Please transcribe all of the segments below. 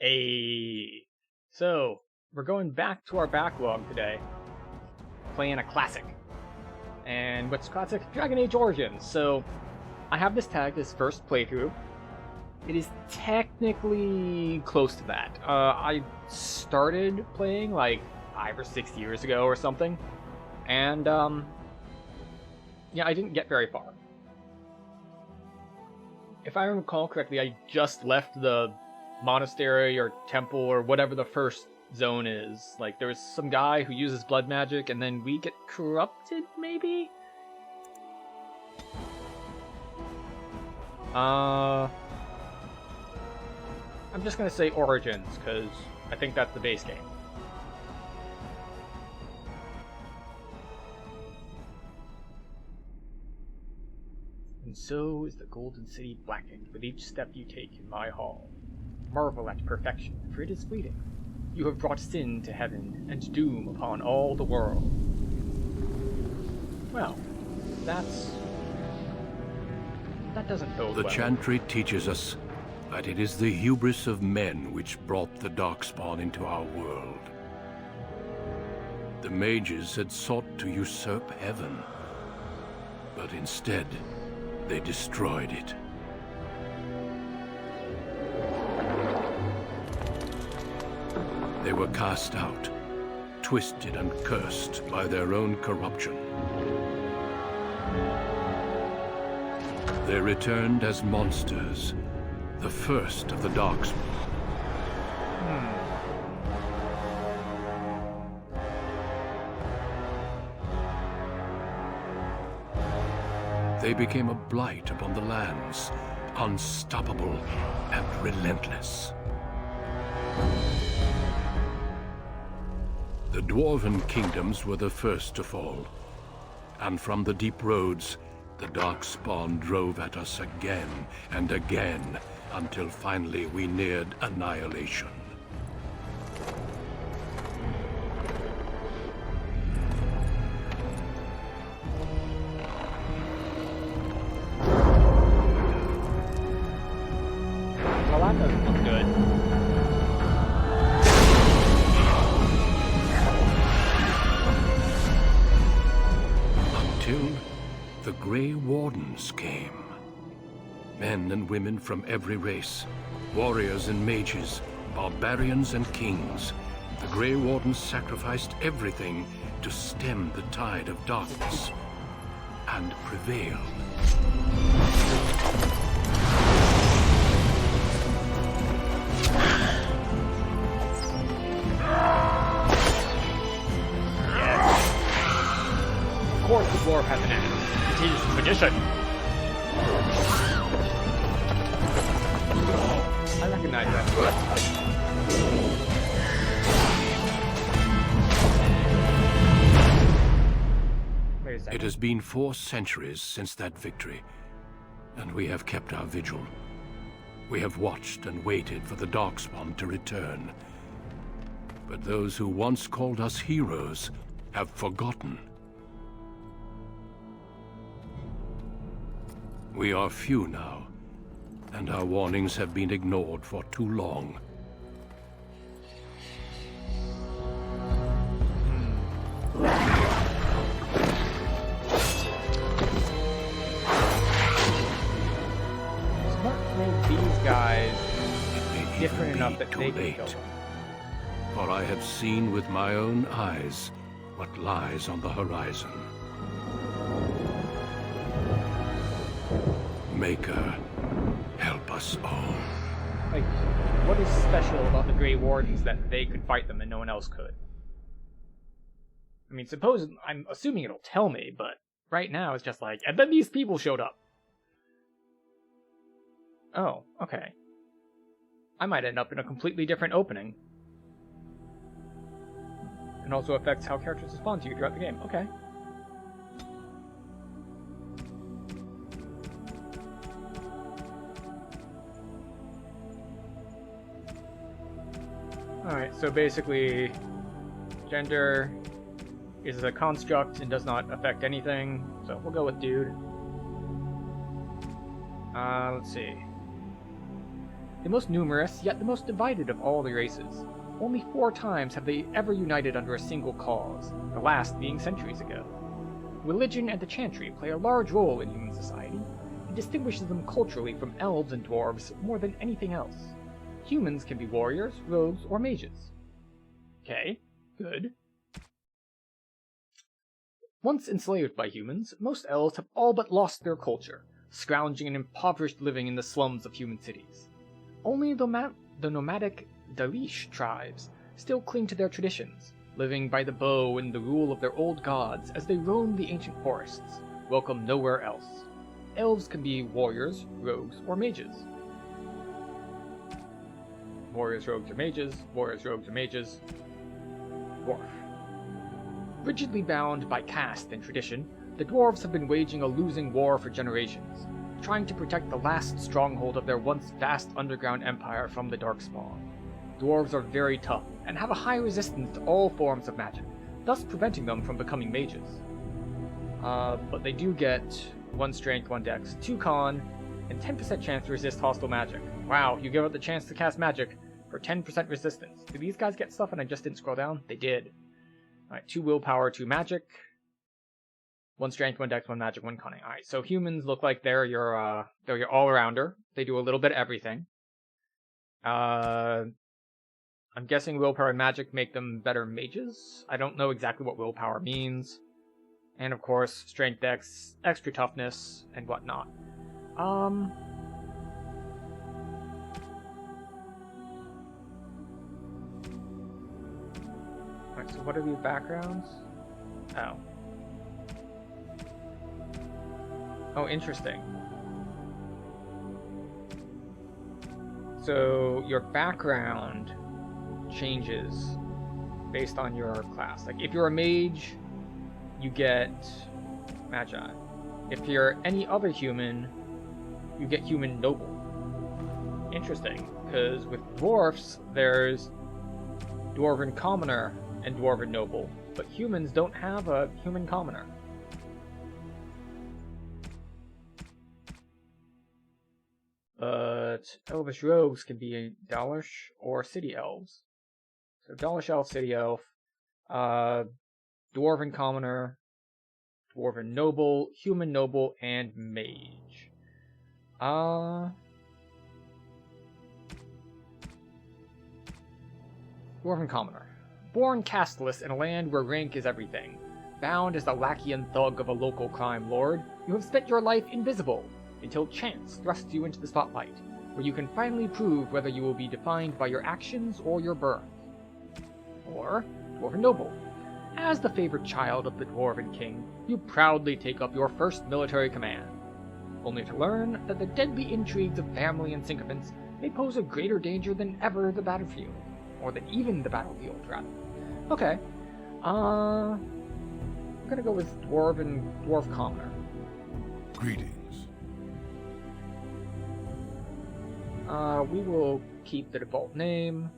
Hey, so we're going back to our backlog today, playing a classic. And what's classic? Dragon Age Origins. So I have this tagged as first playthrough. It is technically close to that. I started playing like 5 or 6 years ago or something, and yeah, I didn't get very far. If I recall correctly, I just left the monastery or temple or whatever the first zone is. Like, there's some guy who uses blood magic, and then we get corrupted, maybe? I'm just gonna say Origins, because I think that's the base game. And so is the Golden City blackened with each step you take in my hall. Marvel at perfection, for it is fleeting. You have brought sin to heaven, and doom upon all the world. Well, that doesn't bode well. The Chantry teaches us that it is the hubris of men which brought the Darkspawn into our world. The mages had sought to usurp heaven, but instead, they destroyed it. They were cast out, twisted and cursed by their own corruption. They returned as monsters, the first of the Darkspawn. They became a blight upon the lands, unstoppable and relentless. The Dwarven kingdoms were the first to fall, and from the deep roads, the Darkspawn drove at us again and again, until finally we neared annihilation. Well, that doesn't look good. Until the Grey Wardens came. Men and women from every race, warriors and mages, barbarians and kings. The Grey Wardens sacrificed everything to stem the tide of darkness, and prevailed. Of course the dwarf has an axe. It is tradition. I recognize that. Wait a second. It has been 4 centuries since that victory, and we have kept our vigil. We have watched and waited for the Darkspawn to return. But those who once called us heroes have forgotten. We are few now, and our warnings have been ignored for too long. Smart to make these guys It may different even enough be that too they can late, kill them. for I have seen with my own eyes what lies on the horizon. Maker, help us all. Like, what is special about the Grey Wardens that they could fight them and no one else could? I mean, I'm assuming it'll tell me, but right now it's just like, and then these people showed up. Oh, okay. I might end up in a completely different opening. And also affects how characters respond to you throughout the game. Okay. Alright, so basically, gender is a construct and does not affect anything, so we'll go with dude. Let's see. The most numerous, yet the most divided of all the races. Only 4 times have they ever united under a single cause, the last being centuries ago. Religion and the chantry play a large role in human society. It distinguishes them culturally from elves and dwarves more than anything else. Humans can be warriors, rogues, or mages. Okay, good. Once enslaved by humans, most elves have all but lost their culture, scrounging and impoverished living in the slums of human cities. Only the nomadic Dalish tribes still cling to their traditions, living by the bow and the rule of their old gods as they roam the ancient forests, welcome nowhere else. Elves can be warriors, rogues, or mages. Warriors, rogues, or mages. Warriors, rogues, or mages. Dwarf. Rigidly bound by caste and tradition, the dwarves have been waging a losing war for generations, trying to protect the last stronghold of their once vast underground empire from the Darkspawn. Dwarves are very tough and have a high resistance to all forms of magic, thus preventing them from becoming mages. But they do get 1 strength, 1 dex, 2 con, and 10% chance to resist hostile magic. Wow, you give up the chance to cast magic for 10% resistance. Did these guys get stuff and I just didn't scroll down? They did. Alright, 2 willpower, 2 magic. 1 strength, 1 dex, 1 magic, 1 cunning. Alright, so humans look like they're your all-arounder. They do a little bit of everything. I'm guessing willpower and magic make them better mages. I don't know exactly what willpower means. And of course, strength, dex, extra toughness, and whatnot. Alright, so what are these backgrounds? Oh. Oh, interesting. So your background changes based on your class. Like if you're a mage, you get magi. If you're any other human, you get human noble. Interesting, because with dwarfs, there's dwarven commoner and dwarven noble, but humans don't have a human commoner. But elvish rogues can be Dalish or city elves. So Dalish elf, city elf, dwarven commoner, dwarven noble, human noble, and mage. Dwarven commoner. Born casteless in a land where rank is everything. Bound as the lackey and thug of a local crime lord, you have spent your life invisible, until chance thrusts you into the spotlight, where you can finally prove whether you will be defined by your actions or your birth. Or, dwarven noble. As the favored child of the dwarven king, you proudly take up your first military command, only to learn that the deadly intrigues of family and sycophants may pose a greater danger than ever the battlefield. Or than even the battlefield, rather. Okay. I'm gonna go with dwarf commoner. Greetings. We will keep the default name.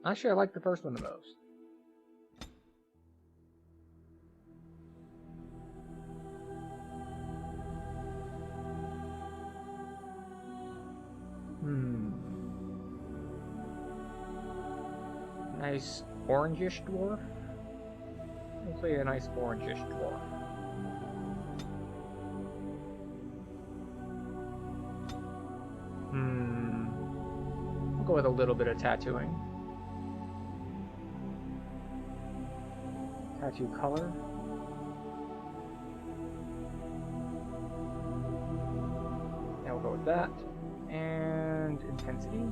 Actually, I like the first one the most. Nice orangish dwarf? We'll say a nice orangish dwarf. We'll go with a little bit of tattooing. Tattoo color. Yeah, we'll go with that. And intensity.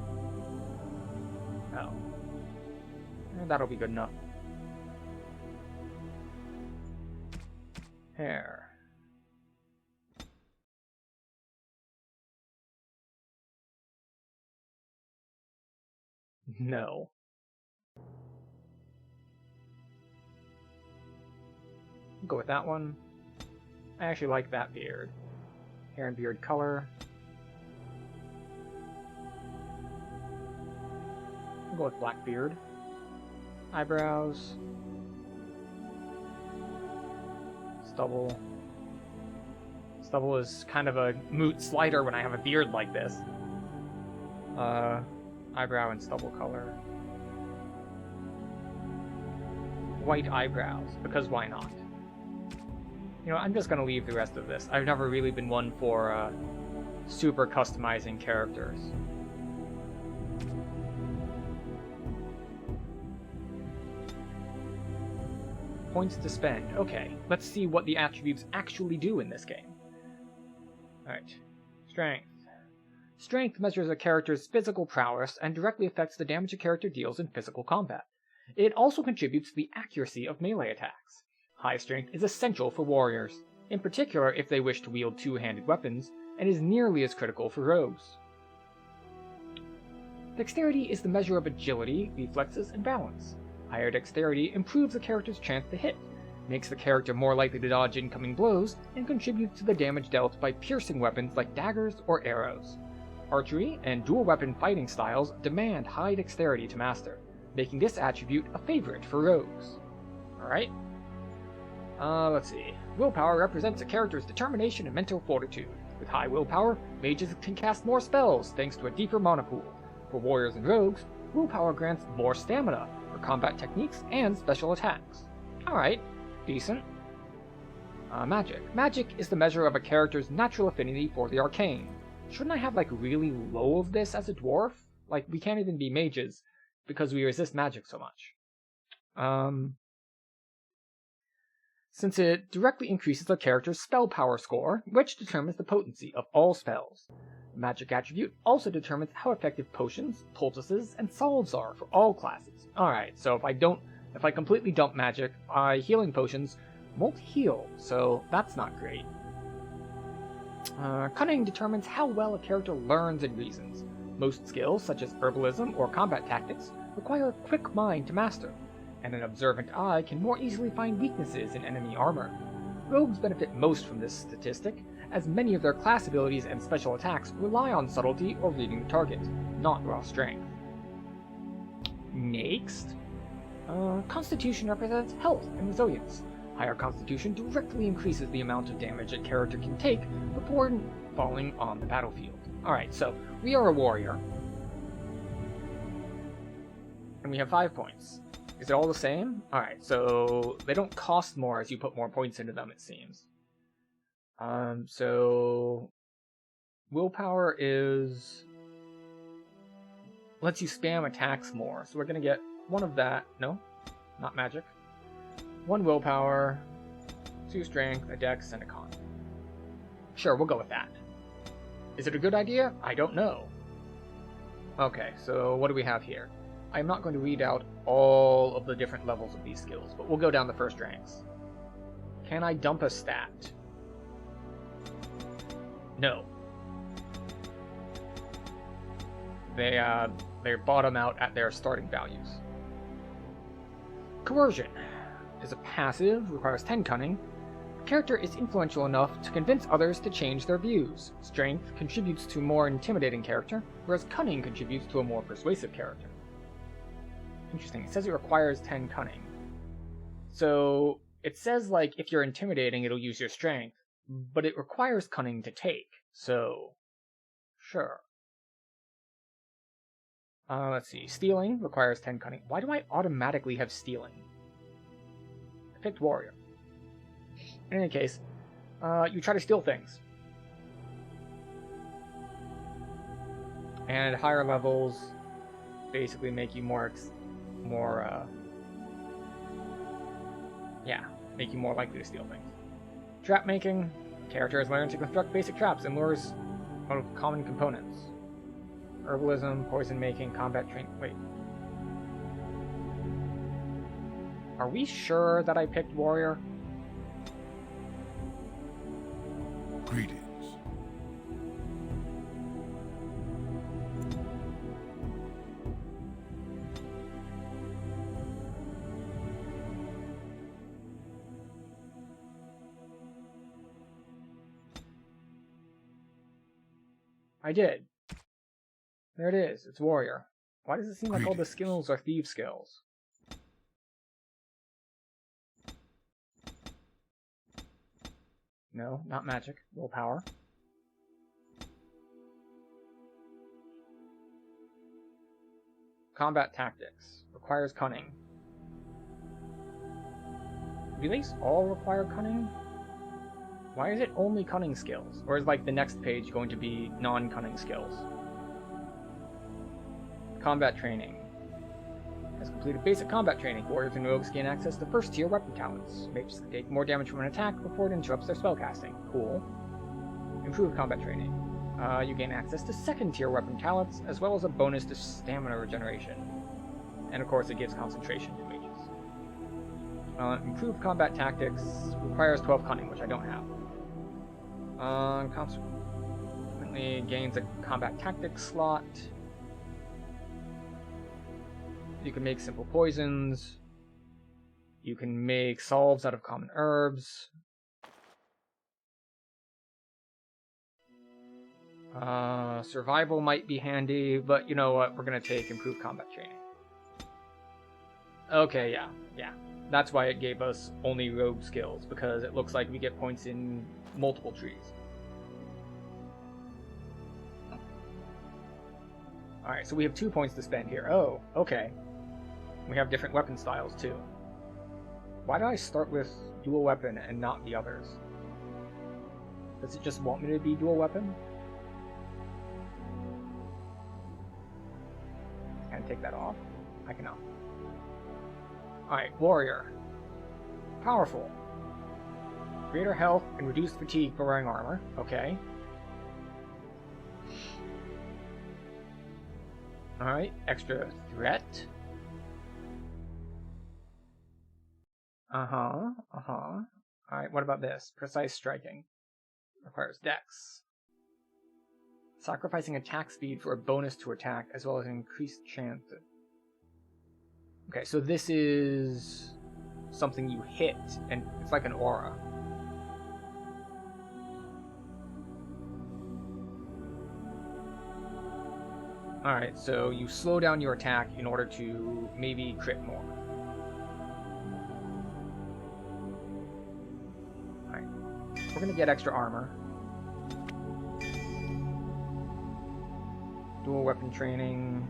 Oh. That'll be good enough. Hair. No. I'll go with that one. I actually like that beard. Hair and beard color. I'll go with black beard. Eyebrows. Stubble. Stubble is kind of a moot slider when I have a beard like this. Eyebrow and stubble color. White eyebrows, because why not? You know, I'm just gonna leave the rest of this. I've never really been one for super customizing characters. Points to spend. Okay, let's see what the attributes actually do in this game. Alright. Strength. Strength measures a character's physical prowess and directly affects the damage a character deals in physical combat. It also contributes to the accuracy of melee attacks. High strength is essential for warriors, in particular if they wish to wield two-handed weapons, and is nearly as critical for rogues. Dexterity is the measure of agility, reflexes, and balance. Higher dexterity improves a character's chance to hit, makes the character more likely to dodge incoming blows, and contributes to the damage dealt by piercing weapons like daggers or arrows. Archery and dual-weapon fighting styles demand high dexterity to master, making this attribute a favorite for rogues. Alright. Let's see. Willpower represents a character's determination and mental fortitude. With high willpower, mages can cast more spells thanks to a deeper mana pool. For warriors and rogues, willpower grants more stamina for combat techniques and special attacks. Alright, decent. Magic. Magic is the measure of a character's natural affinity for the arcane. Shouldn't I have, like, really low of this as a dwarf? Like, we can't even be mages because we resist magic so much. Since it directly increases a character's spell power score, which determines the potency of all spells. The magic attribute also determines how effective potions, poultices, and salves are for all classes. Alright, so if I completely dump magic, my healing potions won't heal, so that's not great. Cunning determines how well a character learns and reasons. Most skills, such as herbalism or combat tactics, require a quick mind to master, and an observant eye can more easily find weaknesses in enemy armor. Rogues benefit most from this statistic, as many of their class abilities and special attacks rely on subtlety or reading the target, not raw strength. Next, Constitution represents health and resilience. Higher Constitution directly increases the amount of damage a character can take before falling on the battlefield. Alright, so we are a warrior. And we have 5 points. Is it all the same? Alright, so they don't cost more as you put more points into them, it seems. So willpower lets you spam attacks more. So we're gonna get one of that. No, not magic. 1 willpower, 2 strength, a dex, and a con. Sure, we'll go with that. Is it a good idea? I don't know. Okay, so what do we have here? I'm not going to read out all of the different levels of these skills, but we'll go down the first ranks. Can I dump a stat? No. They bottom out at their starting values. Coercion is a passive, requires 10 cunning. The character is influential enough to convince others to change their views. Strength contributes to a more intimidating character, whereas cunning contributes to a more persuasive character. Interesting. It says it requires 10 cunning. So it says, like, if you're intimidating, it'll use your strength, but it requires cunning to take. So, sure. Let's see. Stealing requires 10 cunning. Why do I automatically have stealing? I picked warrior. In any case, you try to steal things. And higher levels basically make you make you more likely to steal things. Trap making. Character has learned to construct basic traps and lures out of common components. Herbalism, poison making, combat training. Wait. Are we sure that I picked warrior? Greetings. I did. There it is. It's warrior. Why does it seem like all the skills are thief skills? No, not magic. Willpower. Combat tactics. Requires cunning. Do these all require cunning? Why is it only cunning skills? Or is like the next page going to be non-cunning skills? Combat training. Has completed basic combat training. Warriors and rogues gain access to first tier weapon talents. Mages can take more damage from an attack before it interrupts their spellcasting. Cool. Improved combat training. You gain access to second tier weapon talents, as well as a bonus to stamina regeneration. And of course it gives concentration to mages. Improved combat tactics requires 12 cunning, which I don't have. Consequently gains a combat tactics slot. You can make simple poisons. You can make salves out of common herbs. Survival might be handy, but you know what? We're gonna take improved combat training. Okay, yeah. That's why it gave us only rogue skills, because it looks like we get points in multiple trees. Alright, so we have 2 points to spend here. Oh, okay. We have different weapon styles, too. Why did I start with dual weapon and not the others? Does it just want me to be dual weapon? Can I take that off? I cannot. Alright, warrior. Powerful. Greater health and reduced fatigue for wearing armor. Okay. Alright, extra threat. Alright, what about this? Precise striking. Requires dex. Sacrificing attack speed for a bonus to attack, as well as an increased chance. Okay, so this is something you hit, and it's like an aura. Alright, so you slow down your attack in order to maybe crit more. Alright, we're gonna get extra armor. Dual weapon training.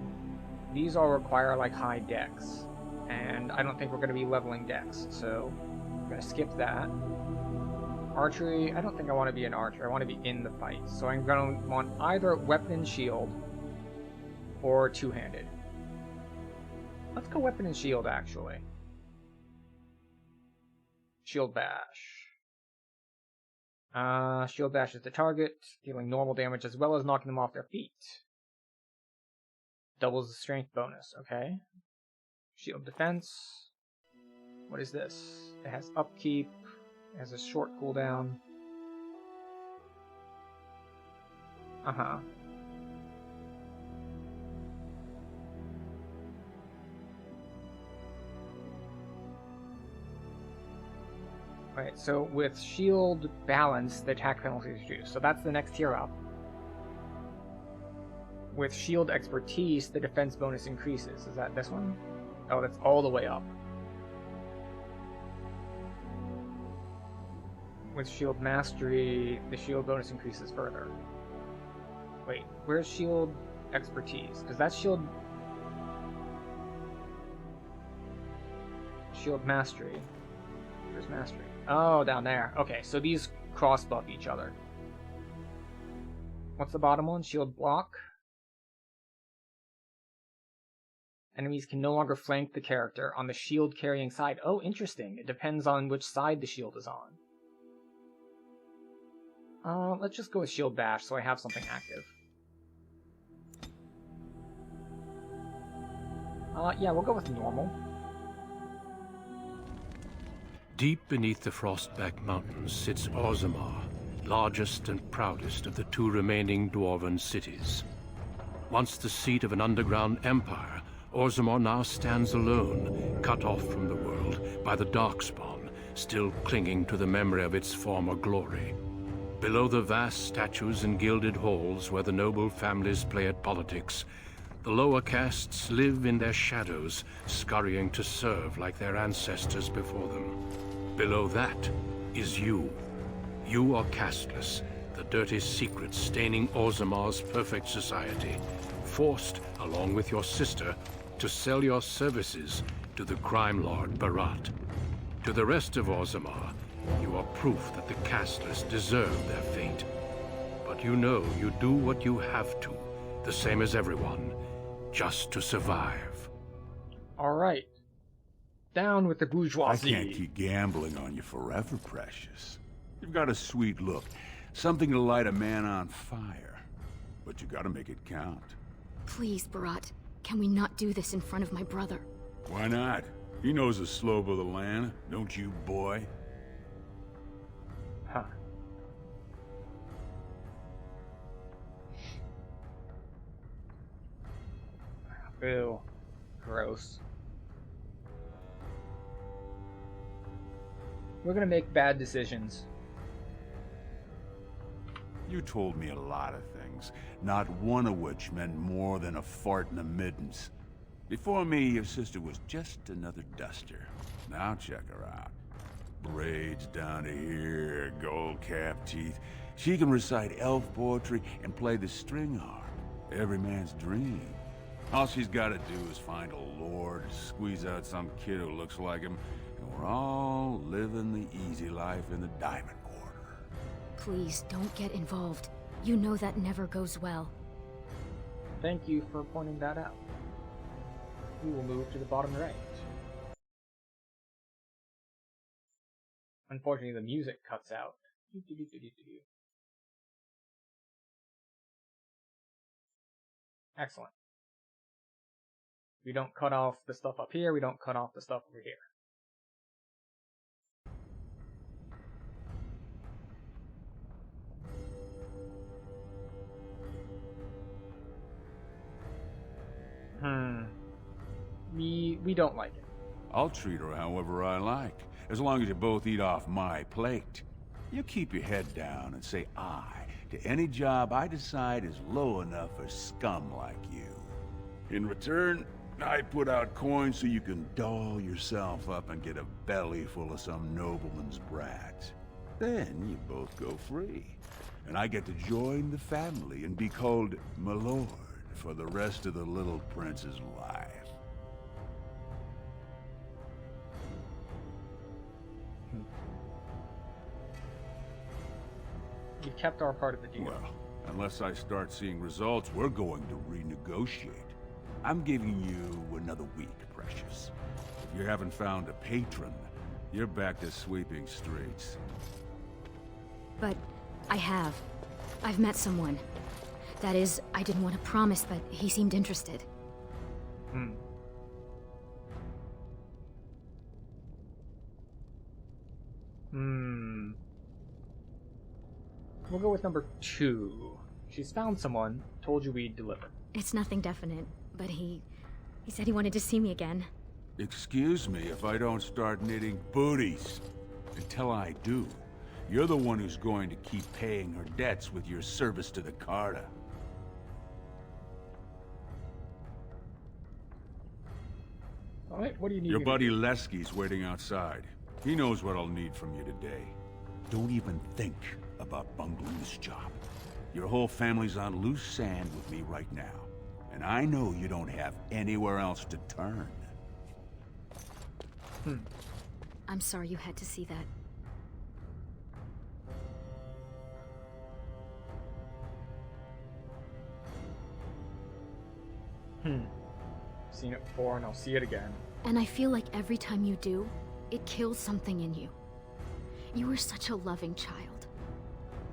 These all require like high dex, and I don't think we're gonna be leveling dex, so I'm gonna skip that. Archery, I don't think I want to be an archer, I want to be in the fight, so I'm gonna want either weapon and shield or two-handed. Let's go weapon and shield, actually. Shield bash. Shield bashes the target, dealing normal damage as well as knocking them off their feet. Doubles the strength bonus, okay. Shield defense. What is this? It has upkeep, it has a short cooldown. Right, so with shield balance, the attack penalty is reduced. So that's the next tier up. With shield expertise, the defense bonus increases. Is that this one? Oh, that's all the way up. With shield mastery, the shield bonus increases further. Wait, where's shield expertise? Is that shield mastery? Where's mastery? Oh, down there. Okay, so these cross buff each other. What's the bottom one? Shield block. Enemies can no longer flank the character on the shield carrying side. Oh, interesting. It depends on which side the shield is on. Let's just go with shield bash so I have something active. Yeah, we'll go with normal. Deep beneath the Frostback Mountains sits Orzammar, largest and proudest of the 2 remaining dwarven cities. Once the seat of an underground empire, Orzammar now stands alone, cut off from the world by the Darkspawn, still clinging to the memory of its former glory. Below the vast statues and gilded halls where the noble families play at politics, the lower castes live in their shadows, scurrying to serve like their ancestors before them. Below that is you. You are casteless, the dirty secret staining Orzammar's perfect society, forced, along with your sister, to sell your services to the crime lord Barat. To the rest of Orzammar, you are proof that the casteless deserve their fate. But you know you do what you have to, the same as everyone, just to survive. Alright. Down with the I bourgeoisie. can't keep gambling on you forever, Precious. You've got a sweet look, something to light a man on fire. But you gotta make it count. Please, Barat. Can we not do this in front of my brother? Why not? He knows the slope of the land, don't you, boy? Huh. Ew. Gross. We're gonna make bad decisions. You told me a lot of things, not one of which meant more than a fart in the middens. Before me, your sister was just another duster. Now check her out. Braids down to here, gold cap teeth. She can recite elf poetry and play the string harp. Every man's dream. All she's gotta do is find a lord, squeeze out some kid who looks like him, and we're all living the easy life in the Diamond Quarter. Please, don't get involved. You know that never goes well. Thank you for pointing that out. We will move to the bottom right. Unfortunately, the music cuts out. Excellent. We don't cut off the stuff up here, we don't cut off the stuff over here. We don't like it. I'll treat her however I like, as long as you both eat off my plate. You keep your head down and say aye to any job I decide is low enough for scum like you. In return, I put out coins so you can doll yourself up and get a belly full of some nobleman's brat. Then you both go free, and I get to join the family and be called my lord for the rest of the little prince's life. We kept our part of the deal. Well, unless I start seeing results, we're going to renegotiate. I'm giving you another week, Precious. If you haven't found a patron, you're back to sweeping streets. But I have. I've met someone. That is, I didn't want to promise, but he seemed interested. We'll go with number 2. She's found someone, told you we'd deliver. It's nothing definite, but he said he wanted to see me again. Excuse me if I don't start knitting booties. Until I do, you're the one who's going to keep paying her debts with your service to the Carta. Alright, what do you need? Your me to buddy do? Lesky's waiting outside. He knows what I'll need from you today. Don't even think about bungling this job. Your whole family's on loose sand with me right now. And I know you don't have anywhere else to turn. I'm sorry you had to see that. Seen it before and I'll see it again. And I feel like every time you do, it kills something in you. You were such a loving child.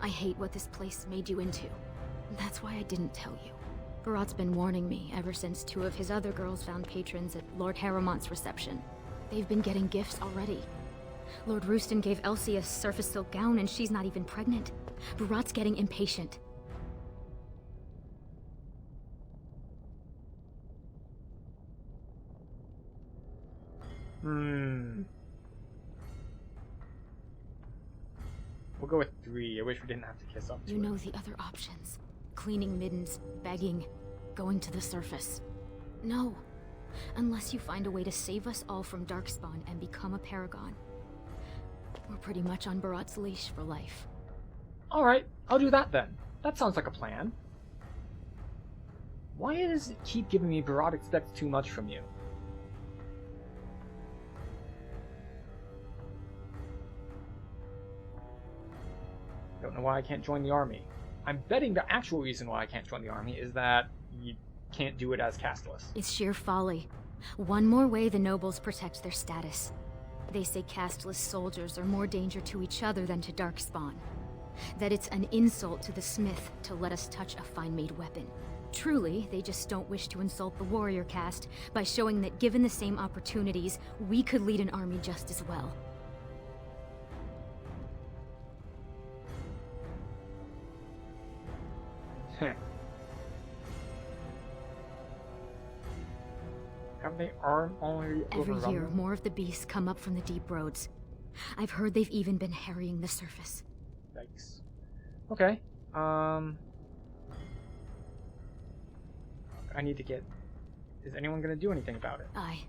I hate what this place made you into. That's why I didn't tell you. Barat's been warning me ever since 2 of his other girls found patrons at Lord Harrimont's reception. They've been getting gifts already. Lord Rooston gave Elsie a surface silk gown and she's not even pregnant. Barat's getting impatient. We'll go with 3. I wish we didn't have to kiss up to You it. know the other options. Cleaning middens, begging, going to the surface. No. Unless you find a way to save us all from Darkspawn and become a paragon. We're pretty much on Barat's leash for life. Alright, I'll do that then. That sounds like a plan. Why does it keep giving me Barad expects too much from you? Don't know why I can't join the army. I'm betting the actual reason why I can't join the army is that you can't do it as casteless. It's sheer folly. One more way the nobles protect their status. They say casteless soldiers are more danger to each other than to Darkspawn. That it's an insult to the smith to let us touch a fine-made weapon. Truly, they just don't wish to insult the warrior caste by showing that given the same opportunities, we could lead an army just as well. Have they already Every overrun year, them? more of the beasts come up from the deep roads. I've heard they've even been harrying the surface. Yikes. Okay. I need to get... Is anyone gonna do anything about it? Aye.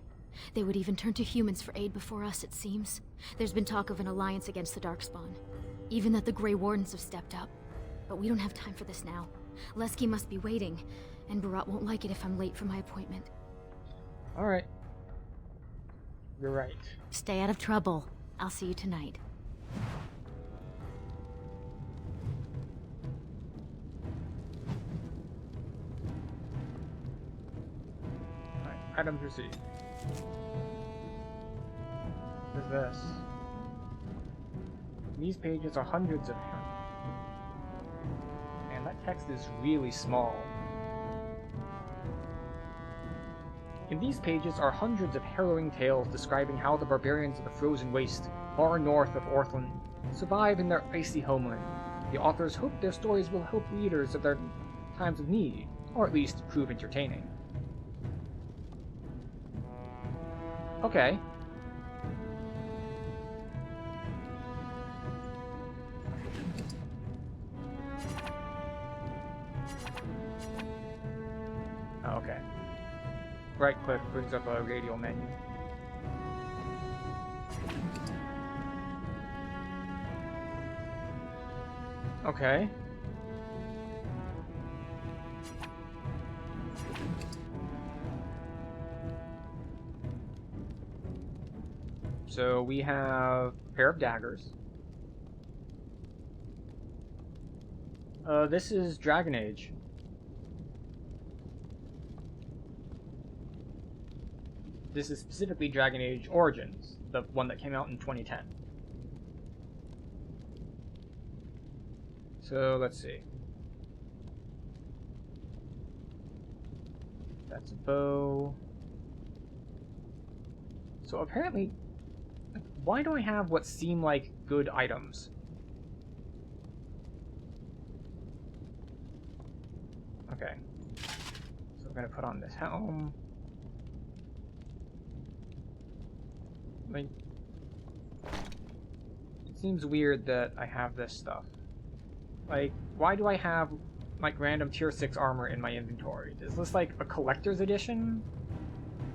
They would even turn to humans for aid before us, it seems. There's been talk of an alliance against the Darkspawn. Even that the Grey Wardens have stepped up. But we don't have time for this now. Lesky must be waiting, and Barat won't like it if I'm late for my appointment. Alright. You're right. Stay out of trouble. I'll see you tonight. Alright, items received. What is this? These pages are hundreds of... Man, that text is really small. In these pages are hundreds of harrowing tales describing how the barbarians of the frozen waste, far north of Orthland, survive in their icy homeland. The authors hope their stories will help readers of their times of need, or at least prove entertaining. Okay. Oh, okay. Right click brings up a radial menu. Okay. So we have a pair of daggers. This is Dragon Age. This is specifically Dragon Age Origins, the one that came out in 2010. So let's see. That's a bow. So apparently, why do I have what seem like good items? Okay. So we're gonna put on this helm. Like, it seems weird that I have this stuff. Like, why do I have, like, random tier 6 armor in my inventory? Is this, like, a collector's edition?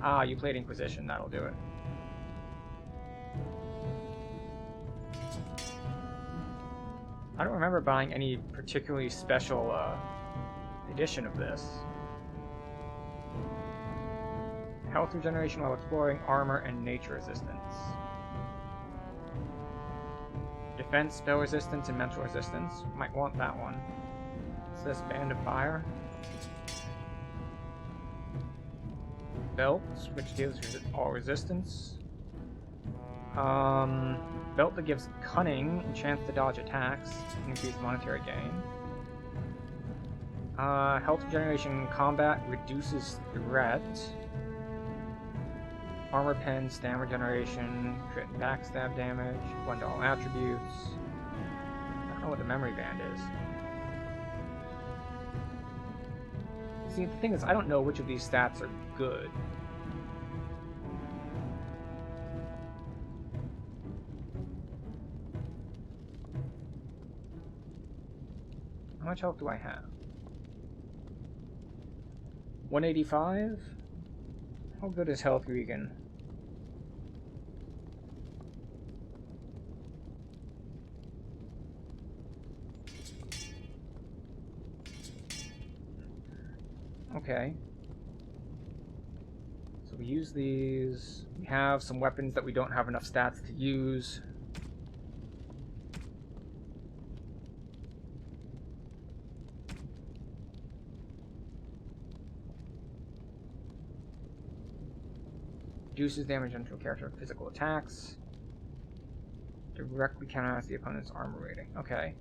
Ah, you played Inquisition, that'll do it. I don't remember buying any particularly special, edition of this. Health regeneration while exploring, armor, and nature resistance. Defense, spell resistance, and mental resistance. Might want that one. What's this? Band of Fire. Belt, which gives all resistance. Belt that gives cunning and chance to dodge attacks, increase monetary gain. Health regeneration in combat reduces threat. Armor pen, stamina regeneration, crit and backstab damage, 1 to all attributes. I don't know what the memory band is. See, the thing is, I don't know which of these stats are good. How much health do I have? 185? How good is health regen? Okay. So we use these. We have some weapons that we don't have enough stats to use. Reduces damage until character physical attacks. Directly counters the opponent's armor rating. Okay.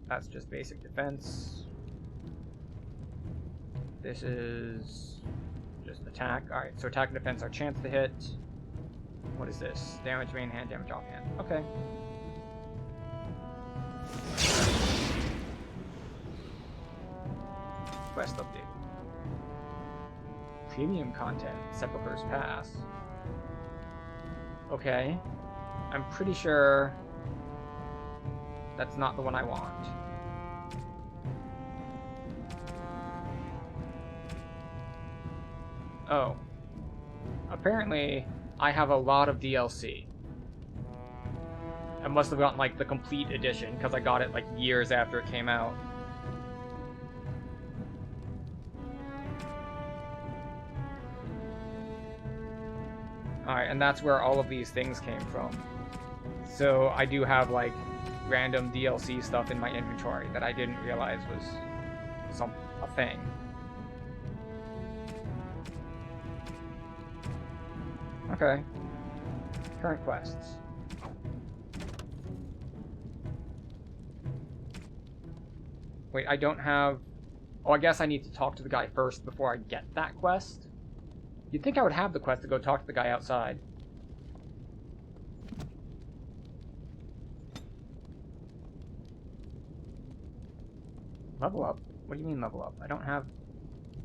That's just basic defense. This is just attack. Alright, so attack and defense are chance to hit. What is this? Damage main hand, damage offhand. Okay. Quest update. Premium content. Sepulchre's Pass. Okay. I'm pretty sure that's not the one I want. Oh. Apparently, I have a lot of DLC. I must have gotten, like, the complete edition, because I got it, like, years after it came out. Alright, and that's where all of these things came from. So, I do have, like, random DLC stuff in my inventory that I didn't realize was a thing. Okay. Current quests. Wait, I don't have... Oh, I guess I need to talk to the guy first before I get that quest? You'd think I would have the quest to go talk to the guy outside. Level up? What do you mean level up? I don't have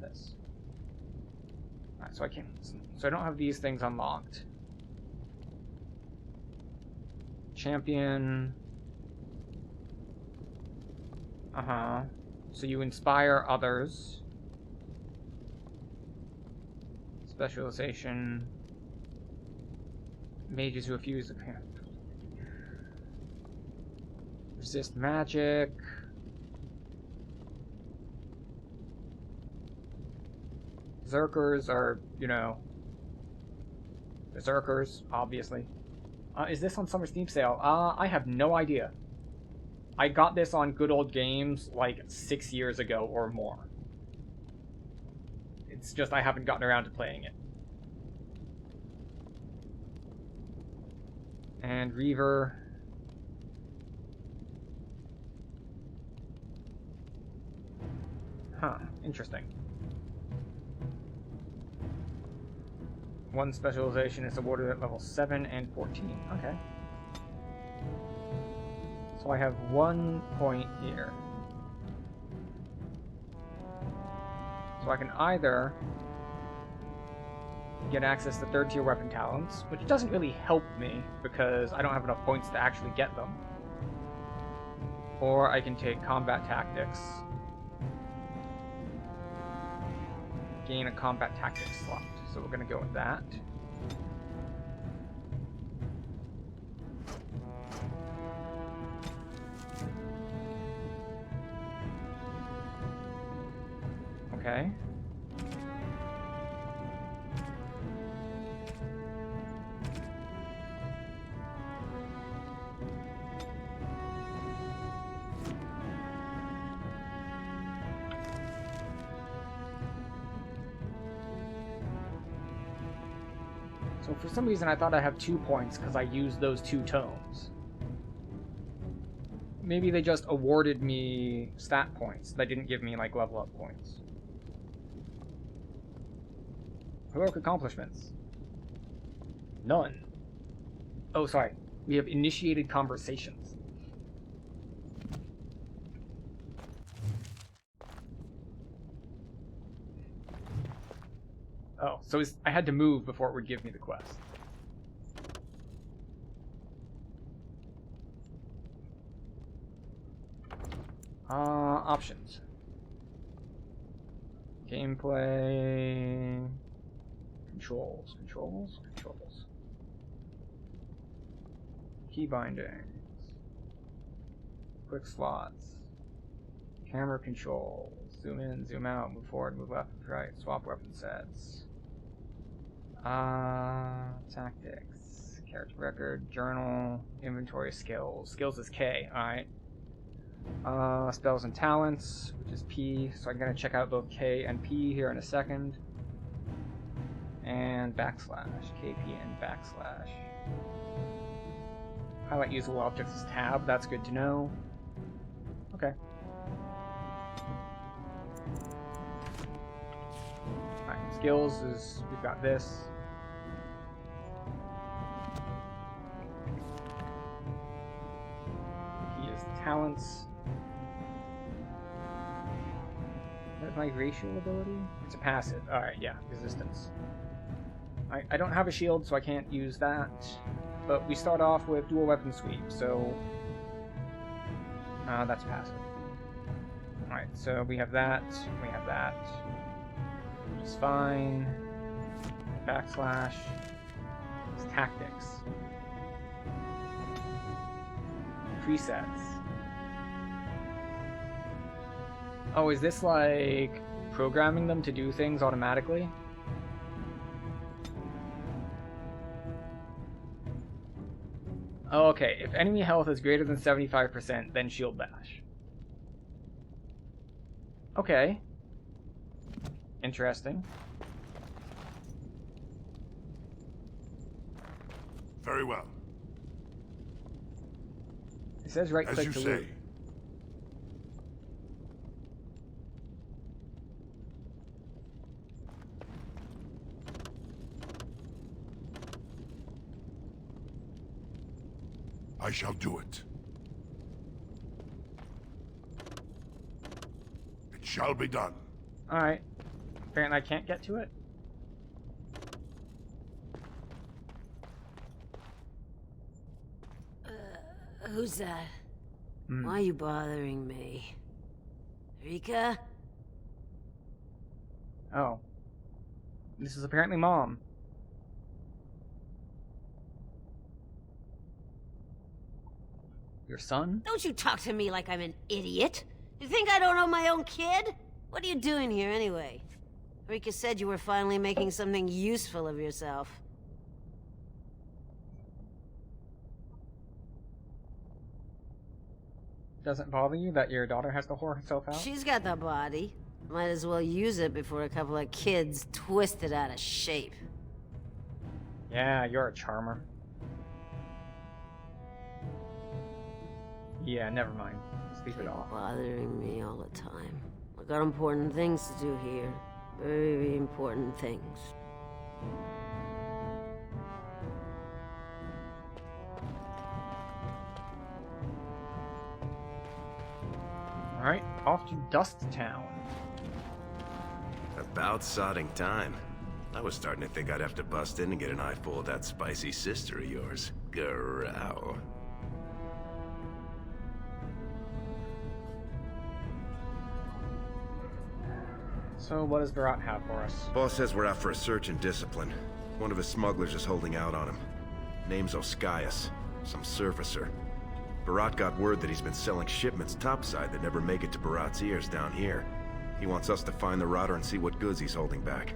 this. Alright, so I can't... So I don't have these things unlocked. Champion... Uh-huh. So you inspire others. Specialization. Mages who have used... Resist magic. Berserkers are, you know... Berserkers, obviously. Is this on Summer Steam Sale? I have no idea. I got this on Good Old Games like 6 years ago or more. It's just I haven't gotten around to playing it. And Reaver. Huh, interesting. One specialization is awarded at level 7 and 14. Okay. So I have 1 point here. So I can either get access to 3rd tier weapon talents, which doesn't really help me because I don't have enough points to actually get them. Or I can take combat tactics. Gain a combat tactics slot. So we're going to go with that. Okay. So for some reason I thought I have 2 points because I used those 2 tomes. Maybe they just awarded me stat points. They didn't give me, like, level up points. Heroic accomplishments. None. Oh, sorry. We have initiated conversations. Oh, so I had to move before it would give me the quest. Options. Gameplay... Controls. Key bindings. Quick slots. Camera controls. Zoom in, zoom out, move forward, move left, move right, swap weapon sets. Tactics, character record, journal, inventory, skills. Skills is K, alright. Spells and talents, which is P, so I'm gonna check out both K and P here in a second. And backslash, KP and backslash. Highlight usable objects as tab, that's good to know. Okay. Alright, skills is, we've got this. He is talents. Is that my racial ability? It's a passive. Alright, yeah, resistance. I don't have a shield, so I can't use that. But we start off with dual weapon sweep, so that's passive. Alright, so we have that, which is fine. Backslash. It's tactics. Presets. Oh, is this like programming them to do things automatically? Oh, okay. If enemy health is greater than 75%, then shield bash. Okay. Interesting. Very well. It says right As click you to say. loot. I shall do it. It shall be done. Alright. Apparently I can't get to it. Who's that? Why are you bothering me? Rika? Oh. This is apparently Mom. Your son? Don't you talk to me like I'm an idiot. You think I don't know my own kid? What are you doing here anyway? Rika said you were finally making something useful of yourself. Doesn't bother you that your daughter has to whore herself out? She's got the body. Might as well use it before a couple of kids twist it out of shape. Yeah, you're a charmer. Yeah, never mind. Sleep it off. Bothering me all the time. I got important things to do here. Very important things. Alright, off to Dust Town. About sodding time. I was starting to think I'd have to bust in and get an eyeful of that spicy sister of yours. Growl. So what does Barat have for us? Boss says we're out for a search and discipline. One of his smugglers is holding out on him. Name's Oskias, some surfacer. Barat got word that he's been selling shipments topside that never make it to Barat's ears down here. He wants us to find the rotter and see what goods he's holding back.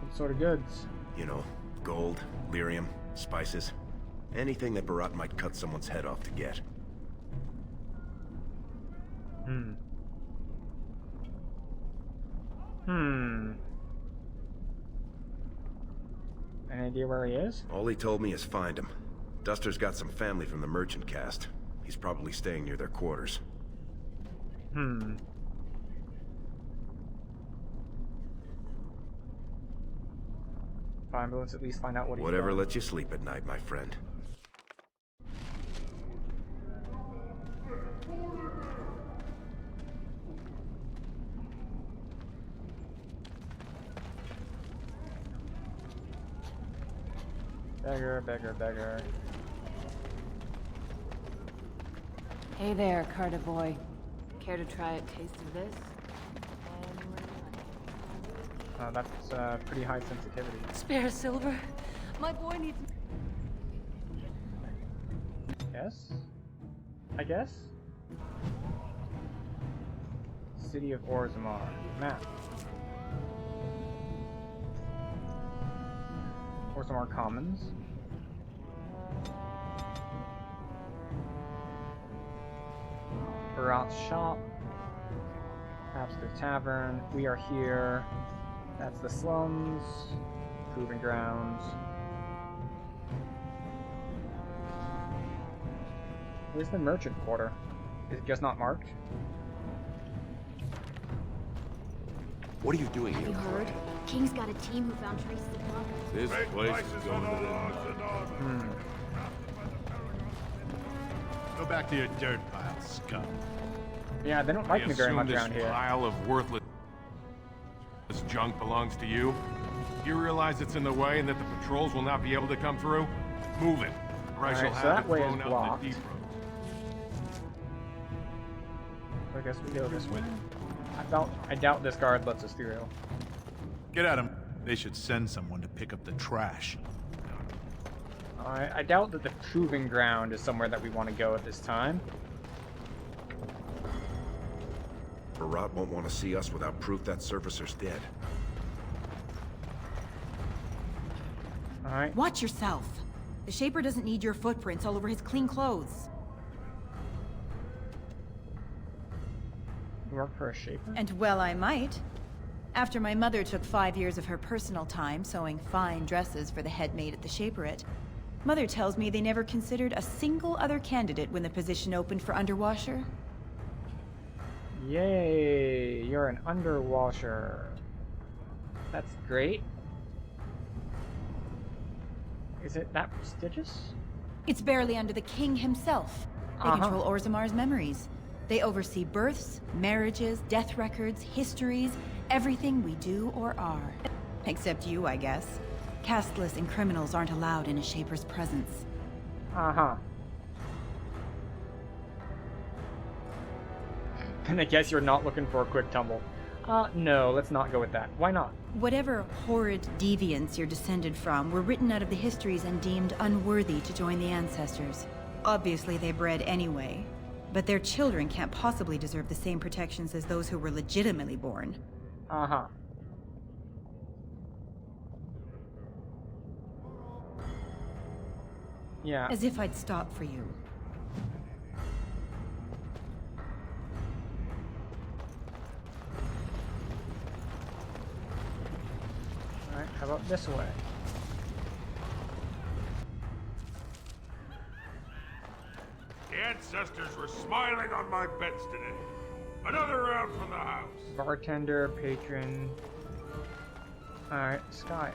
What sort of goods? You know, gold, lyrium, spices. Anything that Barat might cut someone's head off to get. Any idea where he is? All he told me is find him. Duster's got some family from the merchant caste. He's probably staying near their quarters. Fine, but let's at least find out what Whatever lets you sleep at night, my friend. Beggar, beggar, beggar. Hey there, Carter boy. Care to try a taste of this? That's pretty high sensitivity. Spare silver. My boy needs. Yes? I guess? city of Orzammar. Map. Orzammar Commons. Barat's shop. Perhaps the tavern. We are here. That's the slums. Proving grounds. Where's the merchant quarter? Is it just not marked? What are you doing Have here? you heard? King's got a team who found traces of Blanca. This place is going to the... Go back to your dirt pile, scum. Yeah, they don't like me very much around this here. pile of worthless junk belongs to you? You realize it's in the way and that the patrols will not be able to come through? Move it, or I shall Alright, so have that it way is thrown out in blocked. the deep road. I guess we go this way. I doubt this guard lets us through. Get at them. They should send someone to pick up the trash. I doubt that the proving ground is somewhere that we want to go at this time. Barat won't want to see us without proof that surfacer's dead. Alright. Watch yourself. The Shaper doesn't need your footprints all over his clean clothes. Work for a shaper? And well, I might. After my mother took 5 years of her personal time sewing fine dresses for the head maid at the Shaperette, Mother tells me they never considered a single other candidate when the position opened for underwasher. Yay! You're an underwasher. That's great. Is it that prestigious? It's barely under the king himself. They control Orzammar's memories. They oversee births, marriages, death records, histories, everything we do or are. Except you, I guess. Casteless and criminals aren't allowed in a Shaper's presence. And I guess you're not looking for a quick tumble. No, let's not go with that. Why not? Whatever horrid deviants you're descended from were written out of the histories and deemed unworthy to join the ancestors. Obviously they bred anyway, but their children can't possibly deserve the same protections as those who were legitimately born. Yeah. As if I'd stop for you. Alright, how about this way? The ancestors were smiling on my bets today. Another round from the house. Bartender, patron. Alright, Skyus.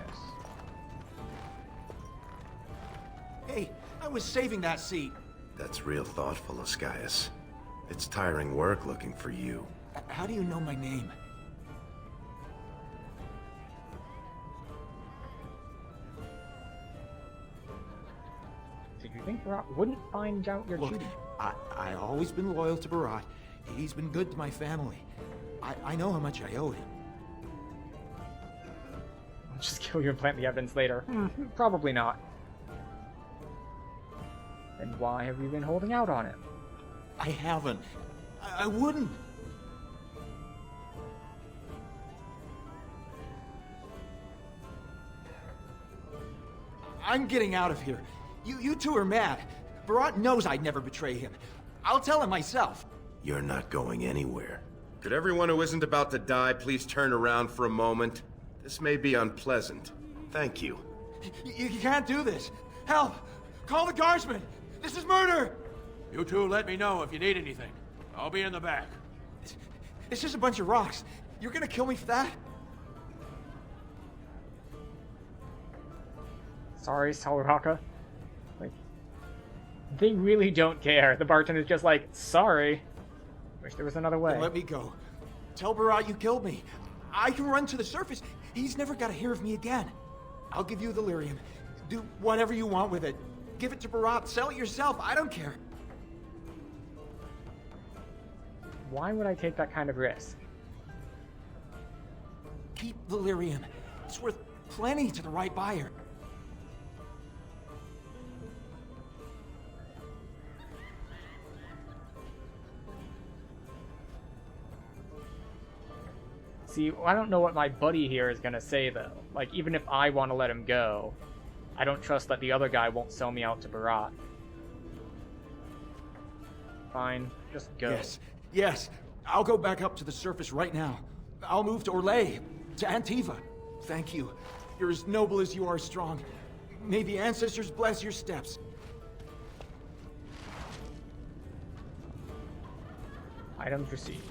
Hey, I was saving that seat. That's real thoughtful, Ascaius. It's tiring work looking for you. How do you know my name? Did you think Barat wouldn't find out you're Look, cheating? I always been loyal to Barat. He's been good to my family. I know how much I owe him. I'll just kill you and plant the evidence later. Probably not. Then why have you been holding out on him? I haven't. I wouldn't. I'm getting out of here. You two are mad. Barat knows I'd never betray him. I'll tell him myself. You're not going anywhere. Could everyone who isn't about to die please turn around for a moment? This may be unpleasant. Thank you. You can't do this. Help! Call the guardsmen! This is murder! You two let me know if you need anything. I'll be in the back. It's just a bunch of rocks. You're gonna kill me for that? Sorry, Saluraka. Like, they really don't care. The bartender's just like, sorry. Wish there was another way. Then let me go. Tell Barat you killed me. I can run to the surface. He's never got to hear of me again. I'll give you the lyrium. Do whatever you want with it. Give it to Barat. Sell it yourself. I don't care. Why would I take that kind of risk? Keep the lyrium. It's worth plenty to the right buyer. See, I don't know what my buddy here is gonna say, though. Like, even if I want to let him go, I don't trust that the other guy won't sell me out to Barat. Fine, just go. Yes. I'll go back up to the surface right now. I'll move to Orlais, to Antiva. Thank you. You're as noble as you are strong. May the ancestors bless your steps. Items received.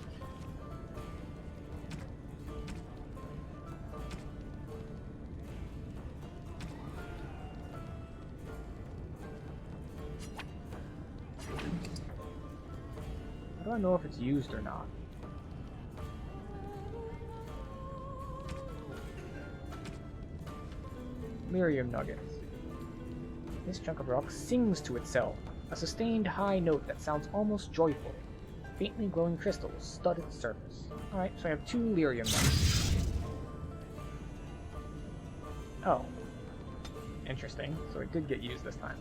How do I know if it's used or not? Miriam nuggets. This chunk of rock sings to itself, a sustained high note that sounds almost joyful. Faintly glowing crystals stud its surface. Alright, so I have 2 lyrium nuggets. Oh. Interesting. So it did get used this time.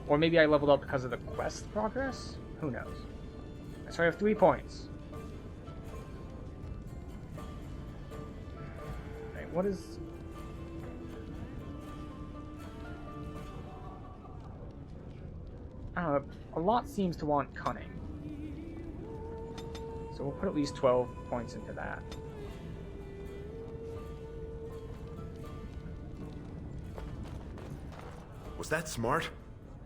Or maybe I leveled up because of the quest progress? Who knows? So I have 3 points. Right, what is... I don't know, a lot seems to want cunning. So we'll put at least 12 points into that. Was that smart?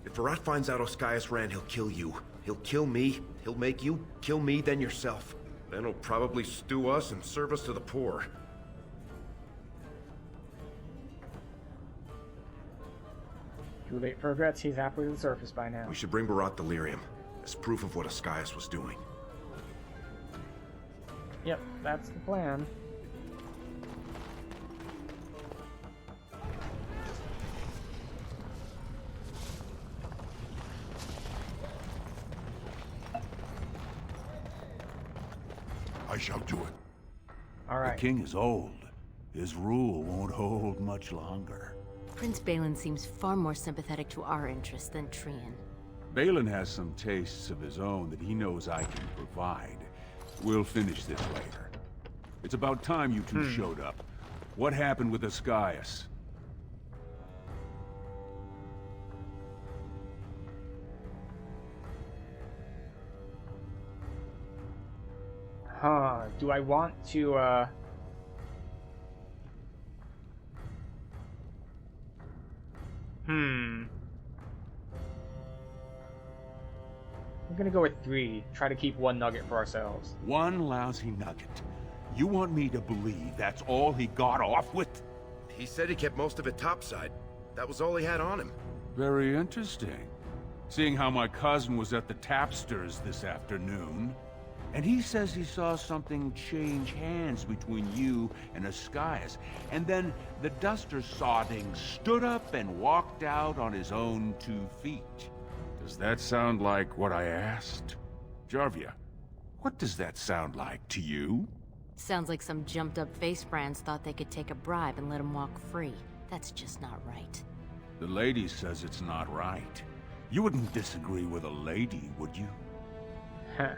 If Barat finds out Oscaius ran, he'll kill you. He'll kill me. He'll make you kill me, then yourself. Then he'll probably stew us and serve us to the poor. Too late for regrets, he's halfway to the surface by now. We should bring Barat delirium as proof of what Oscaius was doing. Yep, that's the plan. I shall do it. All right. The king is old. His rule won't hold much longer. Prince Balin seems far more sympathetic to our interests than Trian. Balin has some tastes of his own that he knows I can provide. We'll finish this later. It's about time you two showed up. What happened with Oscaius? Huh, do I want to, I'm gonna go with 3. Try to keep 1 nugget for ourselves. 1 lousy nugget. You want me to believe that's all he got off with? He said he kept most of it topside. That was all he had on him. Very interesting. Seeing how my cousin was at the tapsters this afternoon. And he says he saw something change hands between you and Oscaius. And then the duster sodding stood up and walked out on his own 2 feet. Does that sound like what I asked? Jarvia, what does that sound like to you? Sounds like some jumped-up face brands thought they could take a bribe and let him walk free. That's just not right. The lady says it's not right. You wouldn't disagree with a lady, would you? Huh.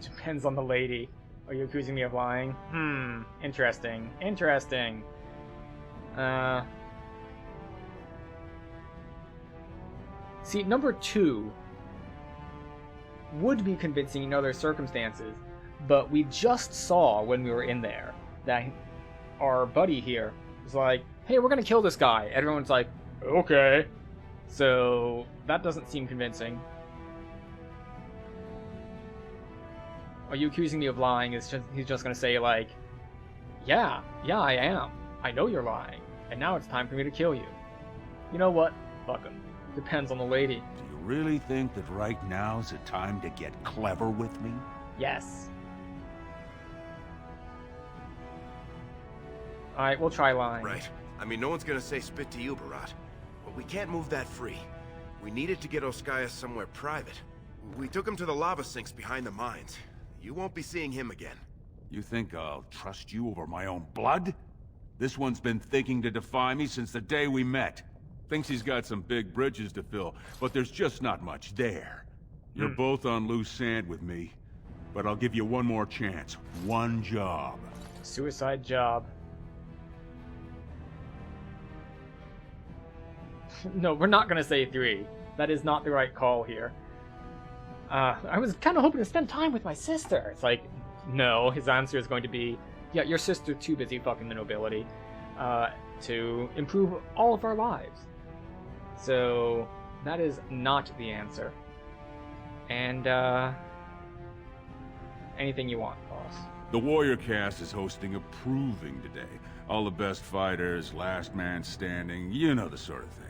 Depends on the lady. Are you accusing me of lying? Interesting. Interesting. See, number 2 would be convincing in other circumstances, but we just saw when we were in there that our buddy here was like, hey, we're gonna kill this guy. Everyone's like, okay. So that doesn't seem convincing. Are you accusing me of lying? He's just gonna say like, yeah, I am. I know you're lying, and now it's time for me to kill you. You know what? Fuck him. Depends on the lady. Do you really think that right now's the time to get clever with me? Yes. Alright, we'll try lying. Right. I mean, no one's gonna say spit to you, Barat. But we can't move that free. We needed to get Oscaius somewhere private. We took him to the lava sinks behind the mines. You won't be seeing him again. You think I'll trust you over my own blood? This one's been thinking to defy me since the day we met. Thinks he's got some big bridges to fill, but there's just not much there. You're both on loose sand with me, but I'll give you one more chance. One job. Suicide job. No, we're not gonna say 3. That is not the right call here. I was kind of hoping to spend time with my sister. It's like, no, his answer is going to be, yeah, your sister's too busy fucking the nobility to improve all of our lives. So, that is not the answer. And, anything you want, boss. The Warrior Cast is hosting a proving today. All the best fighters, last man standing, you know the sort of thing.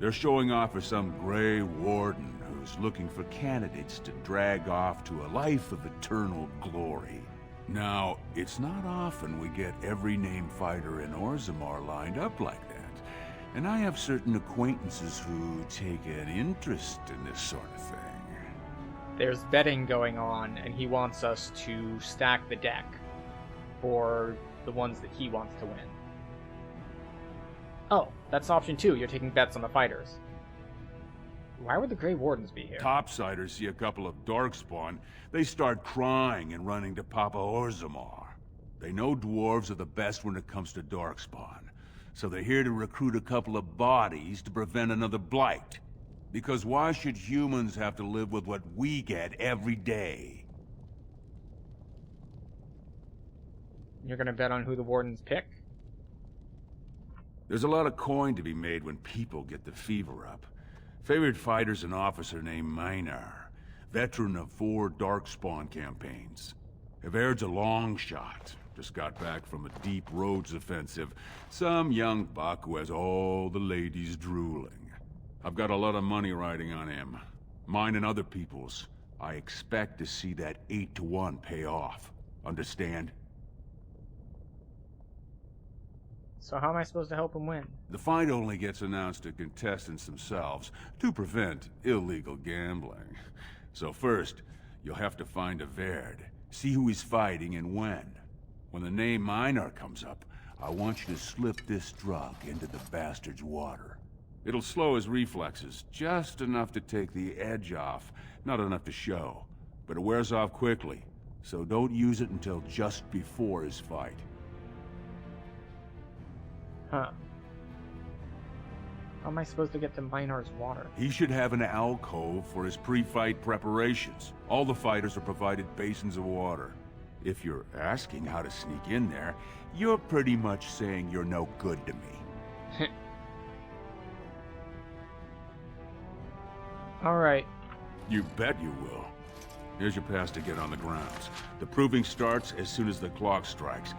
They're showing off for some Grey Warden who's looking for candidates to drag off to a life of eternal glory. Now, it's not often we get every named fighter in Orzammar lined up like that. And I have certain acquaintances who take an interest in this sort of thing. There's betting going on, and he wants us to stack the deck for the ones that he wants to win. Oh, that's option 2. You're taking bets on the fighters. Why would the Grey Wardens be here? Topsiders see a couple of Darkspawn, they start crying and running to Papa Orzammar. They know dwarves are the best when it comes to Darkspawn, so they're here to recruit a couple of bodies to prevent another blight. Because why should humans have to live with what we get every day? You're gonna bet on who the Wardens pick? There's a lot of coin to be made when people get the fever up. Favorite fighter's an officer named Minar, veteran of 4 Darkspawn campaigns. Evaird's a long shot, just got back from a deep roads offensive. Some young buck who has all the ladies drooling. I've got a lot of money riding on him. Mine and other people's. I expect to see that 8-to-1 pay off. Understand? So how am I supposed to help him win? The fight only gets announced to contestants themselves to prevent illegal gambling. So first, you'll have to find Evaird, see who he's fighting and when. When the name Minar comes up, I want you to slip this drug into the bastard's water. It'll slow his reflexes, just enough to take the edge off, not enough to show. But it wears off quickly, so don't use it until just before his fight. Huh. How am I supposed to get to Minar's water? He should have an alcove for his pre-fight preparations. All the fighters are provided basins of water. If you're asking how to sneak in there, you're pretty much saying you're no good to me. Alright. You bet you will. Here's your pass to get on the grounds. The proving starts as soon as the clock strikes.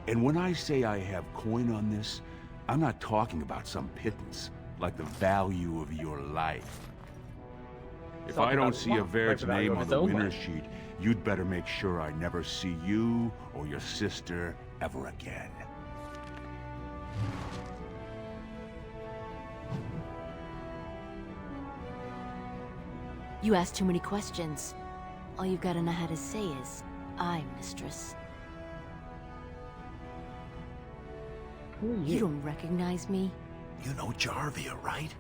And when I say I have coin on this, I'm not talking about some pittance, like the value of your life. If I don't see Evaird's name on the winner's sheet, you'd better make sure I never see you or your sister ever again. You ask too many questions. All you've got to know how to say is, "I'm mistress." Who are you? You don't recognize me? You know Jarvia, right?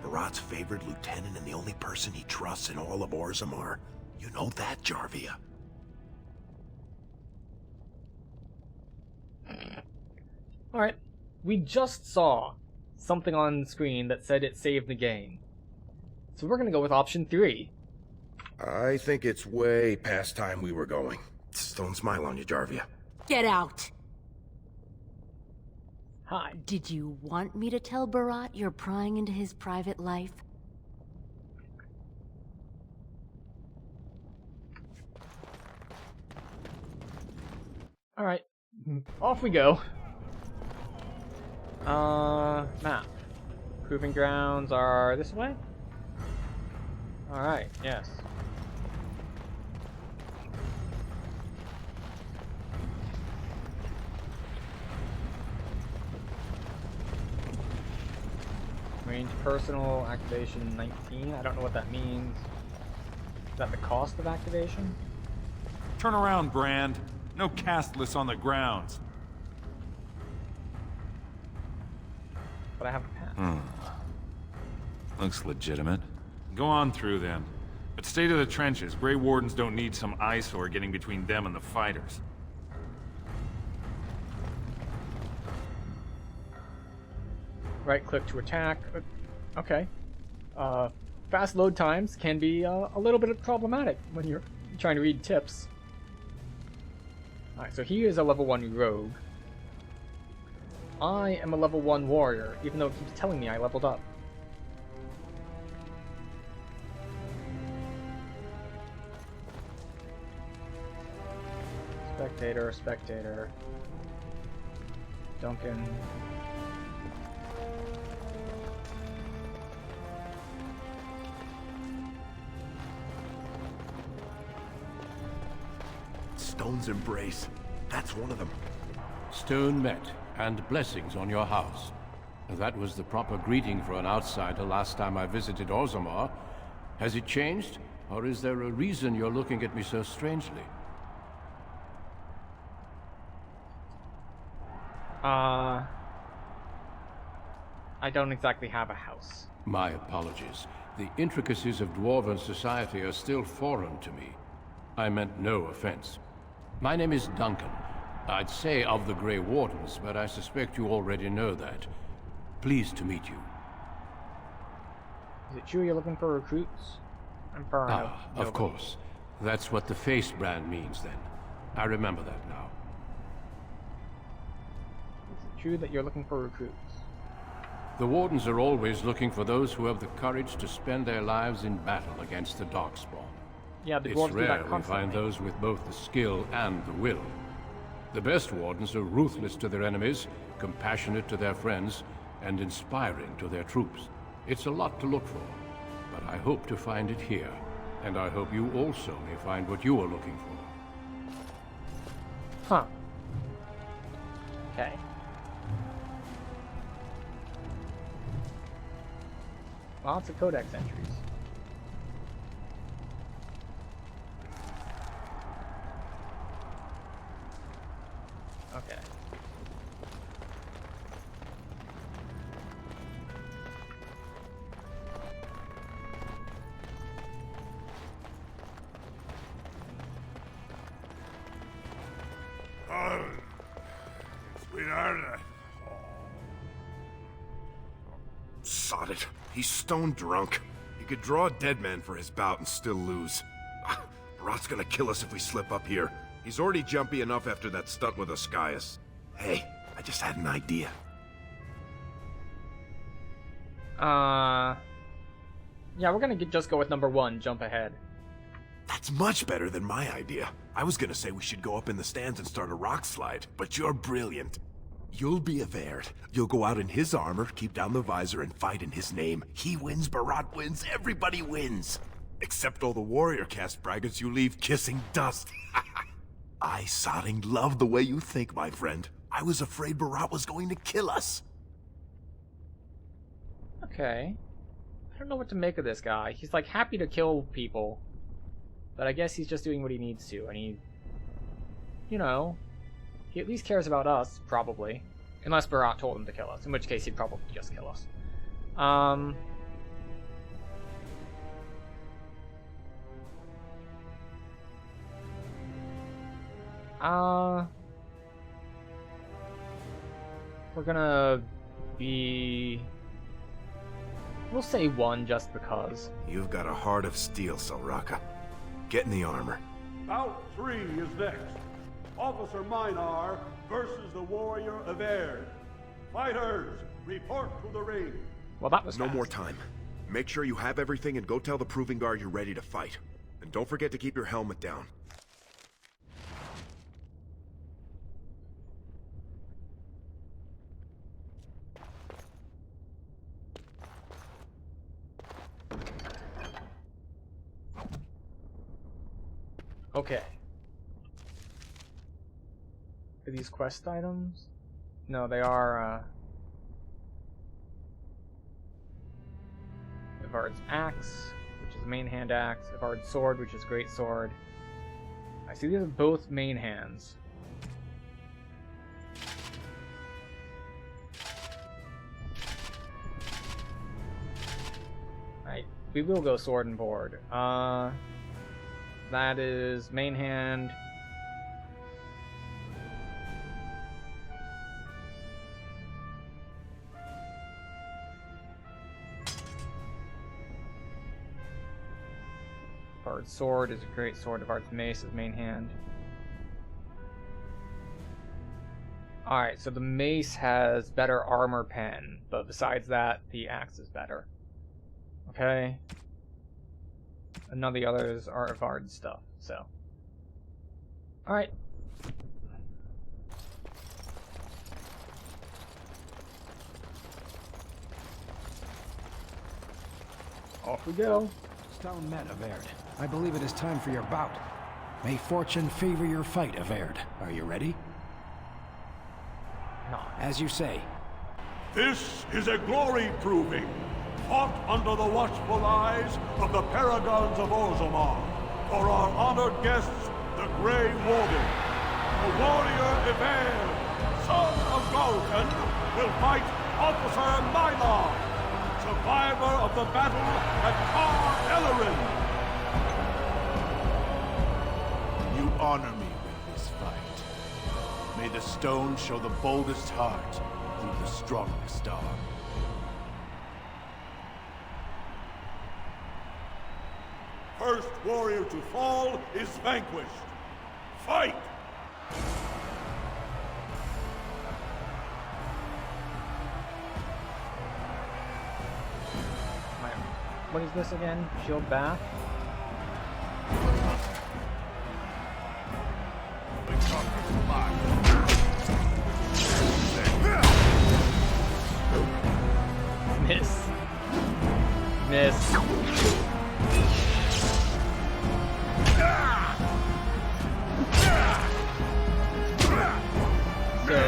Barat's favorite lieutenant and the only person he trusts in all of Orzammar. You know that, Jarvia? Alright. We just saw something on screen that said it saved the game. So we're gonna go with option 3. I think it's way past time we were going. Don't smile on you, Jarvia. Get out! Hi. Did you want me to tell Barat you're prying into his private life? Alright. Off we go. Map. Proving grounds are this way? Alright, yes. Range personal, activation 19. I don't know what that means. Is that the cost of activation? Turn around, Brand. No castless on the grounds. But I have a pass. Looks legitimate. Go on through then. But stay to the trenches. Grey Wardens don't need some eyesore getting between them and the fighters. Right click to attack. Okay. Fast load times can be a little bit problematic when you're trying to read tips. Alright, so he is a level 1 rogue. I am a level 1 warrior, even though it keeps telling me I leveled up. Spectator, spectator. Duncan. Stone's Embrace. That's one of them. Stone met, and blessings on your house. That was the proper greeting for an outsider last time I visited Orzammar. Has it changed? Or is there a reason you're looking at me so strangely? I don't exactly have a house. My apologies. The intricacies of Dwarven society are still foreign to me. I meant no offense. My name is Duncan. I'd say of the Grey Wardens, but I suspect you already know that. Pleased to meet you. Is it true you're looking for recruits? I'm for of course. That's what the face brand means then. I remember that now. Is it true that you're looking for recruits? The Wardens are always looking for those who have the courage to spend their lives in battle against the Darkspawn. Yeah, the it's dwarves do that rare we constantly. find those with both the skill and the will. The best Wardens are ruthless to their enemies, compassionate to their friends, and inspiring to their troops. It's a lot to look for, but I hope to find it here, and I hope you also may find what you are looking for. Huh. Okay. Lots of codex entries. Okay. Sweetheart. Sod it. He's stone drunk. He could draw a dead man for his bout and still lose. Rot's gonna kill us if we slip up here. He's already jumpy enough after that stunt with Oscius. Hey, I just had an idea. Yeah, we're gonna just go with number 1, jump ahead. That's much better than my idea. I was gonna say we should go up in the stands and start a rock slide, but you're brilliant. You'll be a Verd. You'll go out in his armor, keep down the visor, and fight in his name. He wins, Barat wins, everybody wins. Except all the warrior caste braggarts you leave kissing dust. I sodding love the way you think, my friend. I was afraid Barat was going to kill us. Okay. I don't know what to make of this guy. He's like happy to kill people, but I guess he's just doing what he needs to, and he, you know, he at least cares about us, probably. Unless Barat told him to kill us, in which case he'd probably just kill us. We're gonna be... We'll say 1 just because. You've got a heart of steel, Selraka. Get in the armor. Bout 3 is next. Officer Minar versus the warrior Averd. Fighters, report to the ring. Well, that was no fast. more time. Make sure you have everything and go tell the Proving Guard you're ready to fight. And don't forget to keep your helmet down. Okay. Are these quest items? No, they are, Ivard's axe, which is main hand axe, Ivard's sword, which is great sword. I see these are both main hands. I we will go sword and board. That is main hand. Bard sword is a great sword of arts. Mace is main hand. Alright, so the mace has better armor pen, but besides that, the axe is better. Okay. And none of the others are Vard stuff, so. Alright. Off we go. Stone met, Averd. I believe it is time for your bout. May fortune favor your fight, Averd. Are you ready? No. As you say. This is a glory proving, fought under the watchful eyes of the paragons of Orzammar. For our honored guests, the Grey Warden, the warrior Yvain, son of Galton, will fight Officer Mylar, survivor of the battle at Tar Ellerin. You honor me with this fight. May the stone show the boldest heart through the strongest arm. First warrior to fall is vanquished. Fight! What is this again? Shield bath? Miss. Miss. So, I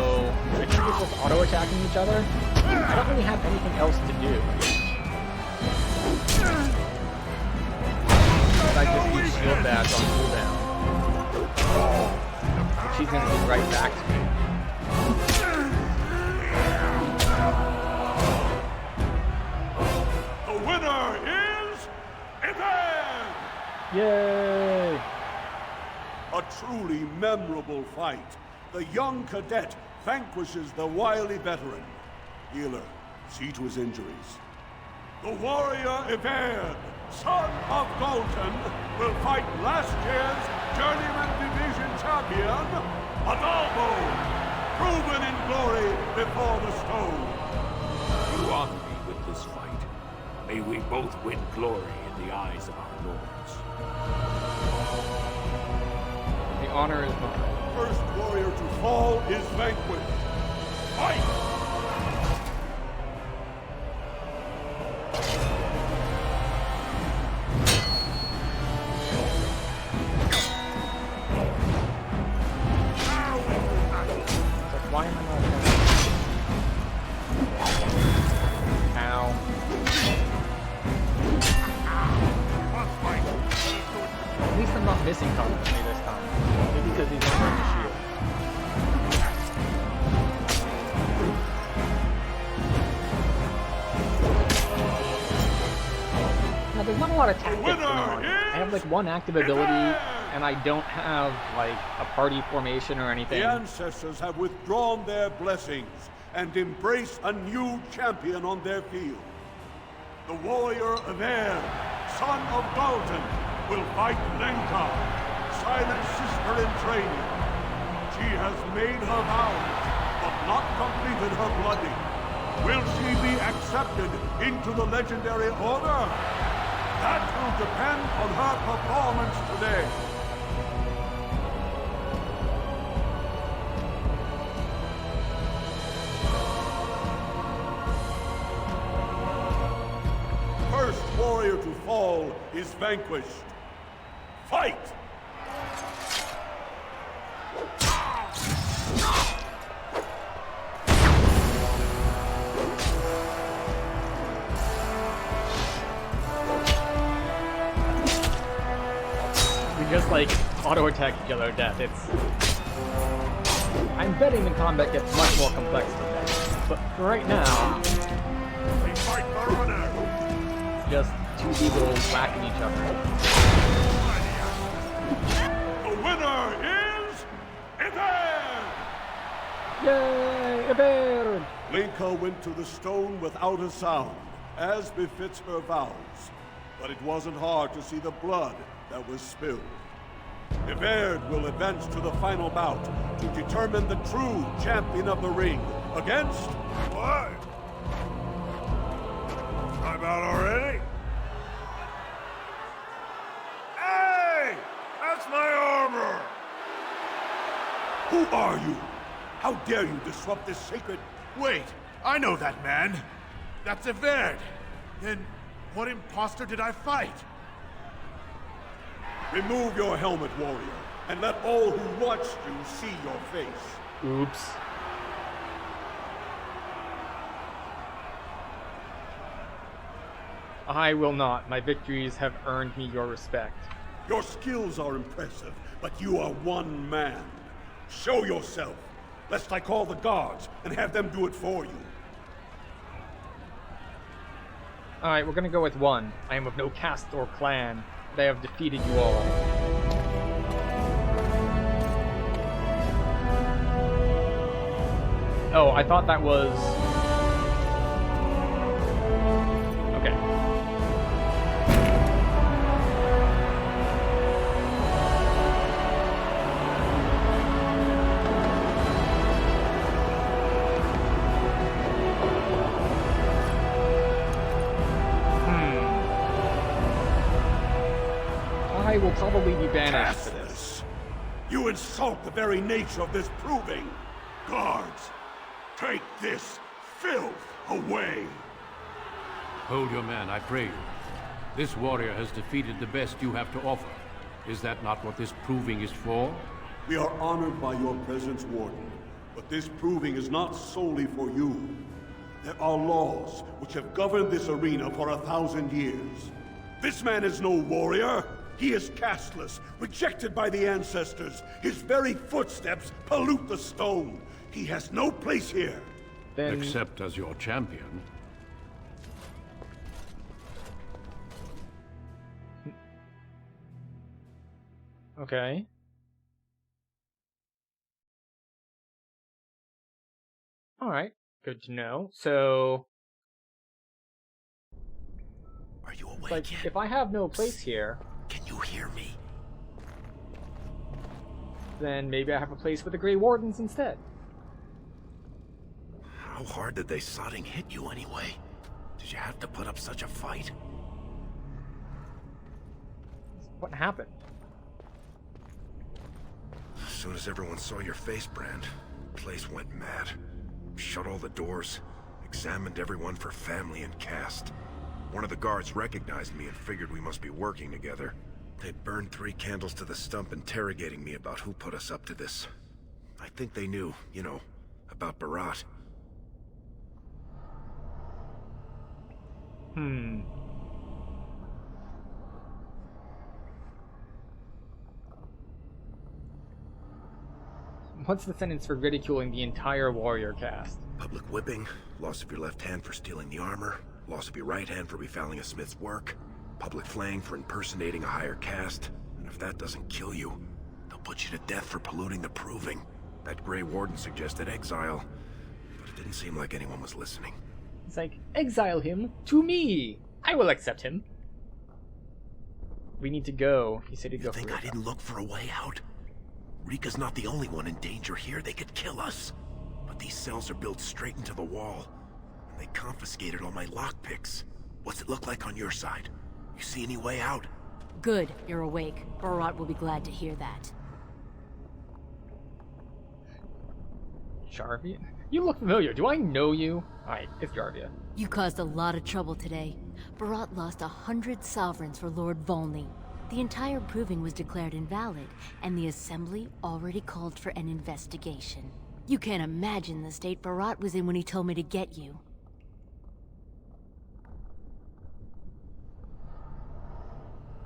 think it's just auto-attacking each other. I don't really have anything else to do. I just use shield bash on cooldown. But she's gonna be right back to me. The winner is Yvain! Yay! A truly memorable fight. The young cadet vanquishes the wily veteran. Healer, see to his injuries. The warrior Yvain, son of Galton, will fight last year's Journeyman Division champion, Adalbo, proven in glory before the stone. You honor me with this fight. May we both win glory in the eyes of our lords. The honor is mine. First warrior to fall is vanquished. Fight! Why am I not Ow. At least I'm not missing constantly this time. Maybe because he's not wearing the shield. Now there's not a lot of tactics going on. I have like one active ability, and I don't have like a party formation or anything. The ancestors have withdrawn their blessings and embrace a new champion on their field. The warrior Yvain, son of Galton, will fight Lenka, silent sister in training. She has made her vows, but not completed her blooding. Will she be accepted into the legendary order? That will depend on her performance today. First warrior to fall is vanquished. Fight! We just like auto-attack each other to death. I'm betting the combat gets much more complex than that. But for right now... We fight for honor! just two people whacking each other. The winner is Everd! Yay, Everd! Linka went to the stone without a sound, as befits her vows. But it wasn't hard to see the blood that was spilled. Everd will advance to the final bout to determine the true champion of the ring against... What? I'm out already? Hey! That's my armor! Who are you? How dare you disrupt this sacred... Wait, I know that man. That's Everd. Then what imposter did I fight? Remove your helmet, warrior, and let all who watched you see your face. Oops. I will not. My victories have earned me your respect. Your skills are impressive, but you are one man. Show yourself, lest I call the guards and have them do it for you. Alright, we're gonna go with one. I am of no caste or clan. They have defeated you all. Oh, I thought that was... Okay. I will probably be banished for this. You insult the very nature of this proving. Guards, take this filth away. Hold your man, I pray you. This warrior has defeated the best you have to offer. Is that not what this proving is for? We are honored by your presence, Warden. But this proving is not solely for you. There are laws which have governed this arena for 1,000 years. This man is no warrior. He is casteless, rejected by the ancestors. His very footsteps pollute the stone. He has no place here. Then... Except as your champion. Okay. Alright, good to know. So... Are you awake like, yet? if I have no place here... Can you hear me? Then maybe I have a place with the Grey Wardens instead. How hard did they sodding hit you anyway? Did you have to put up such a fight? What happened? As soon as everyone saw your face, Brand, the place went mad. Shut all the doors, examined everyone for family and caste. One of the guards recognized me and figured we must be working together. They burned 3 candles to the stump interrogating me about who put us up to this. I think they knew, you know, about Barat. What's the sentence for ridiculing the entire warrior caste? Public whipping, loss of your left hand for stealing the armor, loss of your right hand for befouling a smith's work, public flaying for impersonating a higher caste, and if that doesn't kill you, they'll put you to death for polluting the proving. That Grey Warden suggested exile, but it didn't seem like anyone was listening. It's like, exile him to me! I will accept him. We need to go. He said he'd go. You think I didn't look for a way out? Rika's not the only one in danger here. They could kill us. But these cells are built straight into the wall. And they confiscated all my lockpicks. What's it look like on your side? You see any way out? Good, you're awake. Barat will be glad to hear that. Jarvia? You look familiar. Do I know you? Alright, it's Jarvia. You caused a lot of trouble today. Barat lost 100 sovereigns for Lord Volney. The entire proving was declared invalid, and the Assembly already called for an investigation. You can't imagine the state Barat was in when he told me to get you.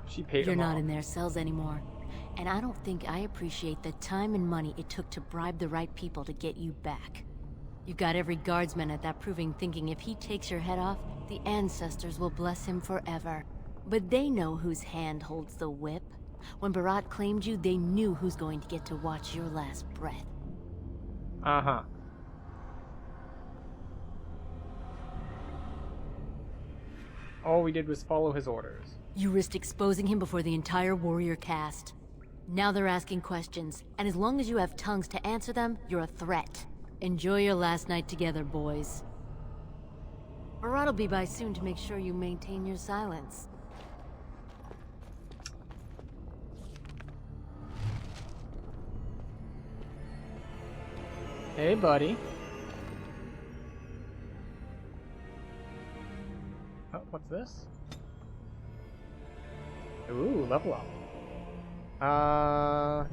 She paid You're him not off. in their cells anymore. And I don't think I appreciate the time and money it took to bribe the right people to get you back. You got every guardsman at that proving thinking if he takes your head off, the ancestors will bless him forever. But they know whose hand holds the whip. When Barat claimed you, they knew who's going to get to watch your last breath. Uh-huh. All we did was follow his orders. You risked exposing him before the entire warrior caste. Now they're asking questions, and as long as you have tongues to answer them, you're a threat. Enjoy your last night together, boys. Barat will be by soon to make sure you maintain your silence. Hey, buddy. Oh, what's this? Ooh, level up.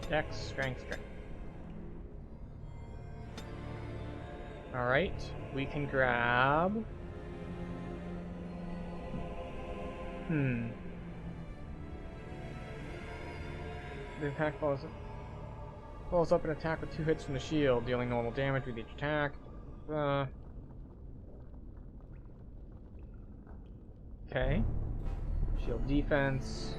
Dex, strength. Alright, we can grab... The attack follows up an attack with 2 hits from the shield, dealing normal damage with each attack. Okay. Shield defense.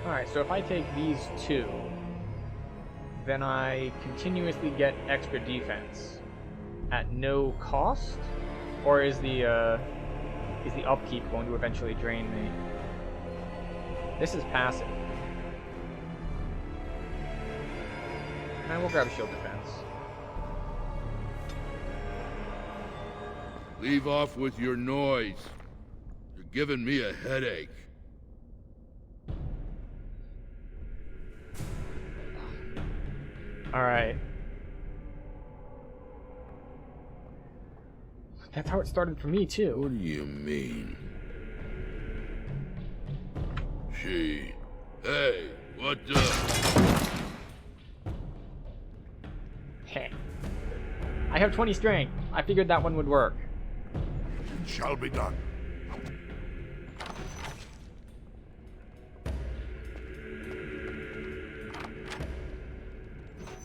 Alright, so if I take these 2, then I continuously get extra defense at no cost? Or is the upkeep going to eventually drain me? This is passive. And we'll grab a shield defense. Leave off with your noise. You're giving me a headache. Alright. That's how it started for me, too. What do you mean? She... Hey, what the... Heh. I have 20 strength. I figured that one would work. It shall be done.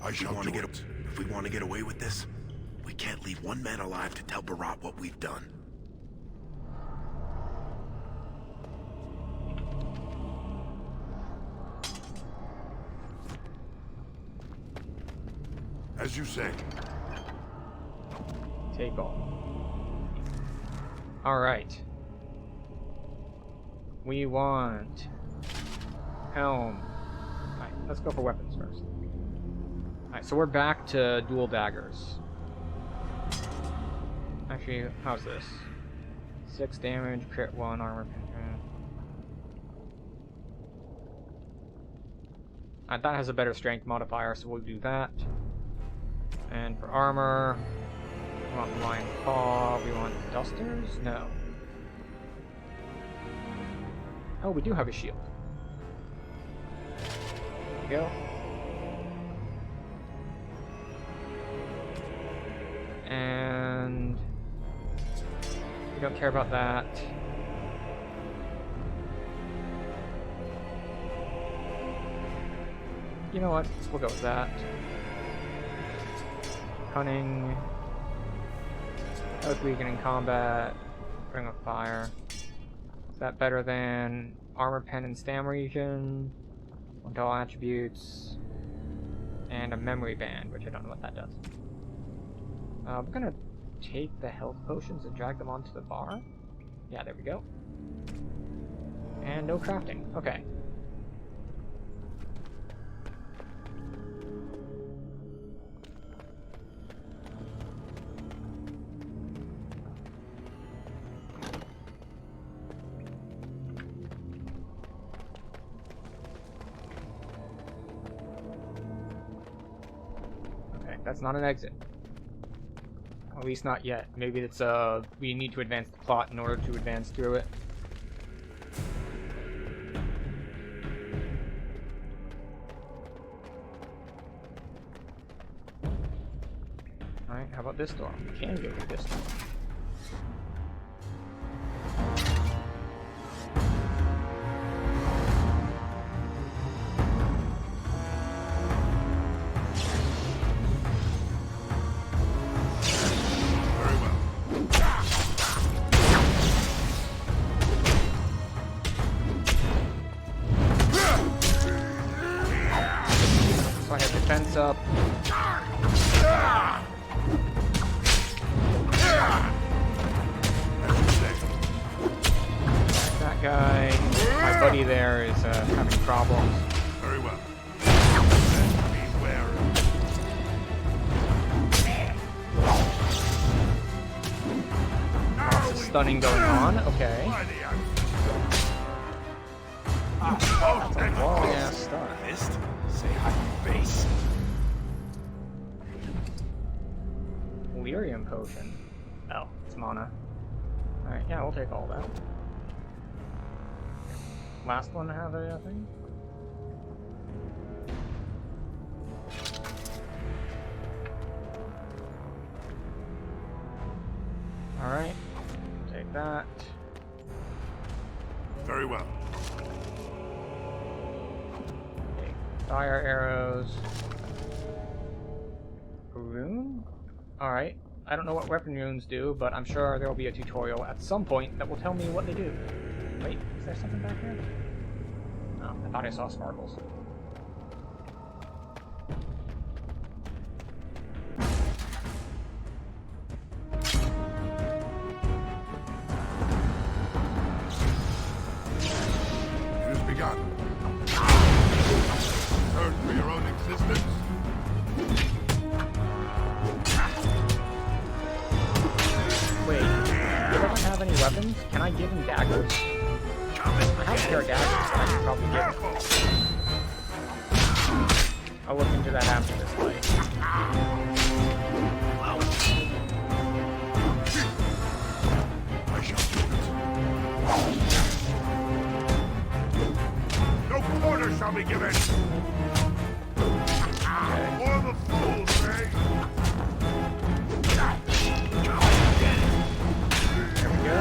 If we want to get away with this, we can't leave one man alive to tell Barat what we've done. As you say. Take all. Alright. We want... helm. Alright, let's go for weapons first. Alright, so we're back to dual daggers. Actually, how's this? 6 damage, crit 1, armor penetration. That has a better strength modifier, so we'll do that. And for armor, we want Lion Paw, we want Dusters? No. Oh, we do have a shield. There we go. And we don't care about that. You know what? We'll go with that. Cunning. Health weaken in combat. Ring of Fire. Is that better than Armor Pen and Stam Region? 1 to all attributes. And a Memory Band, which I don't know what that does. We're gonna take the health potions and drag them onto the bar. Yeah, there we go. And no crafting. Okay. Okay, that's not an exit. At least not yet. Maybe it's we need to advance the plot in order to advance through it. Alright, how about this door? We can go through this door. So I have defense up. That guy, my buddy there, is having problems. Very well. Beware. Lots of stunning going on. Okay. Long ass stun. Missed? Say hi to face. Lyrium potion. Oh, it's mana. Alright, yeah, we'll take all that. Last one to have it, I think. Alright, take that. Very well. Take fire arrows. Rune? Alright. I don't know what weapon runes do, but I'm sure there will be a tutorial at some point that will tell me what they do. Wait, is there something back here? Oh, I thought I saw sparkles. It has begun. Turn for your own existence. Wait, he doesn't have any weapons? Can I give him daggers? I have a pair of daggers that I can probably give him. I'll look into that after this fight. I shall do it. No quarter shall be given. For the fools, eh? There we go.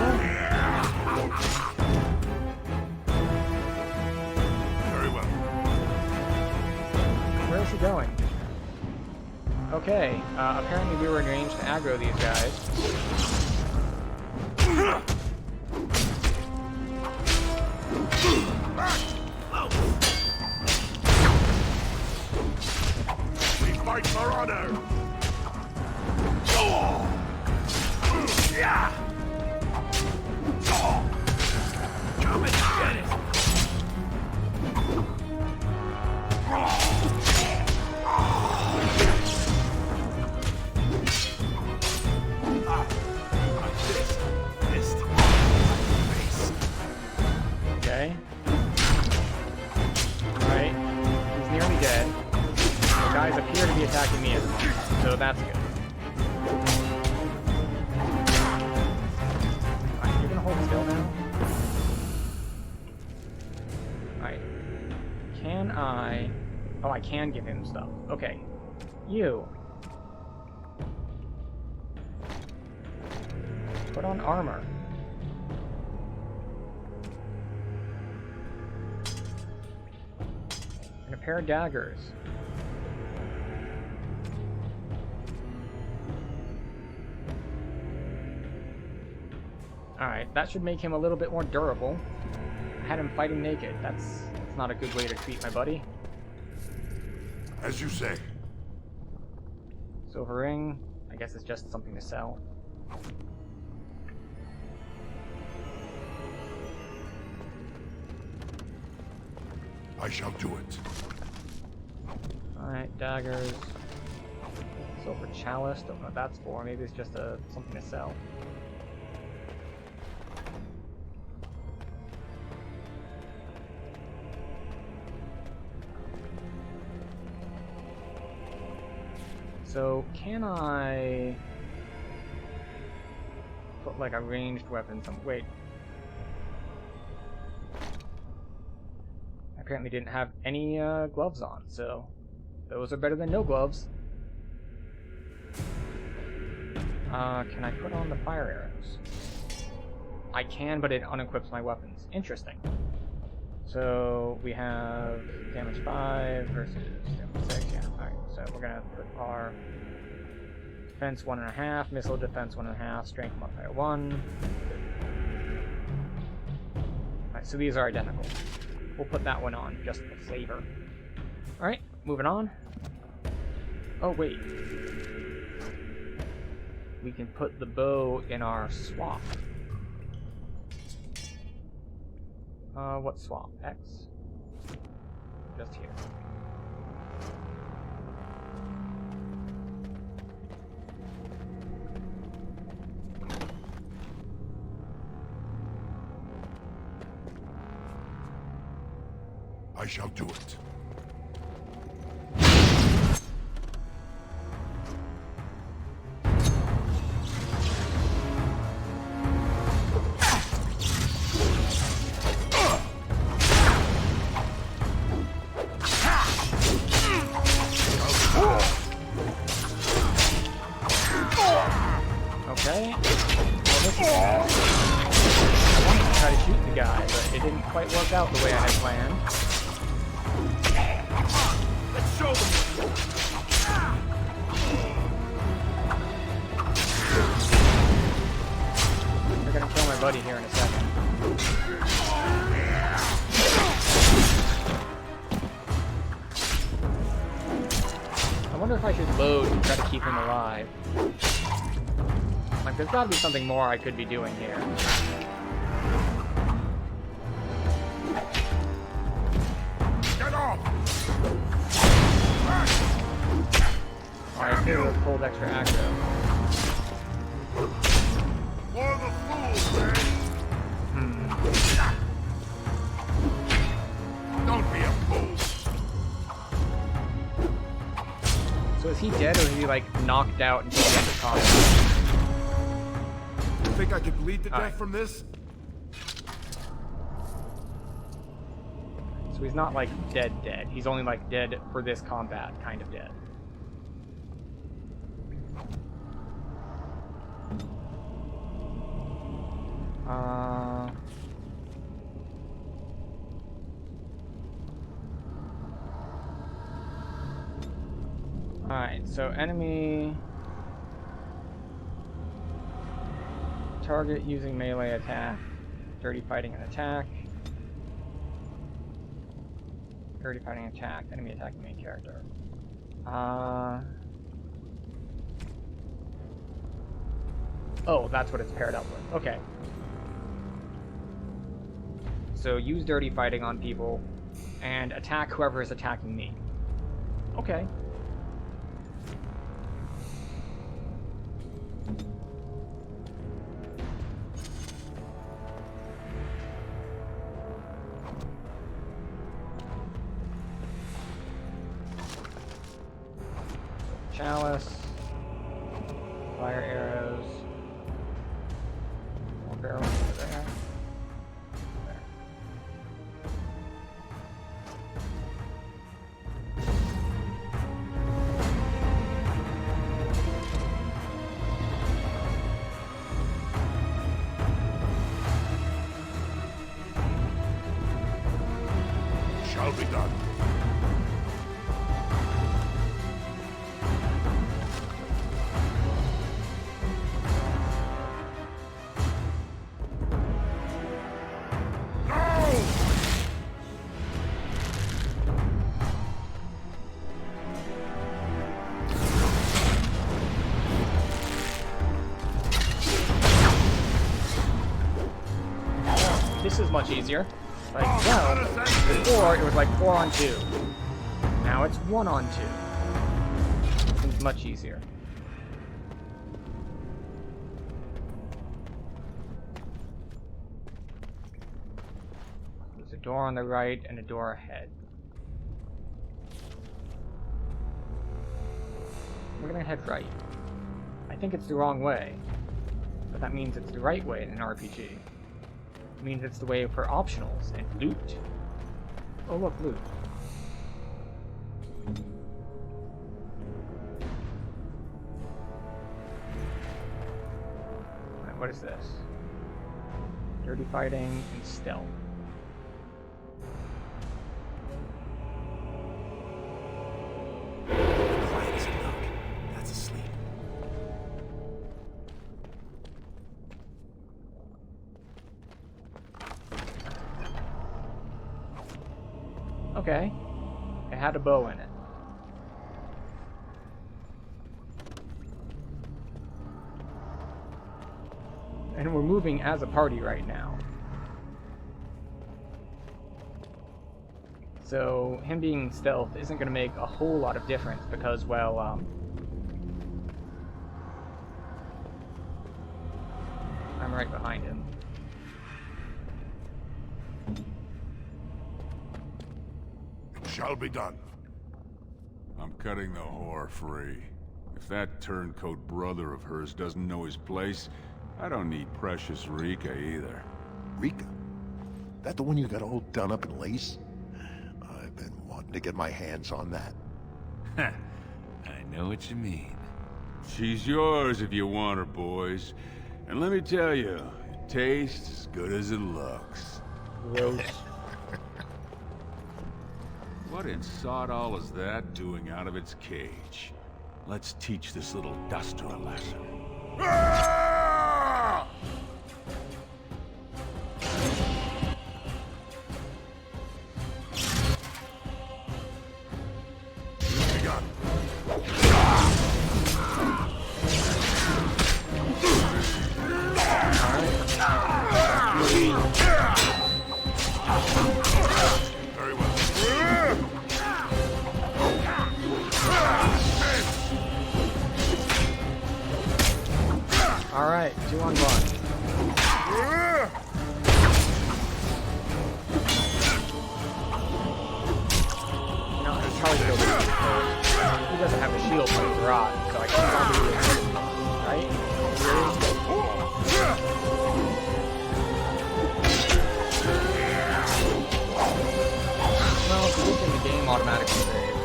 Very well. Where is he going? Okay, apparently we were arranged to aggro these guys. We fight for honor. Yeah. Come and get it. Okay. Alright. He's nearly dead. The guys appear to be attacking me at the moment, so that's good. Alright, you're gonna hold still now? Alright. Can I... Oh, I can give him stuff. Okay. You. Put on armor. And a pair of daggers. Alright, that should make him a little bit more durable. I had him fighting naked. That's not a good way to treat my buddy. As you say. Silver ring. I guess it's just something to sell. I shall do it. Alright, daggers. Silver chalice. Don't know what that's for. Maybe it's just something to sell. So, can I put like a ranged weapon wait. I apparently didn't have any gloves on, so those are better than no gloves. Can I put on the fire arrows? I can, but it unequips my weapons. Interesting. So we have damage 5 versus damage 6. Yeah, alright. So we're gonna put our defense 1.5, missile defense 1.5, strength modifier 1. Alright, so these are identical. We'll put that one on just for flavor. Alright, moving on. Oh, wait. We can put the bow in our swap. What swap? X? Just here. I shall do it. Okay. Well, this is bad. I wanted to try to shoot the guy, but it didn't quite work out the way I had planned. Let's show them. They're gonna kill my buddy here in a second. I wonder if I should load and try to keep him alive. Like, there's gotta be something more I could be doing here. Get off! Alright, I could have pulled extra aggro. For the fools, man! Don't be a fool. So is he dead, or is he, like, knocked out and taken into combat? You think I could bleed to death Alright. from this? So he's not, like, dead. He's only, like, dead for this combat, kind of dead. Alright, so enemy target using melee attack, dirty fighting and attack, dirty fighting attack, enemy attacking main character. Oh, that's what it's paired up with. Okay. So use dirty fighting on people and attack whoever is attacking me. Okay. Chalice, fire arrows, more barrels over there. There. Shall be done. This is much easier. Like, well, before it was like 4 on 2. Now it's 1 on 2. Seems much easier. There's a door on the right and a door ahead. We're gonna head right. I think it's the wrong way, but that means it's the right way in an RPG. It means it's the way for optionals and loot. Oh look, loot. Alright, what is this? Dirty fighting and stealth. Quiet as a knock. That's asleep. Okay. It had a bow in it. we're moving as a party right now. So him being stealth isn't going to make a whole lot of difference because, well, I'm right behind him. It shall be done. I'm cutting the whore free. If that turncoat brother of hers doesn't know his place, I don't need precious Rika either. Rika? That the one you got all done up in lace? I've been wanting to get my hands on that. I know what you mean. She's yours if you want her, boys. And let me tell you, it tastes as good as it looks. Gross. What in sod all is that doing out of its cage? Let's teach this little duster a lesson. Very well. Alright, 2 on 1. You know, I should probably kill this one first. He doesn't have a shield like Rod, so I can probably do it. Right? Well, it's a good thing the game automatically saves.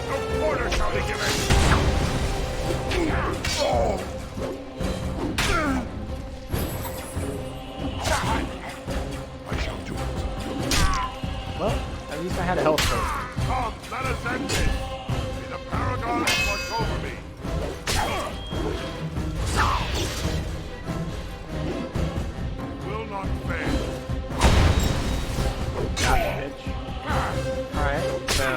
No quarter shall be given! I shall do it. Well, at least I had a health potion. Come, let us end this! May the Paragon watch over me! Will not fail. Bitch. Alright, so...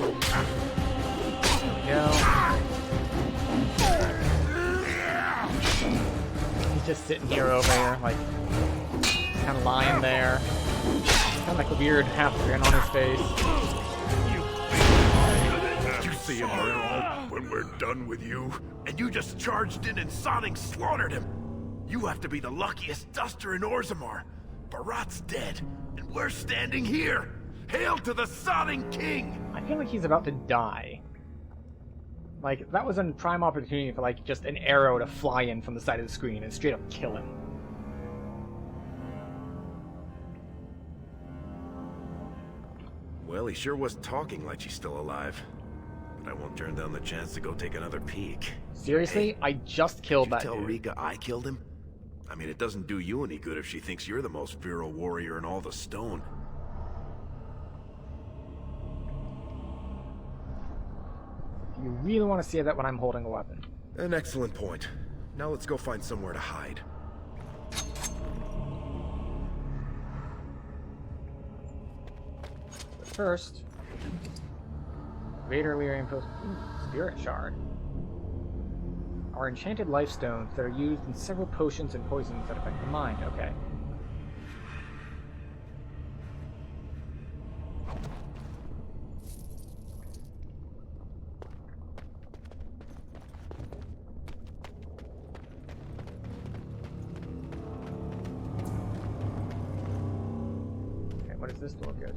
There we go. He's just sitting here over here, like... kind of lying there. Kind of like a weird half-grin on his face. You see him, Earl, when we're done with you, and you just charged in and Sonic slaughtered him. You have to be the luckiest duster in Orzammar. Barat's dead, and we're standing here. Hail to the Sodding King! I feel like he's about to die. Like, that was a prime opportunity for, like, just an arrow to fly in from the side of the screen and straight up kill him. Well, he sure was talking like she's still alive. But I won't turn down the chance to go take another peek. Seriously? Hey, I just killed that tell dude. Rika I killed him? I mean, it doesn't do you any good if she thinks you're the most virile warrior in all the stone. You really want to say that when I'm holding a weapon. An excellent point. Now let's go find somewhere to hide. But first... Vader Lyrium Post... Spirit Shard. Are enchanted life stones that are used in several potions and poisons that affect the mind. Okay. Okay, what does this door go to?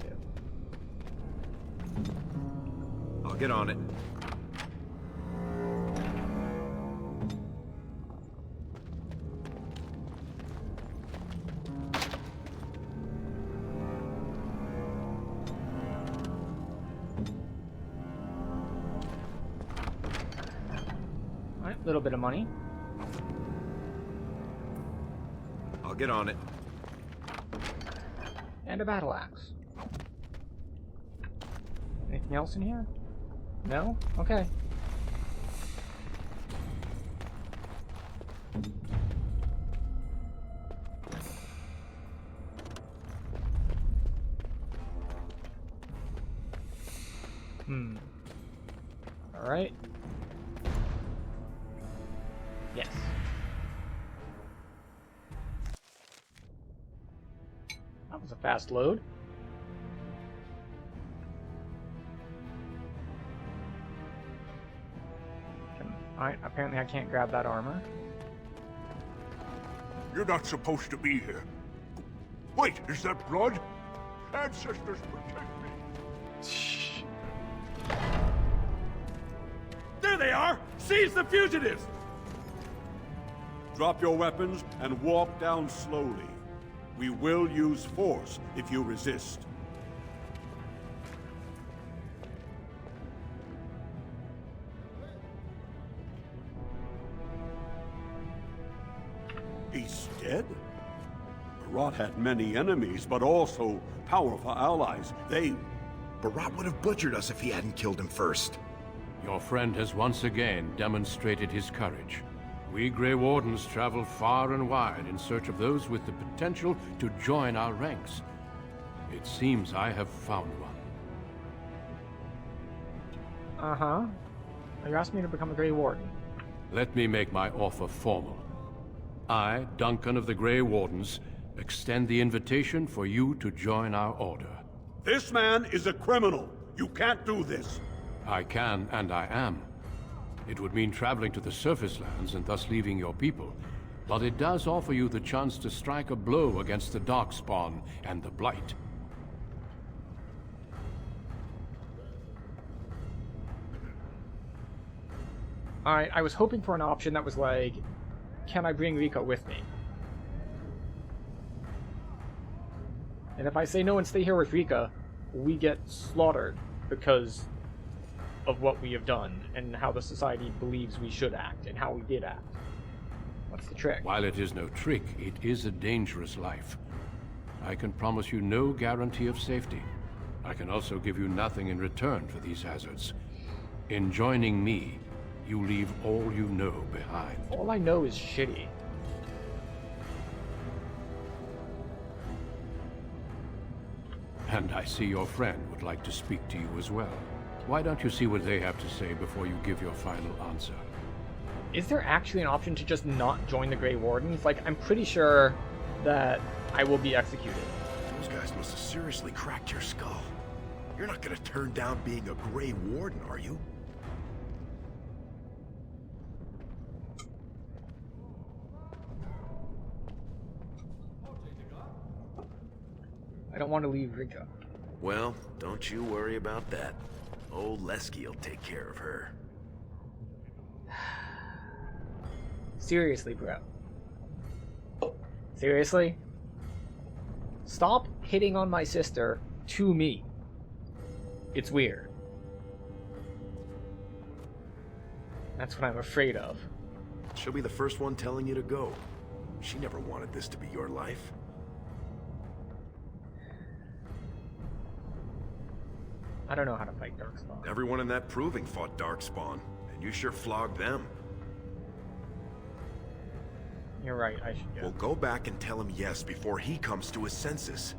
I'll get on it. Alright, a little bit of money. I'll get on it. And a battle axe. Anything else in here? No? Okay. Alright. Yes. That was a fast load. Alright, apparently I can't grab that armor. You're not supposed to be here. Wait, is that blood? Ancestors, protect me. There they are! Seize the fugitives! Drop your weapons and walk down slowly. We will use force if you resist. He's dead? Barat had many enemies, but also powerful allies. Barat would have butchered us if he hadn't killed him first. Your friend has once again demonstrated his courage. We Grey Wardens travel far and wide in search of those with the potential to join our ranks. It seems I have found one. Uh-huh. You asked me to become a Grey Warden. Let me make my offer formal. I, Duncan of the Grey Wardens, extend the invitation for you to join our order. This man is a criminal. You can't do this. I can, and I am. It would mean traveling to the surface lands and thus leaving your people, but it does offer you the chance to strike a blow against the Darkspawn and the Blight. Alright, I was hoping for an option that was like, can I bring Rika with me? And if I say no and stay here with Rika, we get slaughtered because of what we have done and how the society believes we should act and how we did act. What's the trick? While it is no trick, it is a dangerous life. I can promise you no guarantee of safety. I can also give you nothing in return for these hazards. In joining me, you leave all you know behind. All I know is shitty. And I see your friend would like to speak to you as well. Why don't you see what they have to say before you give your final answer? Is there actually an option to just not join the Grey Wardens? Like, I'm pretty sure that I will be executed. Those guys must have seriously cracked your skull. You're not gonna turn down being a Grey Warden, are you? I don't want to leave Rika. Well, don't you worry about that. Old Lesky will take care of her. Seriously, bro. Seriously? Stop hitting on my sister to me. It's weird. That's what I'm afraid of. She'll be the first one telling you to go. She never wanted this to be your life. I don't know how to fight Darkspawn. Everyone in that proving fought Darkspawn, and you sure flogged them. You're right, I should go. Well, go back and tell him yes before he comes to his senses.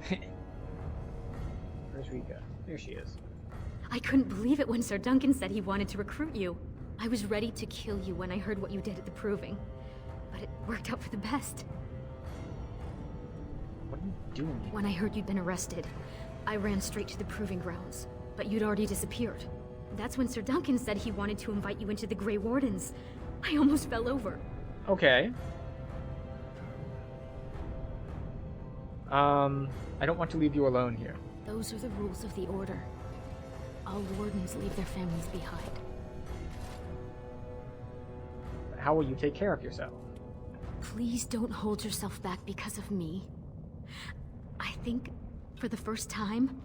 Where's Rika? There she is. I couldn't believe it when Sir Duncan said he wanted to recruit you. I was ready to kill you when I heard what you did at the proving. But it worked out for the best. What are you doing? When I heard you'd been arrested, I ran straight to the proving grounds. But you'd already disappeared. That's when Sir Duncan said he wanted to invite you into the Grey Wardens. I almost fell over. Okay. I don't want to leave you alone here. Those are the rules of the Order. All wardens leave their families behind. How will you take care of yourself? Please don't hold yourself back because of me. I think, for the first time,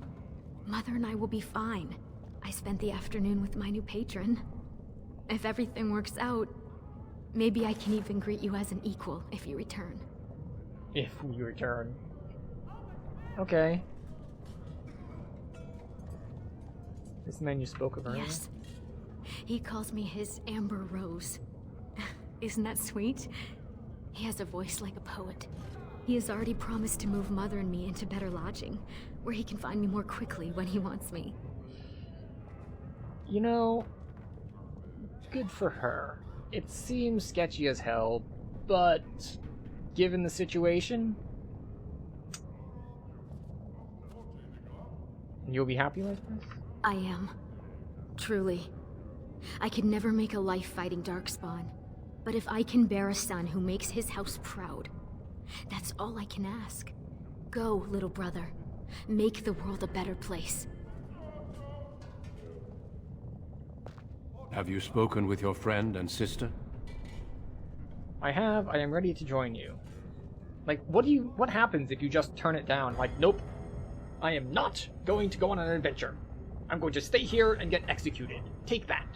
Mother and I will be fine. I spent the afternoon with my new patron. If everything works out, maybe I can even greet you as an equal if you return. If we return. Okay. This man you spoke of earlier? Yes. He calls me his Amber Rose. Isn't that sweet? He has a voice like a poet. He has already promised to move Mother and me into better lodging, where he can find me more quickly when he wants me. You know, good for her. It seems sketchy as hell, but given the situation, you'll be happy like this? I am. Truly. I could never make a life fighting Darkspawn, but if I can bear a son who makes his house proud, that's all I can ask. Go, little brother. Make the world a better place. Have you spoken with your friend and sister? I have. I am ready to join you. Like, what happens if you just turn it down? Like, nope. I am not going to go on an adventure. I'm going to stay here and get executed. Take that.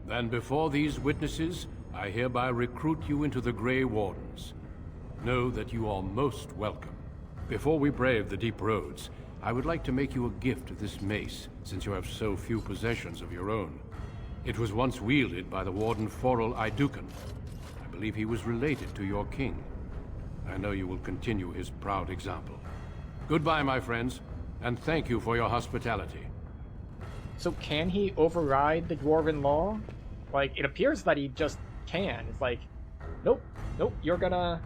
Then before these witnesses, I hereby recruit you into the Grey Wardens. Know that you are most welcome. Before we brave the deep roads, I would like to make you a gift of this mace, since you have so few possessions of your own. It was once wielded by the Warden Forel Idukan. I believe he was related to your king. I know you will continue his proud example. Goodbye, my friends, and thank you for your hospitality. So can he override the Dwarven law? Like, it appears that he just can. It's like, nope, you're gonna...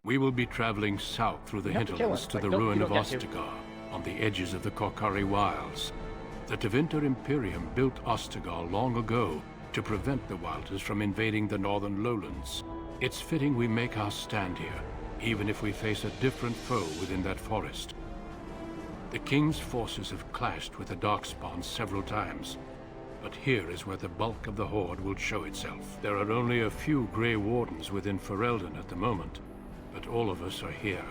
We will be traveling south through the hinterlands to the ruin of Ostagar, on the edges of the Korkari Wilds. The Tevinter Imperium built Ostagar long ago to prevent the Wilders from invading the northern lowlands. It's fitting we make our stand here, even if we face a different foe within that forest. The King's forces have clashed with the Darkspawn several times, but here is where the bulk of the Horde will show itself. There are only a few Grey Wardens within Ferelden at the moment, but all of us are here.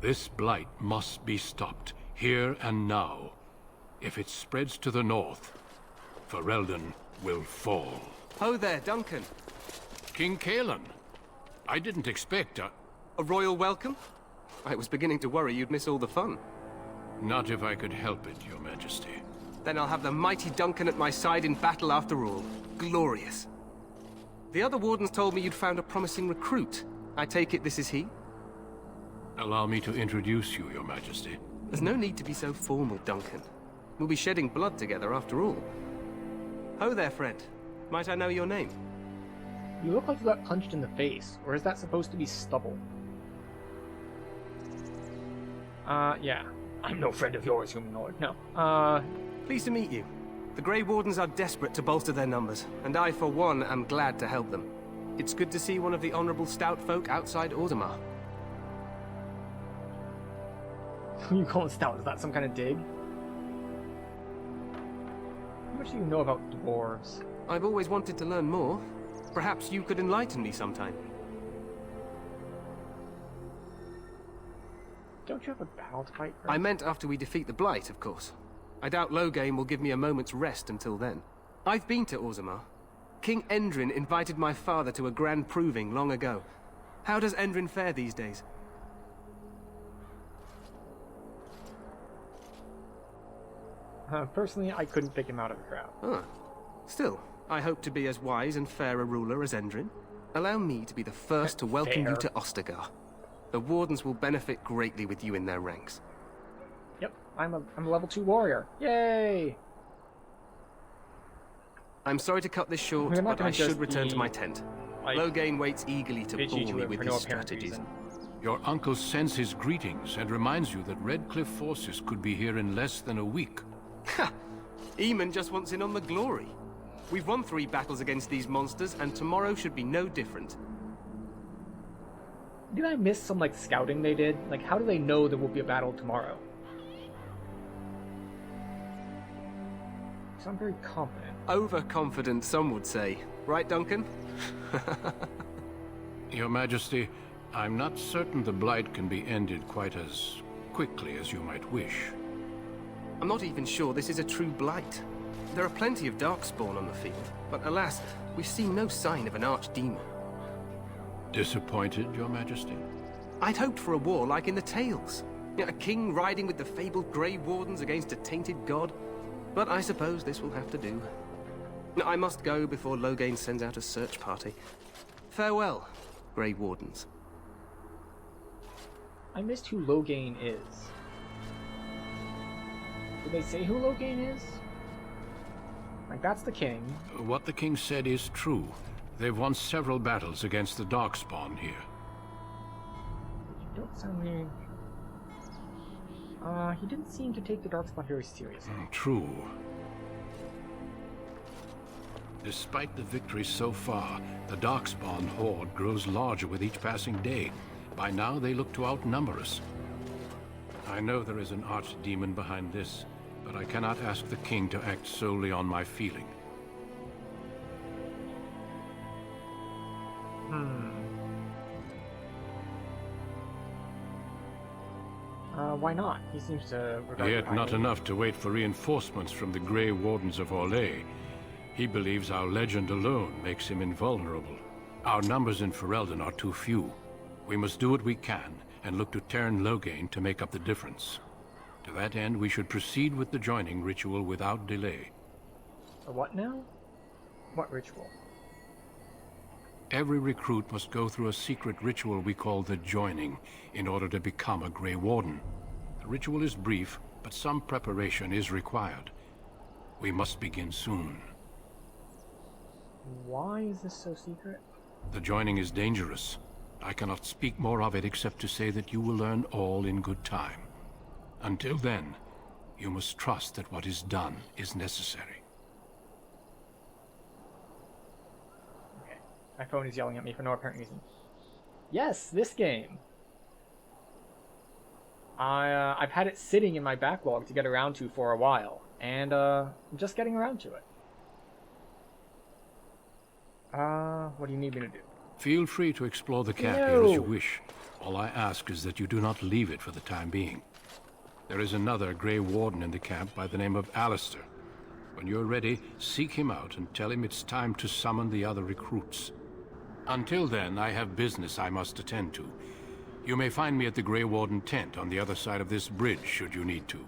This blight must be stopped, here and now. If it spreads to the north, Ferelden will fall. Ho there, Duncan. King Kalen. I didn't expect a royal welcome? I was beginning to worry you'd miss all the fun. Not if I could help it, Your Majesty. Then I'll have the mighty Duncan at my side in battle after all. Glorious. The other wardens told me you'd found a promising recruit. I take it this is he? Allow me to introduce you, Your Majesty. There's no need to be so formal, Duncan. We'll be shedding blood together after all. Ho there, friend. Might I know your name? You look like you got punched in the face, or is that supposed to be stubble? Yeah. I'm no friend of yours, humanoid. No. Pleased to meet you. The Grey Wardens are desperate to bolster their numbers, and I, for one, am glad to help them. It's good to see one of the honorable stout folk outside Orzammar. You call it stout? Is that some kind of dig? How much do you know about dwarves? I've always wanted to learn more. Perhaps you could enlighten me sometime. Don't you have a battle to fight? I meant after we defeat the Blight, of course. I doubt Loghain will give me a moment's rest until then. I've been to Orzammar. King Endrin invited my father to a grand proving long ago. How does Endrin fare these days? Personally, I couldn't pick him out of a crowd. Huh. Still, I hope to be as wise and fair a ruler as Endrin. Allow me to be the first to welcome you to Ostagar. The Wardens will benefit greatly with you in their ranks. Yep, I'm a level 2 warrior. Yay! I'm sorry to cut this short, but I should return to my tent. Loghain waits eagerly to bore me with his strategies. Your uncle sends his greetings and reminds you that Redcliffe forces could be here in less than a week. Ha! Eamon just wants in on the glory. We've won 3 battles against these monsters, and tomorrow should be no different. Did I miss some, like, scouting they did? Like, how do they know there will be a battle tomorrow? So I'm very confident. Overconfident, some would say. Right, Duncan? Your Majesty, I'm not certain the Blight can be ended quite as quickly as you might wish. I'm not even sure this is a true Blight. There are plenty of Darkspawn on the field, but alas, we've seen no sign of an archdemon. Disappointed, Your Majesty? I'd hoped for a war like in the tales. A king riding with the fabled Grey Wardens against a tainted god. But I suppose this will have to do. I must go before Loghain sends out a search party. Farewell, Grey Wardens. I missed who Loghain is. Did they say who Loghain is? Like, that's the king. What the king said is true. They've won several battles against the Darkspawn here. You don't sound very... he didn't seem to take the Darkspawn very seriously. True. Despite the victories so far, the Darkspawn horde grows larger with each passing day. By now, they look to outnumber us. I know there is an archdemon behind this, but I cannot ask the king to act solely on my feeling. Why not? He seems to regard Yet not enough to wait for reinforcements from the Grey Wardens of Orlais. He believes our legend alone makes him invulnerable. Our numbers in Ferelden are too few. We must do what we can, and look to Teyrn Loghain to make up the difference. To that end, we should proceed with the joining ritual without delay. The what now? What ritual? Every recruit must go through a secret ritual we call the joining, in order to become a Grey Warden. The ritual is brief, but some preparation is required. We must begin soon. Why is this so secret? The joining is dangerous. I cannot speak more of it except to say that you will learn all in good time. Until then, you must trust that what is done is necessary. Okay. My phone is yelling at me for no apparent reason. Yes, this game! I've had it sitting in my backlog to get around to for a while, and I'm just getting around to it. What do you need me to do? Feel free to explore the camp here as you wish. All I ask is that you do not leave it for the time being. There is another Grey Warden in the camp by the name of Alistair. When you're ready, seek him out and tell him it's time to summon the other recruits. Until then, I have business I must attend to. You may find me at the Grey Warden tent on the other side of this bridge, should you need to.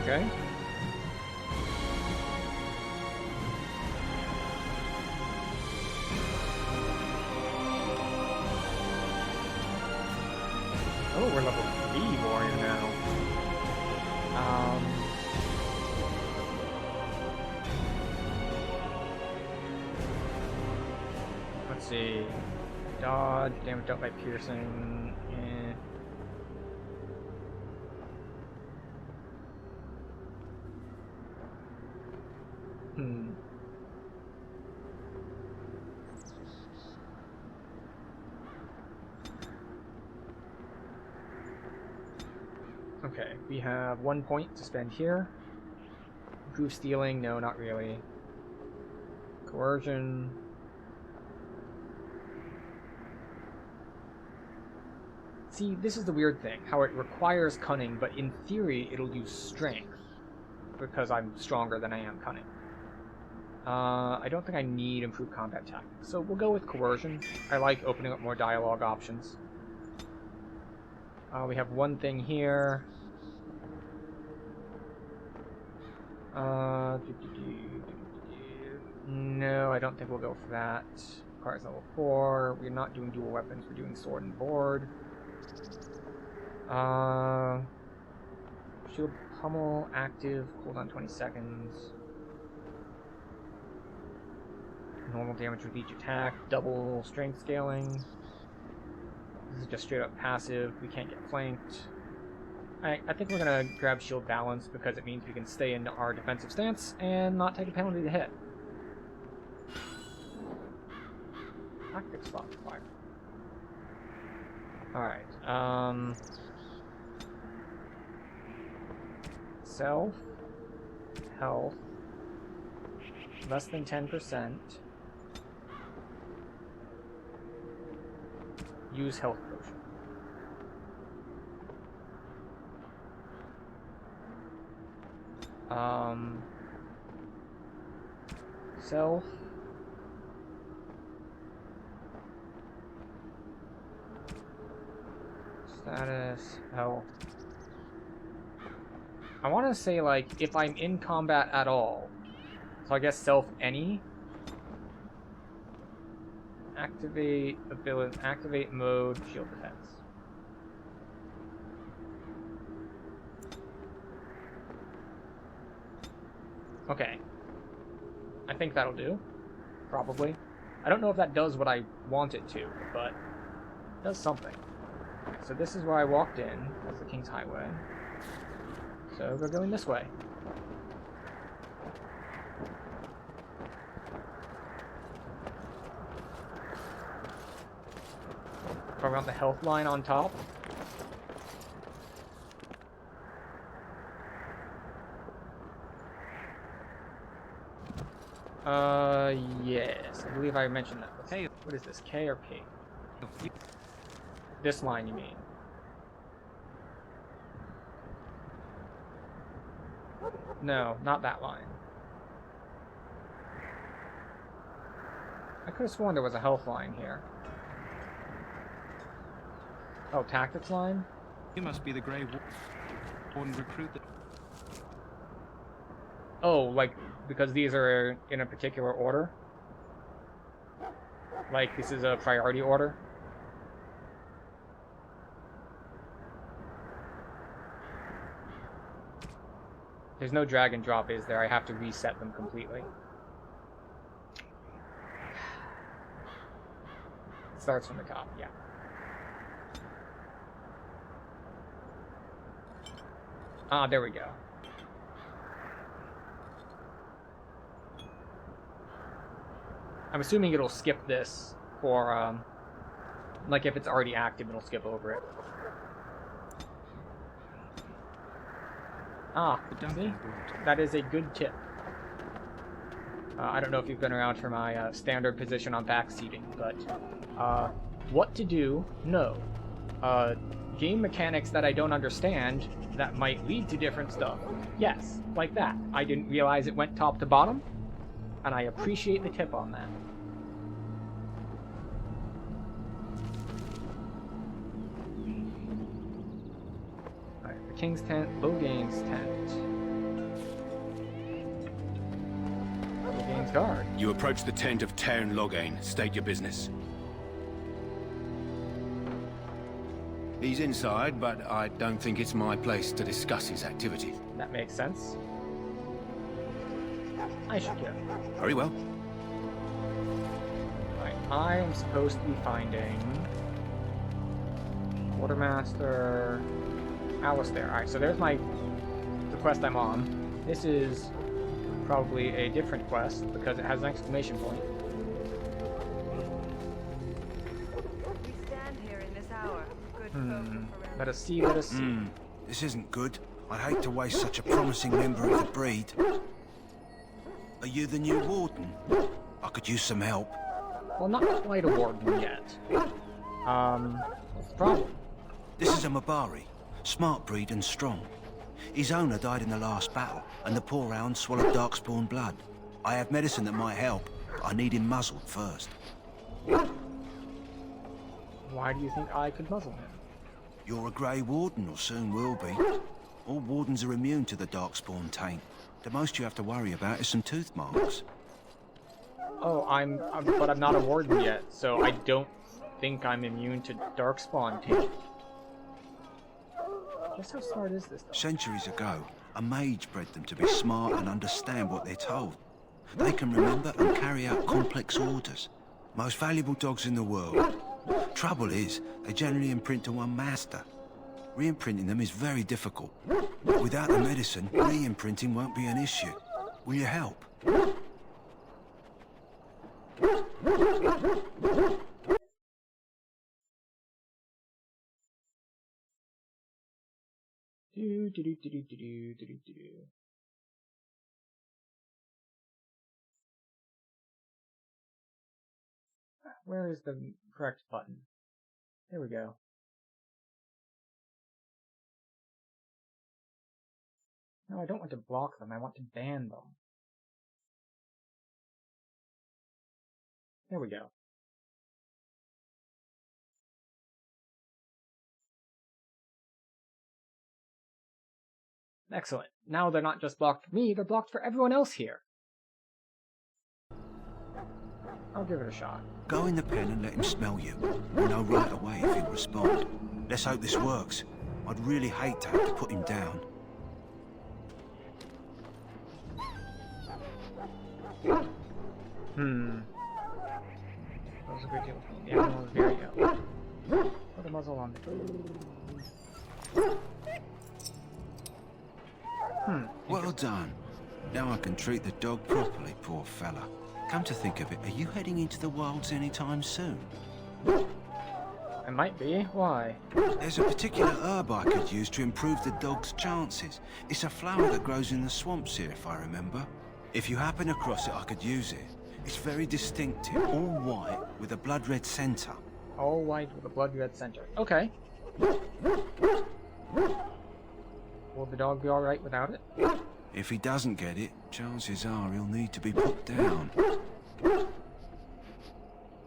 Okay. Oh, we're level 3 warrior now. Let's see. Dodge, damage dealt by piercing. Okay, we have 1 point to spend here. Proof stealing, no, not really. Coercion. See, this is the weird thing, how it requires cunning, but in theory it'll use strength, because I'm stronger than I am cunning. I don't think I need improved combat tactics, so we'll go with coercion. I like opening up more dialogue options. We have one thing here. No, I don't think we'll go for that. Requires level 4. We're not doing dual weapons, we're doing sword and board. Shield pummel, active, cooldown 20 seconds. Normal damage with each attack, double strength scaling. This is just straight up passive, we can't get flanked. I think we're gonna grab shield balance because it means we can stay in our defensive stance and not take a penalty to hit. Tactic spot fire. Alright, self, health, less than 10%. Use health potion. Self. Status, health. I want to say, like, if I'm in combat at all. So I guess self any. Activate ability. Activate mode. Shield defense. Okay. I think that'll do. Probably. I don't know if that does what I want it to, but it does something. So this is where I walked in. That's the King's Highway. So we're going this way. Probably on the health line on top. Yes. I believe I mentioned that. Okay, what is this? K or P? This line, you mean? No, not that line. I could have sworn there was a health line here. Oh, tactics line? You must be the Grey Warden recruit that... Oh, like, because these are in a particular order? Like, this is a priority order? There's no drag and drop, is there? I have to reset them completely. It starts from the top, yeah. Ah, there we go. I'm assuming it'll skip this for, like if it's already active, it'll skip over it. Ah, see? That is a good tip. I don't know if you've been around for my standard position on backseating, but what to do? No. Game mechanics that I don't understand that might lead to different stuff. Yes, like that. I didn't realize it went top to bottom, and I appreciate the tip on that. Alright, the King's Tent, Logain's Tent. Logain's Guard. You approach the tent of Tairn Logain. State your business. He's inside, but I don't think it's my place to discuss his activities. That makes sense. I should go. Very well. Right, I am supposed to be finding Quartermaster Alistair. Alright, so there's the quest I'm on. This is probably a different quest because it has an exclamation point. We stand here in this hour. Let us see, let us see. This isn't good. I'd hate to waste such a promising member of the breed. Are you the new warden? I could use some help. Well, not quite a warden yet. What's the problem? This is a Mabari. Smart breed and strong. His owner died in the last battle, and the poor hound swallowed darkspawn blood. I have medicine that might help. I need him muzzled first. Why do you think I could muzzle him? You're a Grey Warden, or soon will be. All wardens are immune to the darkspawn taint. The most you have to worry about is some tooth marks. Oh, but I'm not a warden yet, so I don't think I'm immune to darkspawn taint. Just how smart is this, though? Centuries ago, a mage bred them to be smart and understand what they're told. They can remember and carry out complex orders. Most valuable dogs in the world. Trouble is, they generally imprint to one master. Re-imprinting them is very difficult. Without the medicine, re-imprinting won't be an issue. Will you help? Where is the correct button? There we go. No, I don't want to block them. I want to ban them. There we go. Excellent. Now they're not just blocked for me, they're blocked for everyone else here. I'll give it a shot. Go in the pen and let him smell you. We'll know right away if he'll respond. Let's hope this works. I'd really hate to have to put him down. That was a good deal. The animal is very ill. Put the muzzle on. Well done. Now I can treat the dog properly, poor fella. Come to think of it, are you heading into the wilds anytime soon? I might be. Why? There's a particular herb I could use to improve the dog's chances. It's a flower that grows in the swamps here, if I remember. If you happen across it, I could use it. It's very distinctive, all white with a blood-red centre. All white with a blood-red center. Okay. Will the dog be alright without it? If he doesn't get it, chances are he'll need to be put down.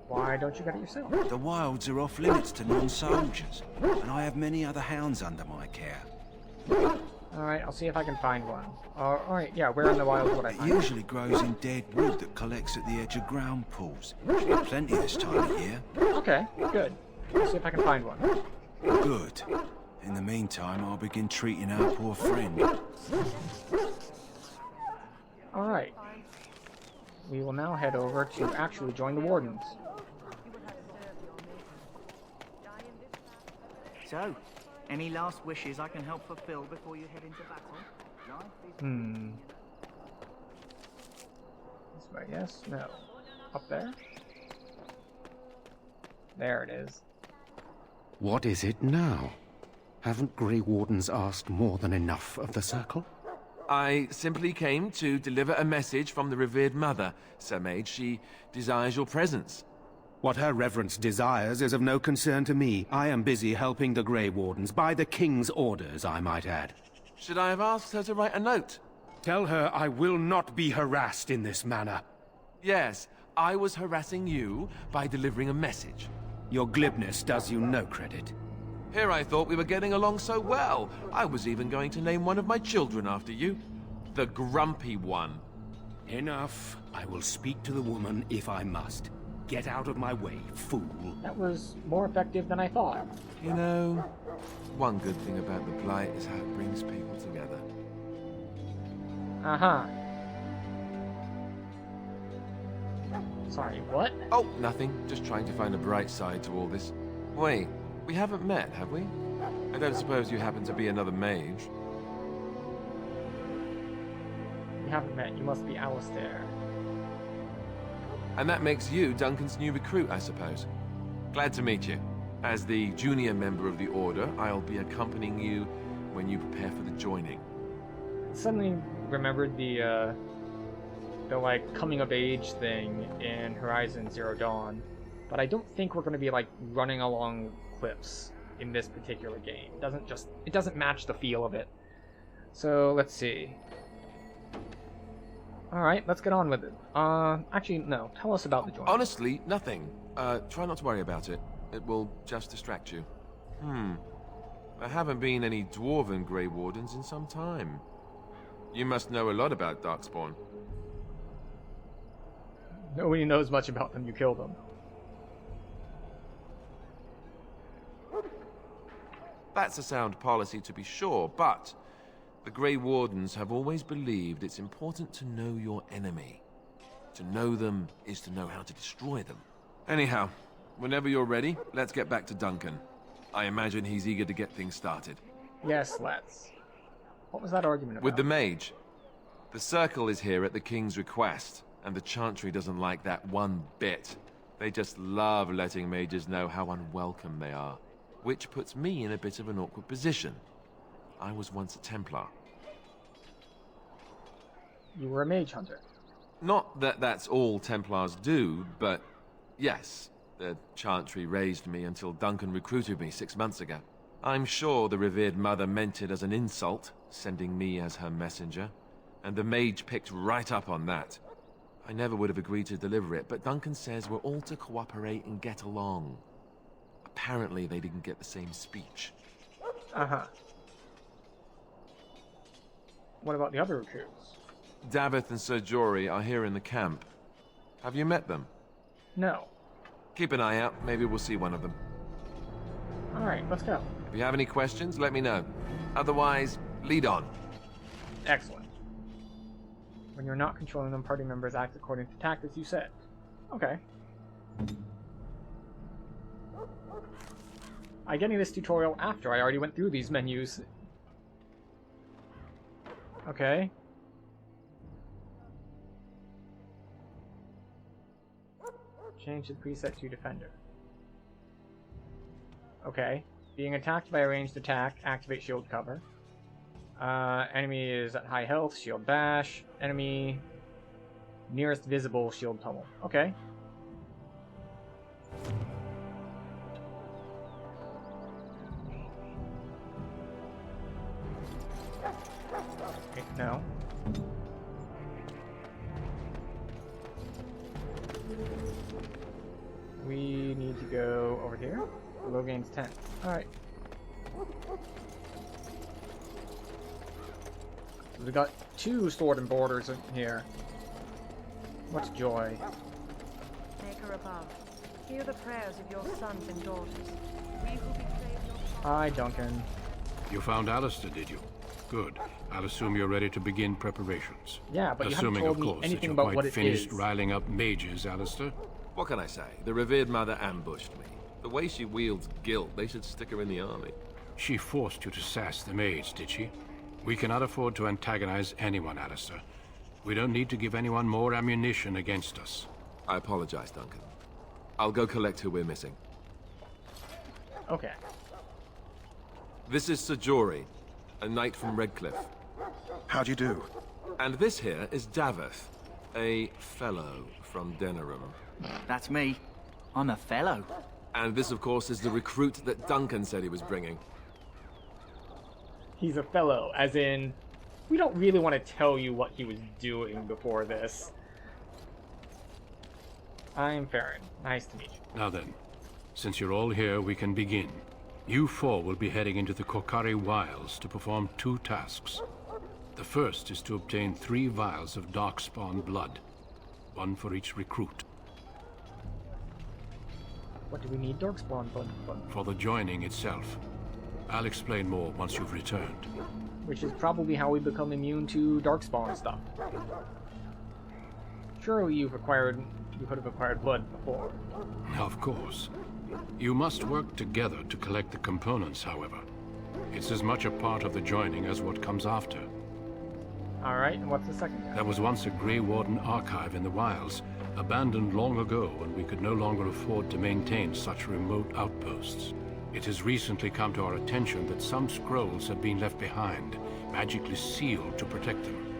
Why don't you get it yourself? The wilds are off limits to non-soldiers, and I have many other hounds under my care. Alright, I'll see if I can find one. Alright, yeah, where in the wild would I find it? Usually grows in dead wood that collects at the edge of ground pools. Should be plenty this time of year. Okay, good. I'll see if I can find one. Good. In the meantime, I'll begin treating our poor friend. Alright. We will now head over to actually join the wardens. So, any last wishes I can help fulfill before you head into battle? This way, yes? No. Up there? There it is. What is it now? Haven't Grey Wardens asked more than enough of the Circle? I simply came to deliver a message from the revered mother, Sir Mage. She desires your presence. What her reverence desires is of no concern to me. I am busy helping the Grey Wardens, by the King's orders, I might add. Should I have asked her to write a note? Tell her I will not be harassed in this manner. Yes, I was harassing you by delivering a message. Your glibness does you no credit. Here I thought we were getting along so well. I was even going to name one of my children after you. The Grumpy One. Enough. I will speak to the woman if I must. Get out of my way, fool. That was more effective than I thought. You know, one good thing about the Blight is how it brings people together. Uh-huh. Sorry, what? Oh, nothing. Just trying to find a bright side to all this. Wait, we haven't met, have we? I don't suppose you happen to be another mage? We haven't met. You must be Alistair. And that makes you Duncan's new recruit, I suppose. Glad to meet you. As the junior member of the Order, I'll be accompanying you when you prepare for the joining. Suddenly remembered the like coming of age thing in Horizon Zero Dawn, but I don't think we're going to be like running along cliffs in this particular game. It doesn't match the feel of it. So let's see. Alright, let's get on with it. Actually, no. Tell us about the joint. Honestly, nothing. Try not to worry about it. It will just distract you. There haven't been any Dwarven Grey Wardens in some time. You must know a lot about Darkspawn. Nobody knows much about them. You kill them. That's a sound policy to be sure, but the Grey Wardens have always believed it's important to know your enemy. To know them is to know how to destroy them. Anyhow, whenever you're ready, let's get back to Duncan. I imagine he's eager to get things started. Yes, let's. What was that argument about? With the mage. The Circle is here at the King's request, and the Chantry doesn't like that one bit. They just love letting mages know how unwelcome they are, which puts me in a bit of an awkward position. I was once a Templar. You were a mage hunter. Not that that's all Templars do, but yes, the Chantry raised me until Duncan recruited me 6 months ago. I'm sure the revered mother meant it as an insult, sending me as her messenger, and the mage picked right up on that. I never would have agreed to deliver it, but Duncan says we're all to cooperate and get along. Apparently they didn't get the same speech. Uh-huh. What about the other recruits? Davith and Sir Jory are here in the camp. Have you met them? No. Keep an eye out. Maybe we'll see one of them. Alright, let's go. If you have any questions, let me know. Otherwise, lead on. Excellent. When you're not controlling them, party members act according to tactics you set. Okay. I'm getting this tutorial after I already went through these menus. Okay. Change the preset to defender. Okay. Being attacked by a ranged attack, activate shield cover. Enemy is at high health, shield bash. Enemy nearest visible, shield pummel. Okay. Okay, no. We need to go over here. Logain's tent. Alright. So we got 2 sword and borders in here. What's joy? Maker above, hear the prayers of your sons and daughters. We who betrayed your Hi, Duncan. You found Alistair, did you? Good. I'll assume you're ready to begin preparations. Yeah, but you haven't assuming, told of me course, anything that you're about quite what it finished is. riling up mages, Alistair. What can I say? The revered mother ambushed me. The way she wields guilt, they should stick her in the army. She forced you to sass the mage, did she? We cannot afford to antagonize anyone, Alistair. We don't need to give anyone more ammunition against us. I apologize, Duncan. I'll go collect who we're missing. Okay. This is Sajori, a knight from Redcliffe. How'd you do? And this here is Daveth, a fellow from Denerim. That's me. I'm a fellow. And this, of course, is the recruit that Duncan said he was bringing. He's a fellow, as in, we don't really want to tell you what he was doing before this. I'm Farron. Nice to meet you. Now then, since you're all here, we can begin. You 4 will be heading into the Kokari Wilds to perform 2 tasks. The first is to obtain 3 vials of Darkspawn blood, 1 for each recruit. What do we need Darkspawn blood for? For the joining itself. I'll explain more once you've returned. Which is probably how we become immune to Darkspawn stuff. Surely you could have acquired blood before. Of course. You must work together to collect the components, however. It's as much a part of the joining as what comes after. Alright, and what's the second? There was once a Grey Warden archive in the wilds, abandoned long ago when we could no longer afford to maintain such remote outposts. It has recently come to our attention that some scrolls have been left behind, magically sealed to protect them.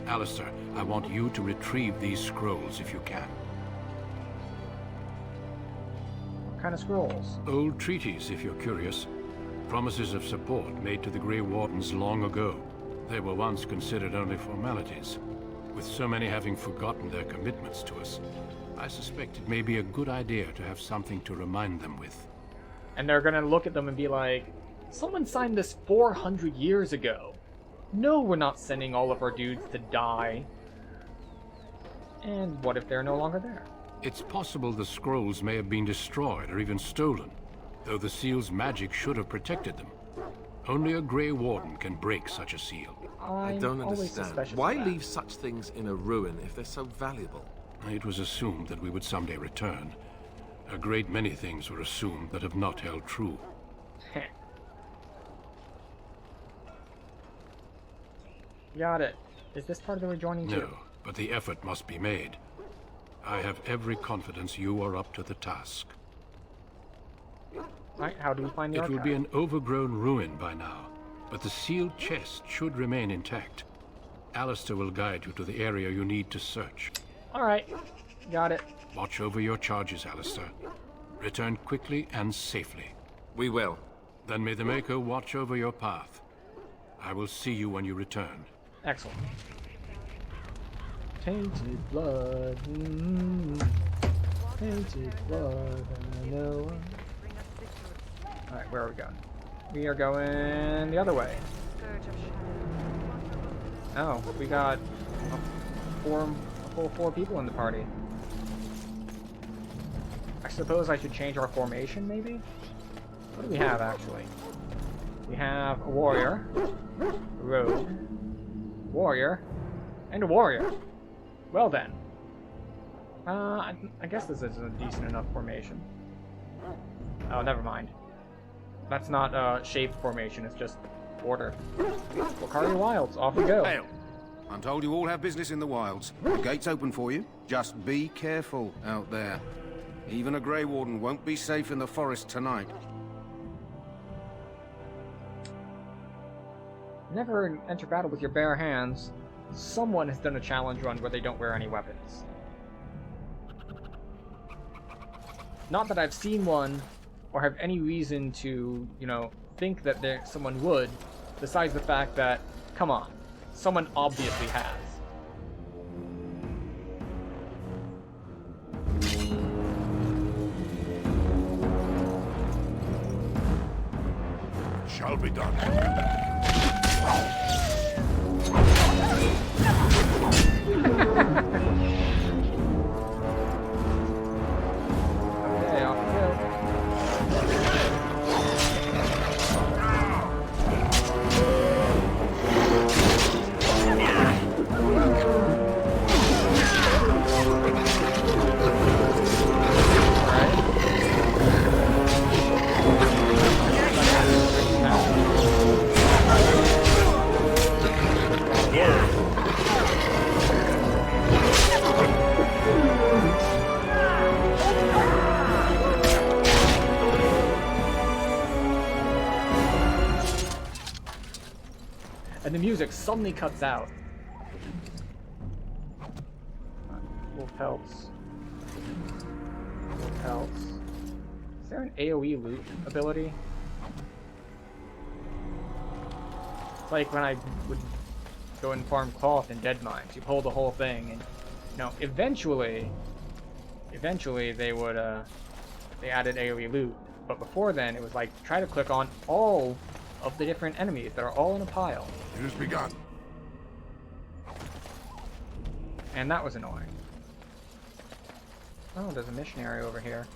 Alistair, I want you to retrieve these scrolls if you can. What kind of scrolls? Old treaties, if you're curious. Promises of support made to the Grey Wardens long ago. They were once considered only formalities. With so many having forgotten their commitments to us, I suspect it may be a good idea to have something to remind them with. And they're gonna look at them and be like, someone signed this 400 years ago. No, we're not sending all of our dudes to die. And what if they're no longer there? It's possible the scrolls may have been destroyed or even stolen, though the seal's magic should have protected them. Only a Grey Warden can break such a seal. I don't understand. Why leave such things in a ruin if they're so valuable? It was assumed that we would someday return. A great many things were assumed that have not held true. Got it. Is this part of the rejoining too? No, but the effort must be made. I have every confidence you are up to the task. Right, how do we find the It archive? will be an overgrown ruin by now, but the sealed chest should remain intact. Alistair will guide you to the area you need to search. Alright, got it. Watch over your charges, Alistair. Return quickly and safely. We will. Then may the Maker watch over your path. I will see you when you return. Excellent. Tainted blood. Tainted blood. I know. Alright, where are we going? We are going the other way. Oh, we got a full 4 people in the party. I suppose I should change our formation, maybe? What do we have, actually? We have a warrior, a rogue, warrior, and a warrior. Well then. I guess this is a decent enough formation. Oh, never mind. That's not shape formation, it's just order. Wakari Wilds, off we go. Hail. I'm told you all have business in the wilds. The gate's open for you. Just be careful out there. Even a Grey Warden won't be safe in the forest tonight. Never enter battle with your bare hands. Someone has done a challenge run where they don't wear any weapons. Not that I've seen one, or have any reason to, you know, think that someone would, besides the fact that, come on, someone obviously has. Shall be done. Okay, off we go. And the music suddenly cuts out. Wolf pelts. Wolf pelts. Is there an AoE loot ability? It's like when I would go and farm cloth in Dead Mines. You pull the whole thing, and you know, eventually they would they added AoE loot. But before then, it was like try to click on all of the different enemies that are all in a pile. Use begun. And that was annoying. Oh, there's a missionary over here.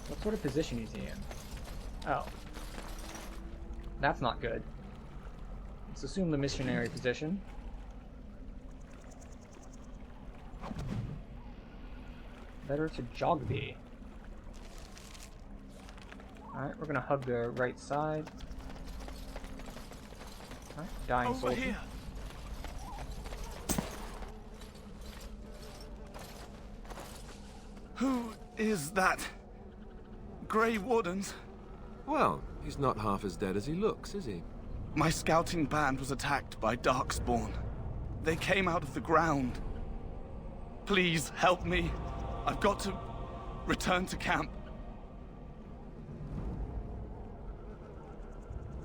What sort of position is he in? Oh. That's not good. Let's assume the missionary position. Better to jog thee. Alright, we're gonna hug the right side. Alright, dying Over soldier. here. Who is that? Grey Wardens? Well, he's not half as dead as he looks, is he? My scouting band was attacked by Darkspawn. They came out of the ground. Please help me. I've got to return to camp.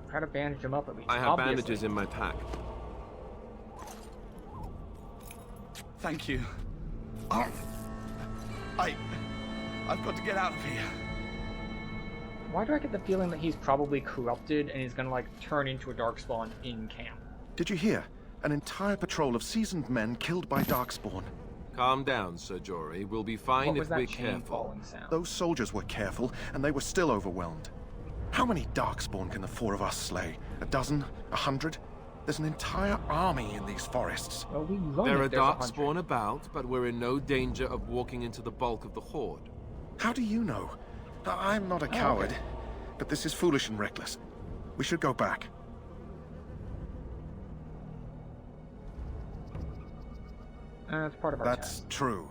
Try to bandage him up at least. I have Obviously. bandages in my pack. Thank you. Oh, I've got to get out of here. Why do I get the feeling that he's probably corrupted and he's gonna like turn into a Darkspawn in camp? Did you hear? An entire patrol of seasoned men killed by Darkspawn. Calm down, Sir Jory. We'll be fine if we're careful. Those soldiers were careful, and they were still overwhelmed. How many Darkspawn can the four of us slay? A dozen? 100? There's an entire army in these forests. Well, we run There are it, there's 100. Darkspawn about, but we're in no danger of walking into the bulk of the horde. How do you know? I'm not a coward, but this is foolish and reckless. We should go back. It's part of our That's true.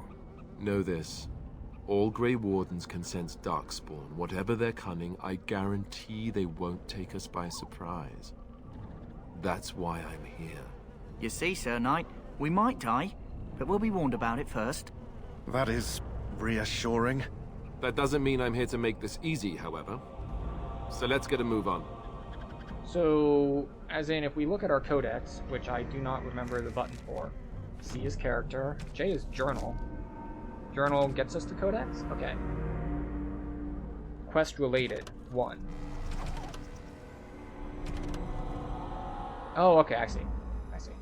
Know this. All Grey Wardens can sense Darkspawn. Whatever their cunning, I guarantee they won't take us by surprise. That's why I'm here. You see, Sir Knight, we might die, but we'll be warned about it first. That is reassuring. That doesn't mean I'm here to make this easy, however. So let's get a move on. So, as in, if we look at our codex, which I do not remember the button for, C is character, J is journal. Journal gets us to codex? Okay. Quest related, 1. Oh, okay, I see. I see.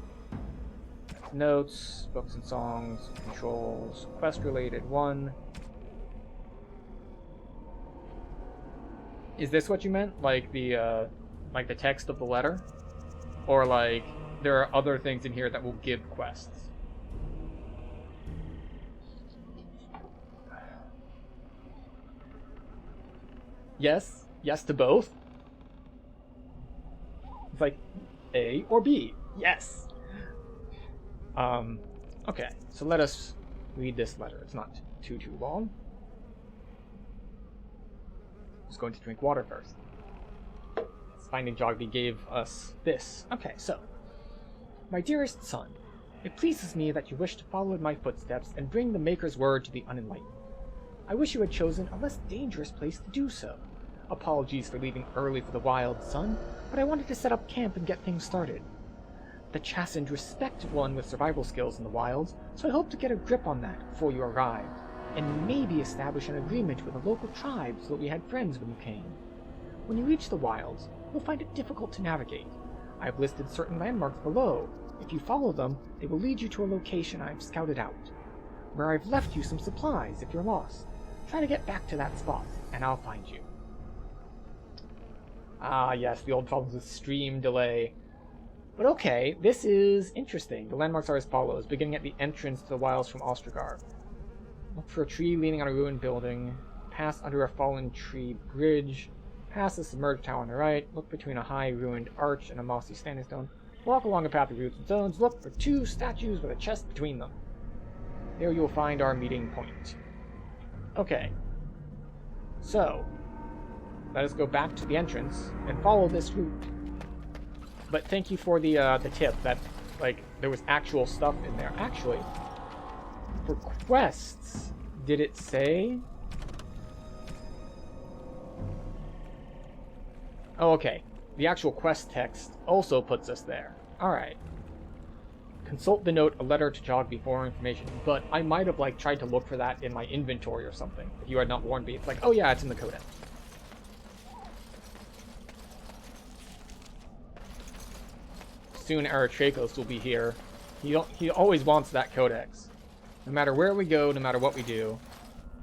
Notes, books and songs, controls, quest related, 1. Is this what you meant? Like the text of the letter? Or like there are other things in here that will give quests? Yes. Yes to both. It's like A or B. Yes. Okay. So let us read this letter. It's not too long. Just going to drink water first. Finding Jogby gave us this. Okay, so. My dearest son, it pleases me that you wish to follow in my footsteps and bring the Maker's word to the unenlightened. I wish you had chosen a less dangerous place to do so. Apologies for leaving early for the wild, son, but I wanted to set up camp and get things started. The Chastened respect one with survival skills in the wilds, so I hope to get a grip on that before you arrived, and maybe establish an agreement with a local tribe so that we had friends when you came. When you reach the wilds, you'll find it difficult to navigate. I have listed certain landmarks below. If you follow them, they will lead you to a location I've scouted out, where I've left you some supplies if you're lost. Try to get back to that spot, and I'll find you. Ah, yes, the old problems with stream delay. But okay, this is interesting. The landmarks are as follows, beginning at the entrance to the wilds from Ostragar. Look for a tree leaning on a ruined building. Pass under a fallen tree bridge. Pass a submerged tower on the right. Look between a high ruined arch and a mossy standing stone. Walk along a path of roots and stones. Look for 2 statues with a chest between them. There you will find our meeting point. Okay. So, let us go back to the entrance and follow this route. But thank you for the tip that, like, there was actual stuff in there. Actually, for quests, did it say? Oh, okay. The actual quest text also puts us there. Alright. Consult the note, a letter to Jogby for more information. But I might have, like, tried to look for that in my inventory or something. If you had not warned me, it's like, oh yeah, it's in the codex. Soon Eritrakos will be here. He always wants that codex. No matter where we go, no matter what we do,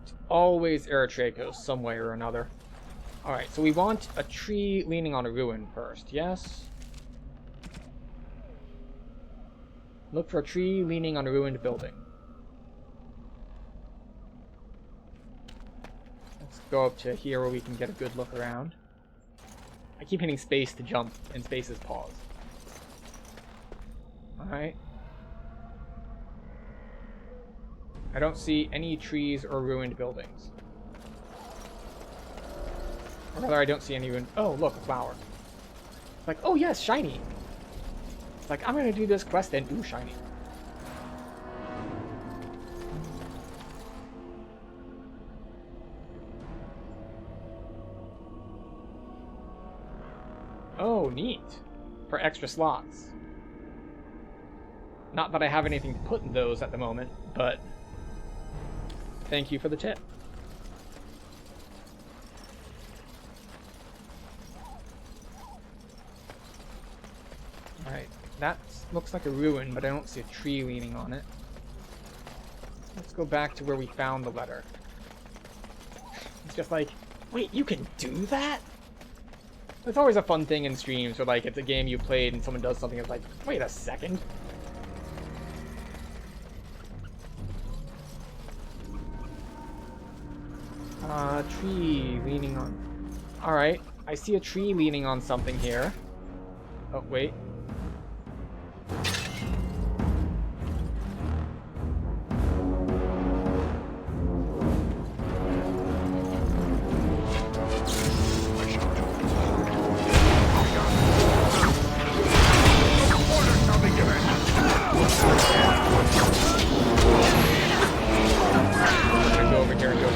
it's always Eritrakos some way or another. Alright, so we want a tree leaning on a ruin first, yes? Look for a tree leaning on a ruined building. Let's go up to here where we can get a good look around. I keep hitting space to jump, and space is pause. Alright. I don't see any trees or ruined buildings. Or rather, I don't see any ruined... Oh, look, a flower. Like, oh yes, shiny! It's like, I'm gonna do this quest and ooh, shiny. Oh, neat. For extra slots. Not that I have anything to put in those at the moment, but thank you for the tip. Alright, that looks like a ruin, but I don't see a tree leaning on it. Let's go back to where we found the letter. It's just like, wait, you can do that? It's always a fun thing in streams where, like, it's a game you played and someone does something that's like, wait a second. Tree leaning on... Alright, I see a tree leaning on something here. Oh, wait. Go over here and go.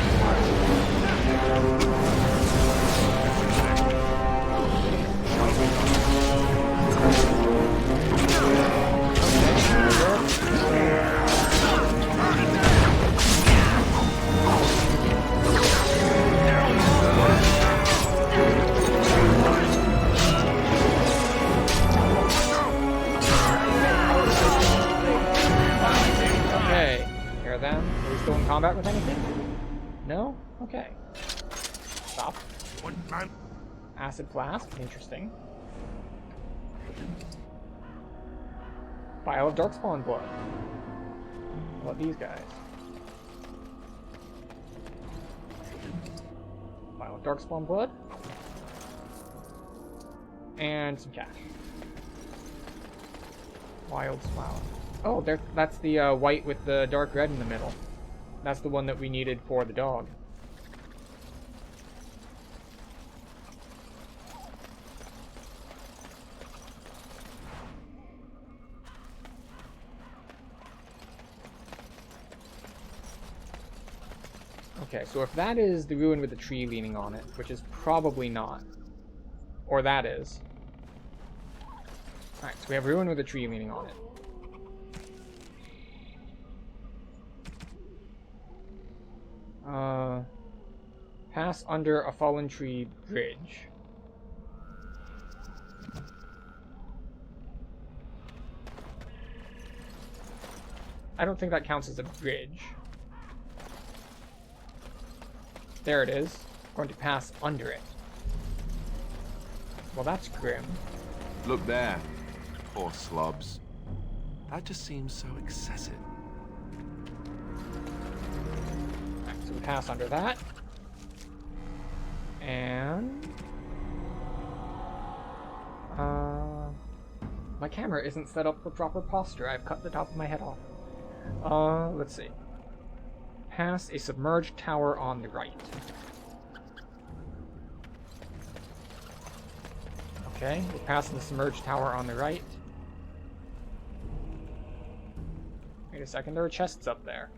Okay, hear them? Are we still in combat with anything? No? Okay. Stop. Acid flask, interesting. Vial of darkspawn blood. What about these guys? Vial of darkspawn blood. And some cash. Wild flower. Oh, that's the white with the dark red in the middle. That's the one that we needed for the dog. Okay, so if that is the ruin with the tree leaning on it, which is probably not, or that is. Alright, so we have ruin with a tree leaning on it. Pass under a fallen tree bridge. I don't think that counts as a bridge. There it is. I'm going to pass under it. Well, that's grim. Look there. Poor slobs. That just seems so excessive. Right, so we pass under that. And... my camera isn't set up for proper posture. I've cut the top of my head off. Let's see. Pass a submerged tower on the right. Okay, we're passing the submerged tower on the right. Wait a second, there are chests up there.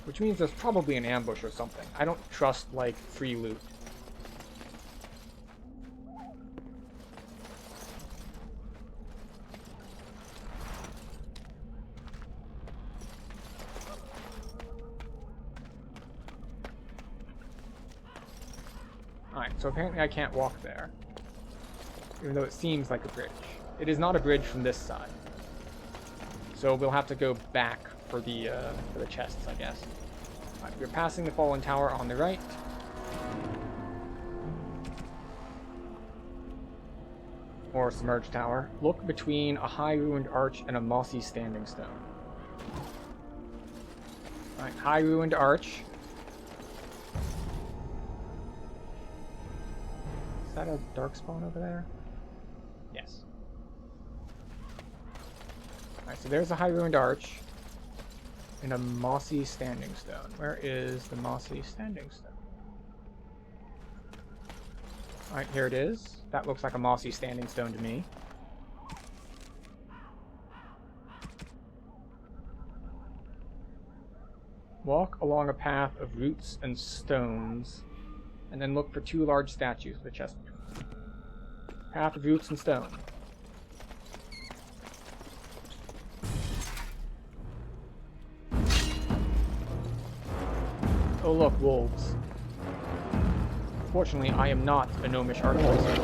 Which means there's probably an ambush or something. I don't trust, like, free loot. Alright, so apparently I can't walk there. Even though it seems like a bridge. It is not a bridge from this side. So we'll have to go back for the chests, I guess. Alright, we're passing the fallen tower on the right. Or submerged tower. Look between a high ruined arch and a mossy standing stone. Alright, high ruined arch. Is that a darkspawn over there? Yes. Alright, so there's a high ruined arch. And a mossy standing stone. Where is the mossy standing stone? Alright, here it is. That looks like a mossy standing stone to me. Walk along a path of roots and stones, and then look for 2 large statues with a chest between. Path of roots and stone. Oh look, wolves. Fortunately, I am not a gnomish artificer.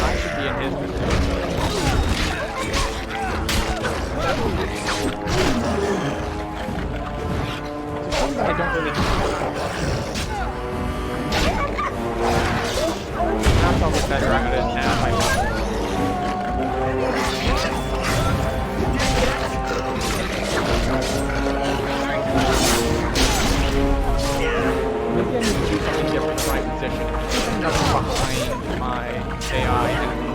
I should be in his position. It's something that I don't really That's almost better. I'm gonna nab my weapon. Maybe I need to do something different for my position. I'm behind my AI enemy.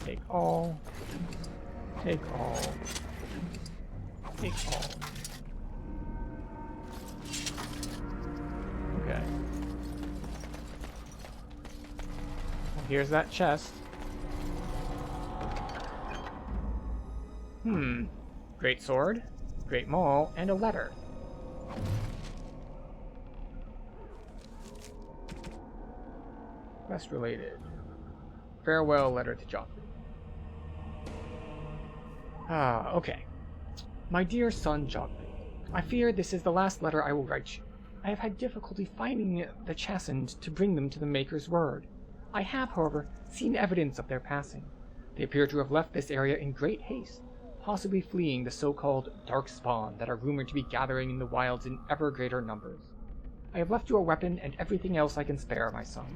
Take all. Take all. Take all. Okay. Well, here's that chest. Great sword, great maul, and a letter. Quest related. Farewell letter to Joffrey. Okay. My dear son Jogby, I fear this is the last letter I will write you. I have had difficulty finding the chastened to bring them to the Maker's word. I have, however, seen evidence of their passing. They appear to have left this area in great haste, possibly fleeing the so-called darkspawn that are rumored to be gathering in the wilds in ever greater numbers. I have left you a weapon and everything else I can spare, my son.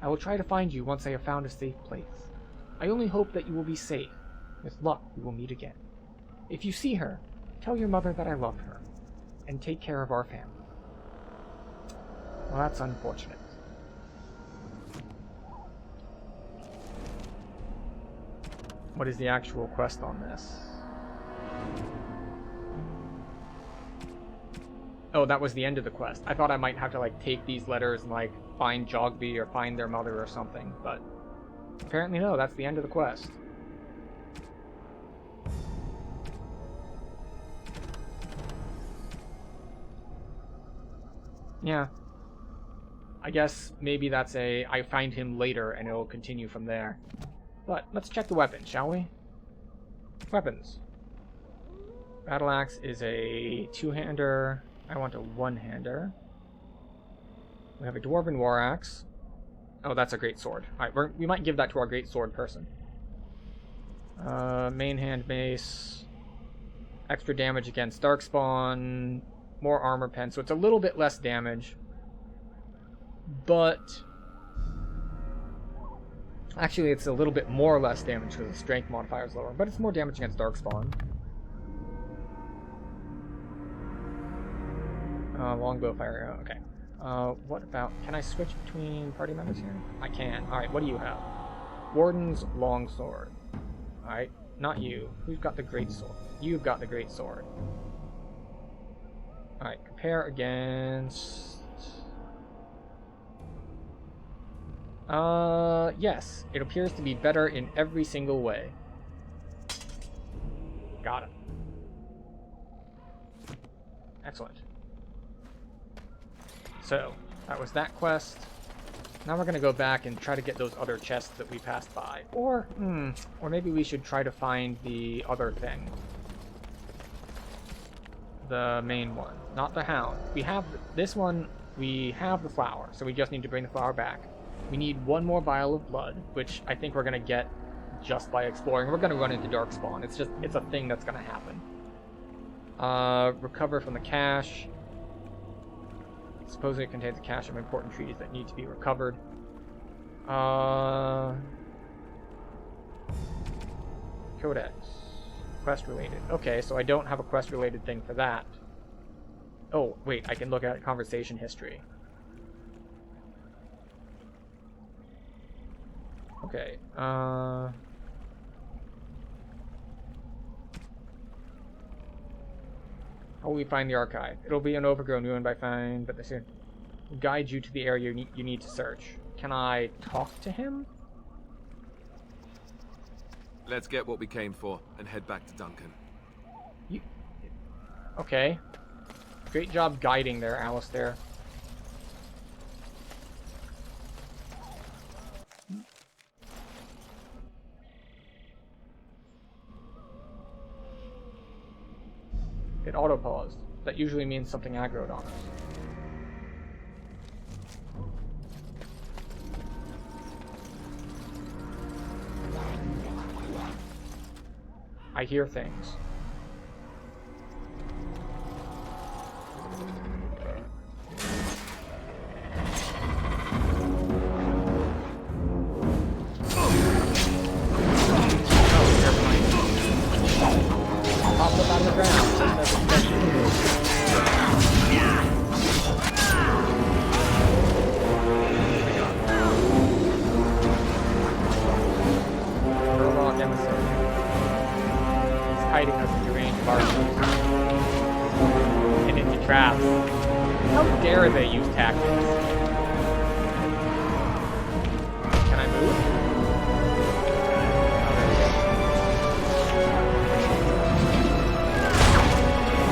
I will try to find you once I have found a safe place. I only hope that you will be safe. With luck, we will meet again. If you see her, tell your mother that I love her, and take care of our family. Well, that's unfortunate. What is the actual quest on this? Oh, that was the end of the quest. I thought I might have to, like, take these letters and, like, find Jogby or find their mother or something, but apparently no, that's the end of the quest. Yeah. I guess maybe that's I find him later and it'll continue from there. But let's check the weapon, shall we? Weapons. Battle axe is a two-hander. I want a one-hander. We have a dwarven war axe. Oh, that's a great sword. Alright, we might give that to our great sword person. Main hand mace. Extra damage against darkspawn. More armor pen, so it's a little bit less damage. But actually, it's a little bit more or less damage because the strength modifier is lower. But it's more damage against darkspawn. Longbow fire. Okay. What about? Can I switch between party members here? I can. All right. What do you have? Warden's longsword. All right. Not you. Who's got the great sword? You've got the great sword. All right. Compare against. Yes. It appears to be better in every single way. Got it. Excellent. So, that was that quest. Now we're gonna go back and try to get those other chests that we passed by. Or maybe we should try to find the other thing. The main one. Not the hound. We have this one, we have the flower, so we just need to bring the flower back. We need one more vial of blood, which I think we're gonna get just by exploring. We're gonna run into darkspawn. It's a thing that's gonna happen. Recover from the cache. Supposedly it contains a cache of important treaties that need to be recovered. Codex. Quest related. Okay, so I don't have a quest related thing for that. Oh, wait, I can look at conversation history. Okay, how will we find the archive? It'll be an overgrown ruin by fine, but this will guide you to the area you need to search. Can I talk to him? Let's get what we came for and head back to Duncan. Okay. Great job guiding there, Alistair. It auto-paused. That usually means something aggroed on us. I hear things. Popped up out of the ground, just as expected. Prologue emissary. He's hiding us in the range of our and into traps. How dare they use tactics? Can I move?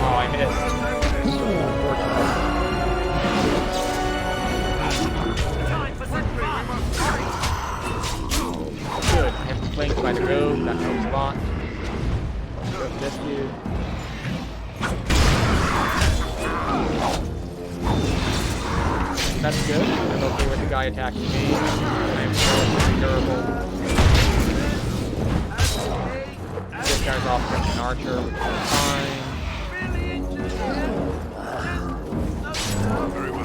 Oh, I missed. Good, I have flanked by the rogue, that helps a lot. go for this dude. That's good. I'm okay with the guy attacking me. I'm relatively durable. This guy's off like an archer, which is fine. Very well.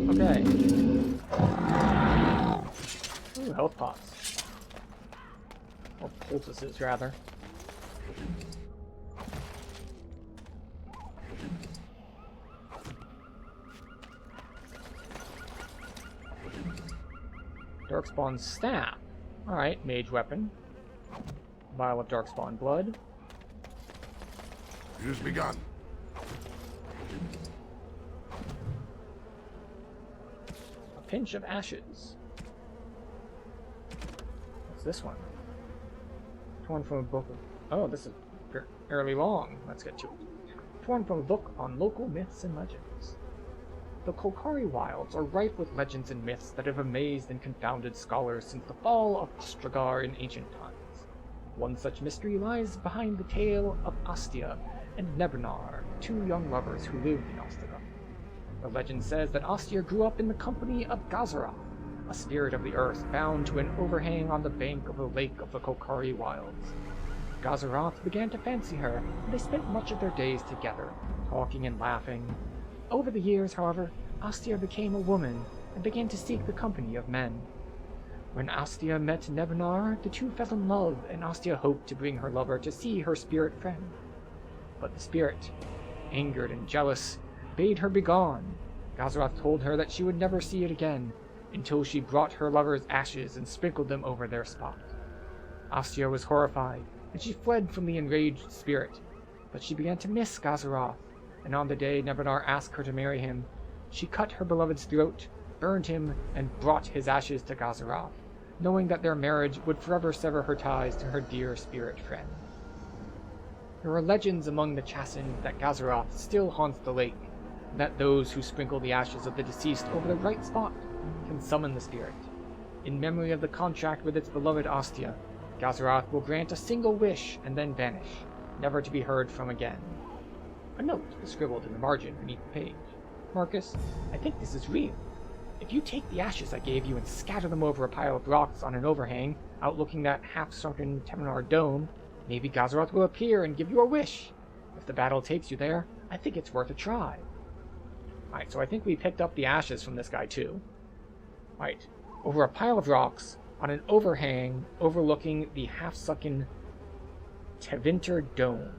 Okay. Ooh, health pots. Or poultices, rather. Darkspawn staff. Alright, mage weapon. Vial of Darkspawn blood. Use begun. A pinch of ashes. What's this one? Torn from a book of... Oh, this is fairly long. Let's get to it. Torn from a book on local myths and legends. The Kolkari wilds are rife with legends and myths that have amazed and confounded scholars since the fall of Ostragar in ancient times. One such mystery lies behind the tale of Astia and Nebernar, two young lovers who lived in Ostragar. The legend says that Astia grew up in the company of Gazaroth, a spirit of the earth bound to an overhang on the bank of the lake of the Kolkari wilds. Gazaroth began to fancy her, and they spent much of their days together, talking and laughing. Over the years, however, Astia became a woman and began to seek the company of men. When Astia met Nebernar, the two fell in love, and Astia hoped to bring her lover to see her spirit friend. But the spirit, angered and jealous, bade her begone. Gazaroth told her that she would never see it again, until she brought her lover's ashes and sprinkled them over their spot. Astia was horrified, and she fled from the enraged spirit, but she began to miss Gazaroth, and on the day Nebernar asked her to marry him, she cut her beloved's throat, burned him, and brought his ashes to Gazaroth, knowing that their marriage would forever sever her ties to her dear spirit friend. There are legends among the Chassin that Gazaroth still haunts the lake, and that those who sprinkle the ashes of the deceased over the right spot can summon the spirit. In memory of the contract with its beloved Astia, Gazaroth will grant a single wish and then vanish, never to be heard from again. A note is scribbled in the margin beneath the page. Marcus, I think this is real. If you take the ashes I gave you and scatter them over a pile of rocks on an overhang, outlooking that half-sunken Temenar dome, maybe Gazaroth will appear and give you a wish. If the battle takes you there, I think it's worth a try. Alright, so I think we picked up the ashes from this guy too. Alright, over a pile of rocks, on an overhang overlooking the half-sunken Tevinter dome.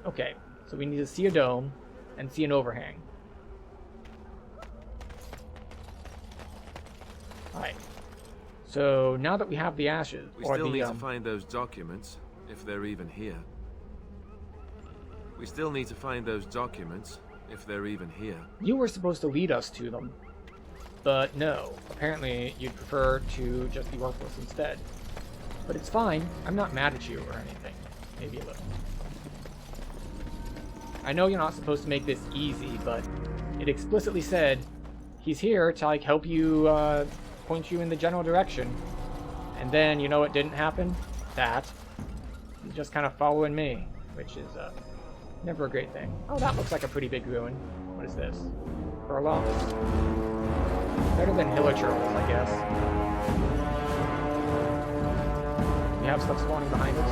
Okay, so we need to see a dome and see an overhang. Alright, so now that we have the ashes, we still need to find those documents, if they're even here. We still need to find those documents, if they're even here. You were supposed to lead us to them, but no. Apparently, you'd prefer to just be worthless instead. But it's fine. I'm not mad at you or anything. Maybe a little. I know you're not supposed to make this easy, but it explicitly said he's here to like help you, point you in the general direction. And then, you know what didn't happen? That. He's just kind of following me, which is, never a great thing. Oh, that looks like a pretty big ruin. What is this? Furlongs. Better than hilichurls, I guess. We have stuff spawning behind us.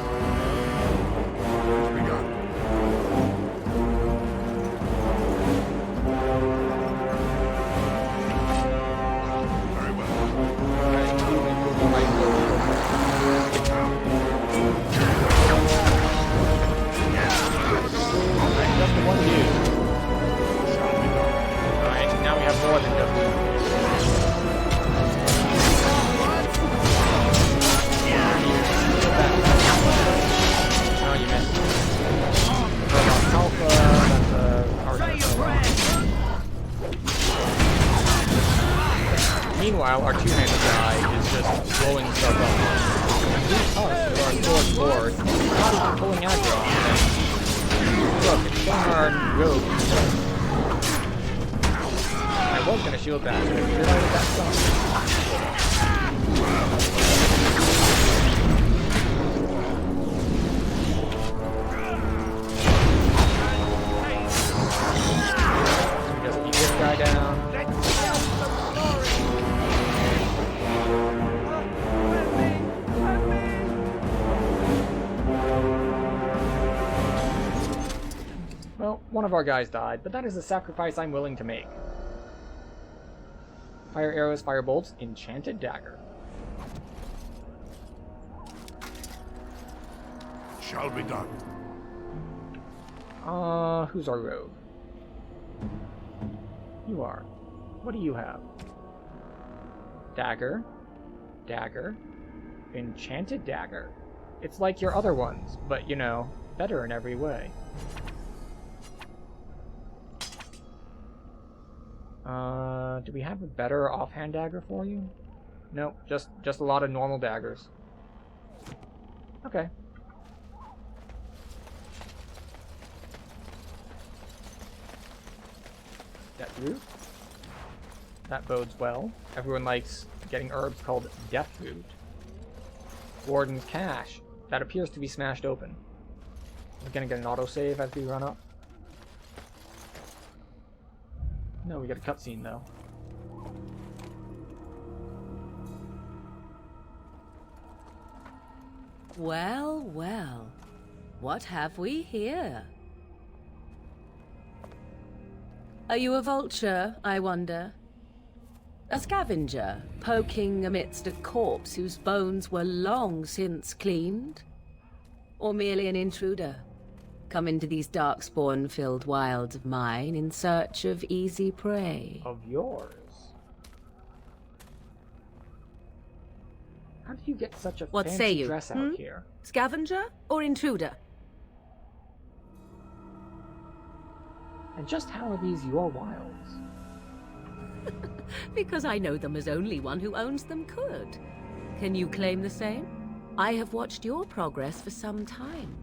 We got it. Very well. Just the one view. Alright, now we have more than just one view. Oh, you missed. Alpha, that's a Meanwhile, our two-handed guy is just blowing stuff up. These us with our sword board, not even pulling aggro on things. Look, it's killing our rogue. My I was gonna shield that, but I realized that's just keep this guy down. Well, one of our guys died, but that is a sacrifice I'm willing to make. Fire arrows, fire bolts, enchanted dagger. Shall be done. Who's our rogue? You are. What do you have? Dagger. Dagger. Enchanted dagger. It's like your other ones, but, you know, better in every way. Do we have a better offhand dagger for you? Nope, just a lot of normal daggers. Okay. Death root. That bodes well. Everyone likes getting herbs called death root. Warden's cache. That appears to be smashed open. We're gonna get an autosave as we run up. No, we got a cutscene though. Well, well. What have we here? Are you a vulture, I wonder? A scavenger, poking amidst a corpse whose bones were long since cleaned? Or merely an intruder, come into these darkspawn-filled wilds of mine in search of easy prey? Of yours? How did you get such a What fancy say you? dress out here? Scavenger or intruder? And just how are these your wilds? Because I know them as only one who owns them could. Can you claim the same? I have watched your progress for some time.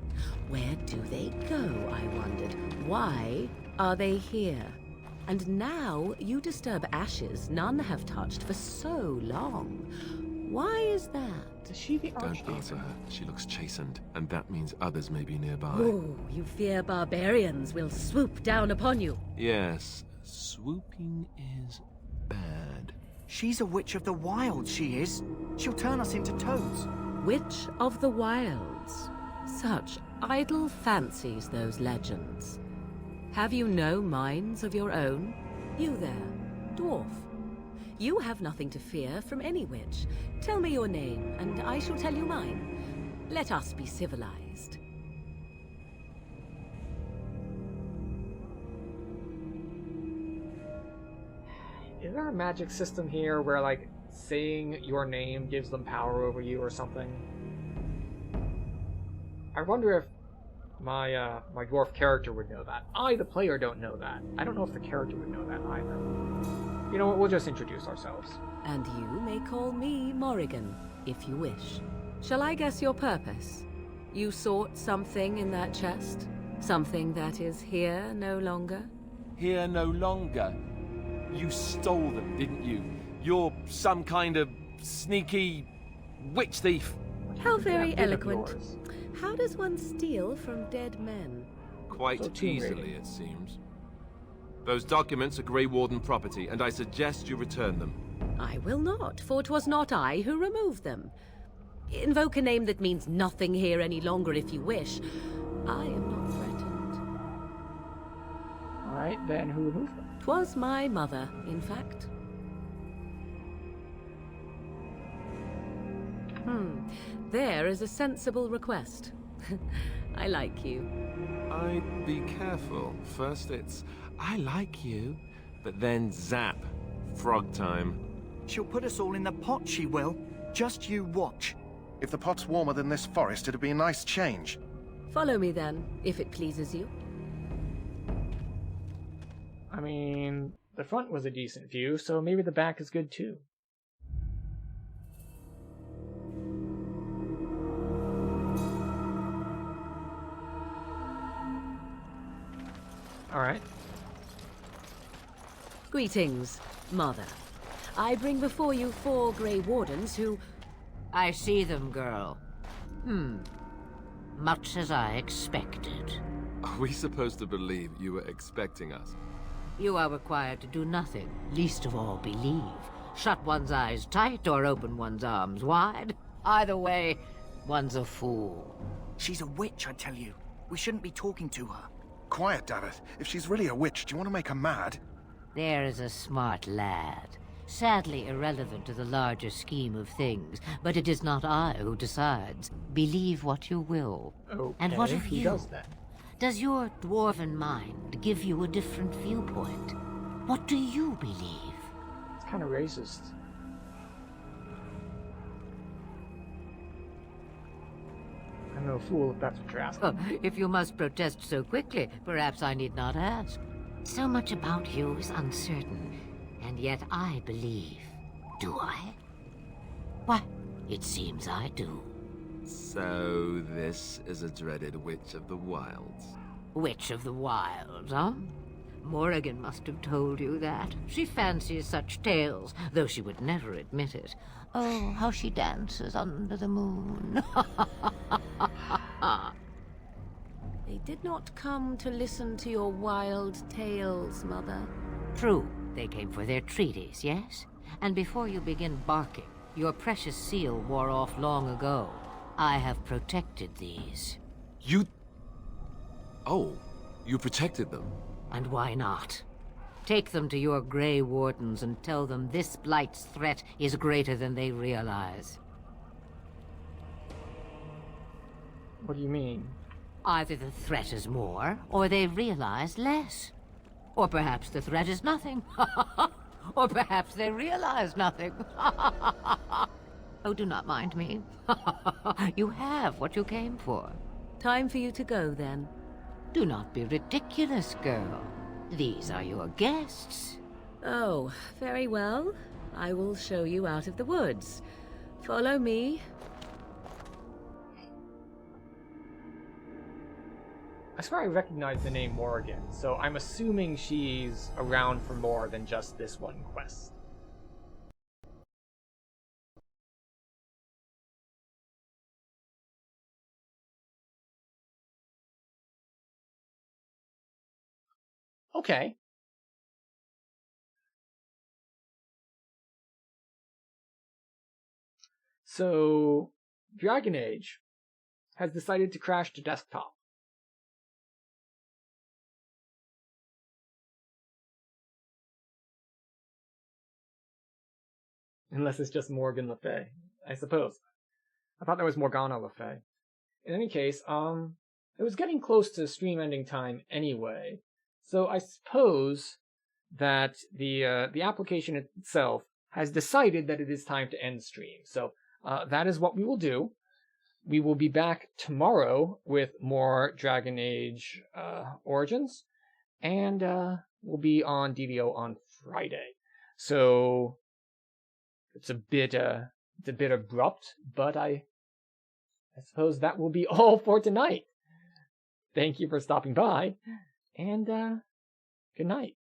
Where do they go, I wondered? Why are they here? And now you disturb ashes none have touched for so long. Why is that? Is she the Don't answer her. She looks chastened, and that means others may be nearby. Oh, you fear barbarians will swoop down upon you. Yes, swooping is bad. She's a witch of the wild, she is. She'll turn us into toads. Witch of the Wilds. Such idle fancies, those legends. Have you no minds of your own? You there, dwarf. You have nothing to fear from any witch. Tell me your name, and I shall tell you mine. Let us be civilized. Is there a magic system here where, like, saying your name gives them power over you or something? I wonder if my my dwarf character would know that. I, the player, don't know that. I don't know if the character would know that either. You know what, we'll just introduce ourselves. And you may call me Morrigan, if you wish. Shall I guess your purpose? You sought something in that chest? Something that is here no longer? Here no longer? You stole them, didn't you? You're some kind of sneaky witch thief. How very eloquent. How does one steal from dead men? Quite easily, it seems. Those documents are Grey Warden property, and I suggest you return them. I will not, for 'twas not I who removed them. Invoke a name that means nothing here any longer if you wish. I am not threatened. Alright, then who removed them? 'Twas my mother, in fact. There is a sensible request. I like you. I'd be careful. First it's, I like you, but then zap. Frog time. She'll put us all in the pot, she will. Just you watch. If the pot's warmer than this forest, it'd be a nice change. Follow me then, if it pleases you. I mean, the front was a decent view, so maybe the back is good too. Alright. Greetings, Mother. I bring before you 4 Grey Wardens who... I see them, girl. Much as I expected. Are we supposed to believe you were expecting us? You are required to do nothing, least of all believe. Shut one's eyes tight or open one's arms wide. Either way, one's a fool. She's a witch, I tell you. We shouldn't be talking to her. Quiet, damn it. If she's really a witch, do you want to make her mad? There is a smart lad. Sadly irrelevant to the larger scheme of things, but it is not I who decides. Believe what you will. Okay, and what of who you? does that? Does your dwarven mind give you a different viewpoint? What do you believe? It's kind of racist. I'm no fool if that's what you're asking. Oh, if you must protest so quickly, perhaps I need not ask. So much about you is uncertain, and yet I believe. Do I? Why, it seems I do. So this is a dreaded Witch of the Wilds. Witch of the Wilds, huh? Morrigan must have told you that. She fancies such tales, though she would never admit it. Oh, how she dances under the moon. They did not come to listen to your wild tales, Mother. True, they came for their treaties, yes? And before you begin barking, your precious seal wore off long ago. I have protected these. You... Oh, you protected them? And why not? Take them to your Grey Wardens and tell them this Blight's threat is greater than they realize. What do you mean? Either the threat is more, or they realize less. Or perhaps the threat is nothing. Or perhaps they realize nothing. Oh, do not mind me. You have what you came for. Time for you to go, then. Do not be ridiculous, girl. These are your guests. Oh, very well. I will show you out of the woods. Follow me. I swear I recognize the name Morrigan, so I'm assuming she's around for more than just this one quest. Okay. So, Dragon Age has decided to crash to desktop. Unless it's just Morgan Le Fay, I suppose. I thought that was Morgana Le Fay. In any case, it was getting close to stream ending time anyway, so I suppose that the application itself has decided that it is time to end stream. So that is what we will do. We will be back tomorrow with more Dragon Age Origins, and we'll be on DVO on Friday. So it's a bit abrupt, but I suppose that will be all for tonight. Thank you for stopping by, and good night.